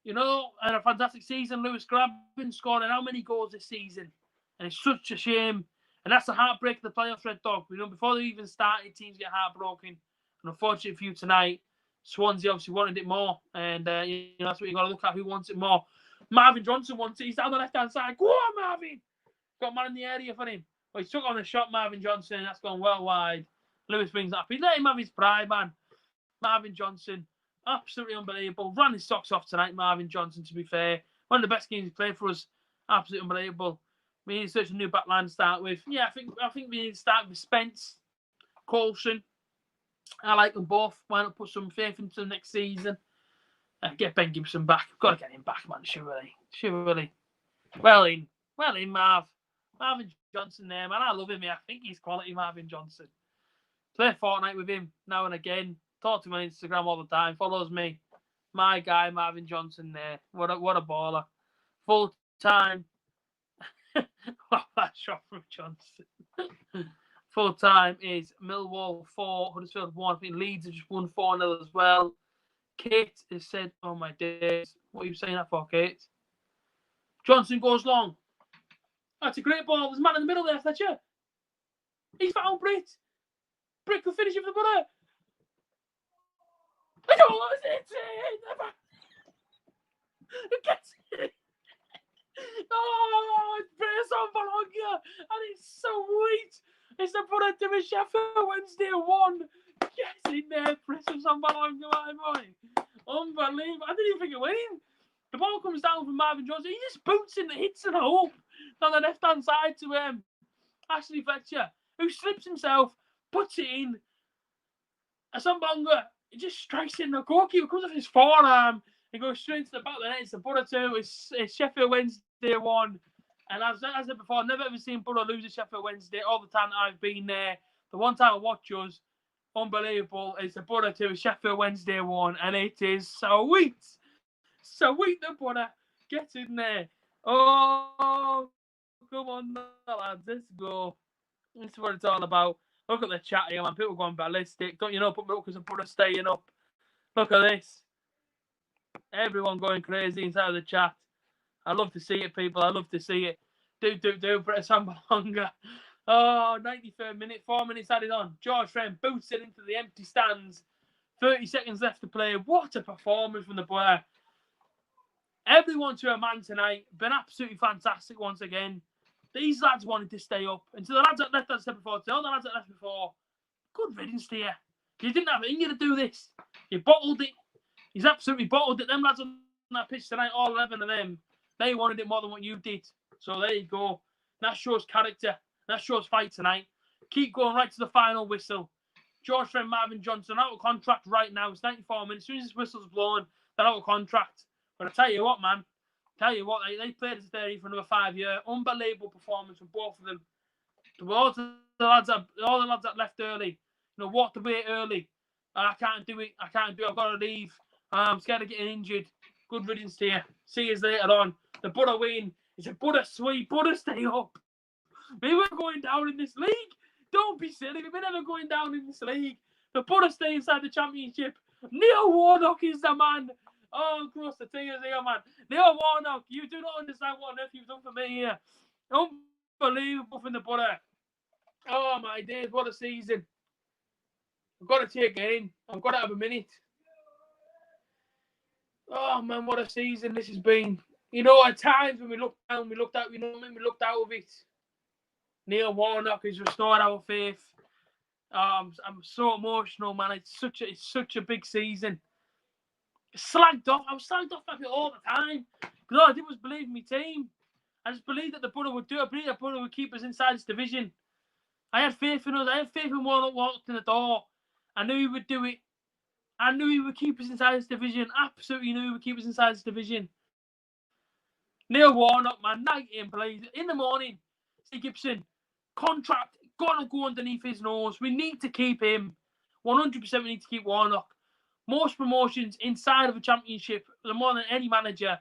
You know, and a fantastic season. Lewis Grabban scoring how many goals this season? And it's such a shame. And that's the heartbreak of the playoffs, Red Dog. You know, before they even started, teams get heartbroken. And unfortunately for you tonight, Swansea obviously wanted it more. And, you know, that's what you got to look at. Who wants it more? Marvin Johnson wants it. He's down the left-hand side. Go on, Marvin! Got a man in the area for him. Well, he took on the shot, Marvin Johnson. That's gone well wide. Lewis brings that up. He let him have his pride, man. Marvin Johnson, absolutely unbelievable. Ran his socks off tonight, Marvin Johnson, to be fair. One of the best games he's played for us. Absolutely unbelievable. We need to search a new backline to start with. Yeah, I think we need to start with Spence, Coulson. I like them both. Why not put some faith into the next season? Get Ben Gibson back. Got to get him back, man. Surely. Well in, Marv. Marvin Johnson there, man. I love him. I think he's quality, Marvin Johnson. Play Fortnite with him now and again. Talk to him on Instagram all the time. Follows me. My guy, Marvin Johnson there. What a baller. Full time. Wow, that shot from Johnson. Full time is Millwall 4, Huddersfield 1. I think Leeds have just won 4-0 as well. Kate has said, oh my days. What are you saying that for, Kate? Johnson goes long. That's a great ball. There's a man in the middle there, Fletcher. He's found Britt. Britt could finish it for the Borough. I don't know what it is. Who gets it? Oh, it's Britt on Bologna. And it's so sweet. It's the Borough to Sheffield Wednesday 1. Get in there, Britt on Bologna, my boy. Unbelievable. I didn't even think it went in. The ball comes down from Marvin Johnson. He just boots in the hits and hope on the left-hand side to Ashley Fletcher, who slips himself, puts it in. Asambonga, he just strikes in. The goalkeeper comes off his forearm and goes straight into the back of the net. It's the Borough 2. It's Sheffield Wednesday 1. And as I said before, I've never ever seen Borough lose a Sheffield Wednesday all the time that I've been there. The one time I watch us, unbelievable. It's the Borough 2, Sheffield Wednesday 1. And it is sweet. Sweet, the Borough. Get in there. Oh, come on, lads. Let's go. This is what it's all about. Look at the chat here, man. People going ballistic. Don't you know, put me up because I'm Borough staying up. Look at this. Everyone going crazy inside of the chat. I love to see it, people. I love to see it. Do. Brett Sambalonga. Oh, 93rd minute. 4 minutes added on. George Friend boots it into the empty stands. 30 seconds left to play. What a performance from the Borough. Everyone to a man tonight. Been absolutely fantastic once again. These lads wanted to stay up. And to the lads that left, as I said before, to all the lads that left before, good riddance to you. You didn't have it in you to do this. You bottled it. He's absolutely bottled it. Them lads on that pitch tonight, all 11 of them, they wanted it more than what you did. So there you go. That shows character. That shows fight tonight. Keep going right to the final whistle. George Friend, Marvin Johnson, out of contract right now. It's 94 minutes. As soon as this whistle's blown, they're out of contract. But I tell you what, man. They played as a 30 for another 5 years. Unbelievable performance from both of them. All the lads that left early, walked away early. I can't do it. I've got to leave. I'm scared of getting injured. Good riddance to you. See you later on. The Borough win. It's a Borough sweep. Borough stay up. We were going down in this league. Don't be silly. We're never going down in this league. The Butter stay inside the championship. Neil Warnock is the man. Oh, I'm close to tears here, man. Neil Warnock, you do not understand what on earth you've done for me here. Unbelievable from the Butter. Oh, my days, what a season. I've got to take it in. I've got to have a minute. Oh, man, what a season this has been. You know, at times when we looked down, we looked out of it. Neil Warnock has restored our faith. I'm so emotional, man. It's such a big season. Slagged off. I was slagged off like it all the time. Because all I did was believe in my team. I just believed that the Butter would do it. I believed that the Butter would keep us inside this division. I had faith in us. I had faith in Warnock walked in the door. I knew he would do it. I knew he would keep us inside this division. Absolutely knew he would keep us inside this division. Neil Warnock, man, night in, please. In the morning, Steve Gibson, contract, got to go underneath his nose. We need to keep him. 100% we need to keep Warnock. Most promotions inside of a championship, the more than any manager,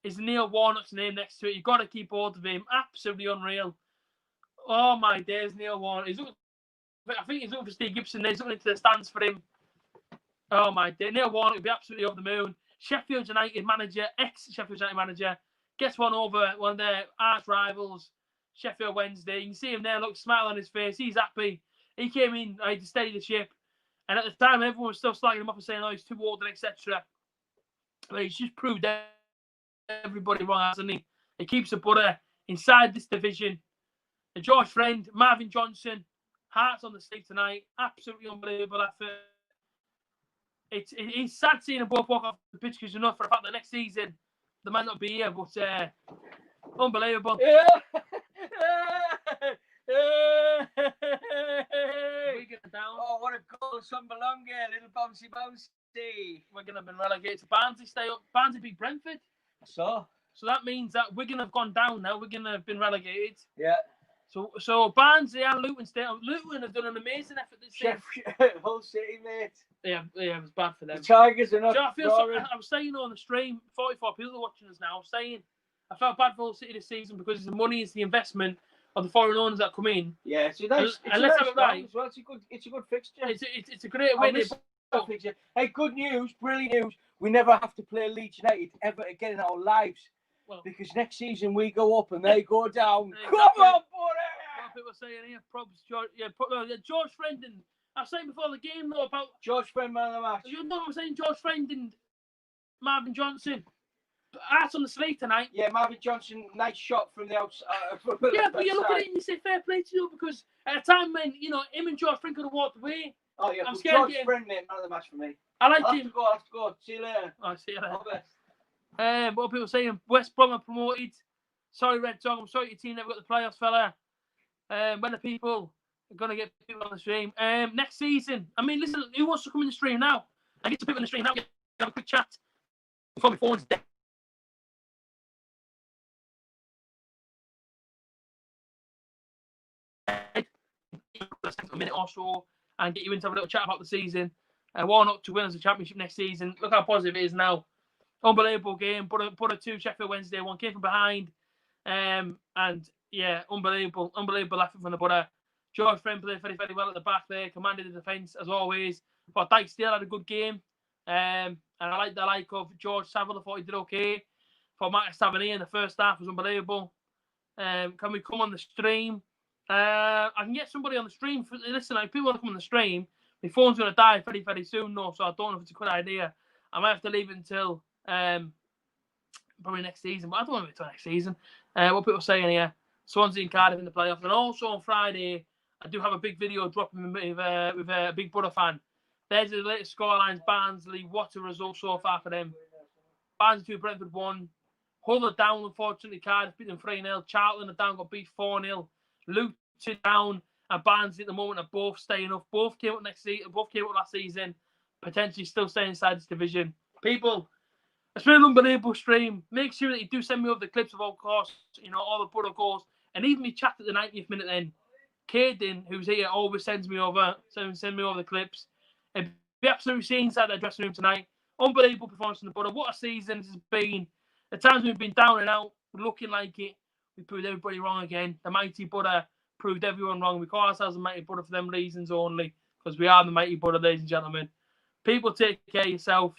is Neil Warnock's name next to it. You've got to keep hold of him. Absolutely unreal. Oh, my days, Neil Warnock. I think he's looking for Steve Gibson. He's looking into the stands for him. Oh, my days. Neil Warnock would be absolutely over the moon. Sheffield United manager, ex-Sheffield United manager, gets one over one of their arch rivals, Sheffield Wednesday. You can see him there, look, smile on his face. He's happy. He came in to steady the ship. And at the time, everyone was still slagging him off and saying, oh, he's too old and etc. But he's just proved everybody wrong, hasn't he? He keeps the Butter inside this division. And George Friend, Marvin Johnson, hearts on the sleeve tonight. Absolutely unbelievable effort. It's sad seeing them both walk off the pitch because you know for a fact that next season they might not be here, but unbelievable. Down.
Oh, what a goal! Some Belonga, little bouncy bouncy.
We're going to have been relegated to Barnsley. Stay up. Barnsley beat Brentford.
So
that means that Wigan have gone down now. Wigan have been relegated.
Yeah.
So Barnsley and Luton stay up. Luton have done an amazing effort this season.
Hull City, mate.
Yeah, it was bad for them.
The Tigers are not.
I was saying on the stream, 44 people are watching us now. I was saying I felt bad for Hull City this season because the money is the investment of the foreign owners that come in.
Yeah, so that's
let's have it right.
Well, it's a good fixture.
It's a great win.
Hey, good news, brilliant news. We never have to play Leeds United ever again in our lives. Well, because next season we go up and they go down. Exactly. Come on, buddy!
What people are saying here, probs, George, George Friend and I was saying before the game though about
George Friend man of the match.
You know what I'm saying? George Friend and Marvin Johnson. Hearts on the sleeve tonight.
Yeah, Marvin Johnson, nice shot from the outside.
Yeah, but you look at it and you say fair play to you because at a time when him and George Friend could have walked away.
Oh yeah,
I'm scared
George Friend, mate, man of the match for me.
I like him.
I have to go. See you later.
Oh, see you later.
All the best.
What are people saying? West Brom are promoted. Sorry, Red Dog. I'm sorry your team never got the playoffs, fella. When the people are going to get people on the stream. Next season. I mean, listen, who wants to come in the stream now? I get some people in the stream now. Have a quick chat before my phone's dead. A minute or so and get you into a little chat about the season. Warnock to win as a championship next season. Look how positive it is now. Unbelievable game. Put a 2 Sheffield Wednesday. One came from behind. And yeah, unbelievable effort from the Butter. George Friend played very, very well at the back there. Commanded the defence as always. But Dyke still had a good game. And I like the like of George Saville. I thought he did okay. For Marcus Tavernier in the first half was unbelievable. Can we come on the stream? I can get somebody on the stream. Listen, if people want to come on the stream, my phone's going to die very, very soon, though, so I don't know if it's a good idea. I might have to leave it until probably next season, but I don't want to wait until next season. What people are saying here, Swansea and Cardiff in the playoffs. And also on Friday, I do have a big video dropping with a big Butter fan. There's the latest scorelines. Barnsley, what a result so far for them. Barnsley 2, Brentford 1. Hull are down, unfortunately. Cardiff beat them 3-0. Charlton are down, got beat 4-0. Luton down, and Barnsley at the moment are both staying up. Both came up last season, potentially still staying inside this division. People, it's been an unbelievable stream. Make sure that you do send me over the clips of all course, all the Butter goals, and even me chat at the 90th minute then. Caden, who's here, always sends me over the clips. It'd be absolutely seen inside that dressing room tonight. Unbelievable performance from the Butter. What a season this has been. At times we've been down and out, looking like it. We proved everybody wrong again. The mighty Butter proved everyone wrong. We call ourselves a mighty Butter for them reasons only. because we are the mighty Buddha, ladies and gentlemen. People, take care of yourself.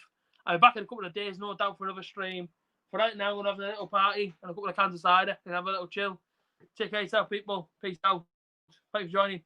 I'll be back in a couple of days, no doubt, for another stream. For right now, we're having a little party and a couple of cans of cider and have a little chill. Take care of yourself, people. Peace out. Thanks for joining.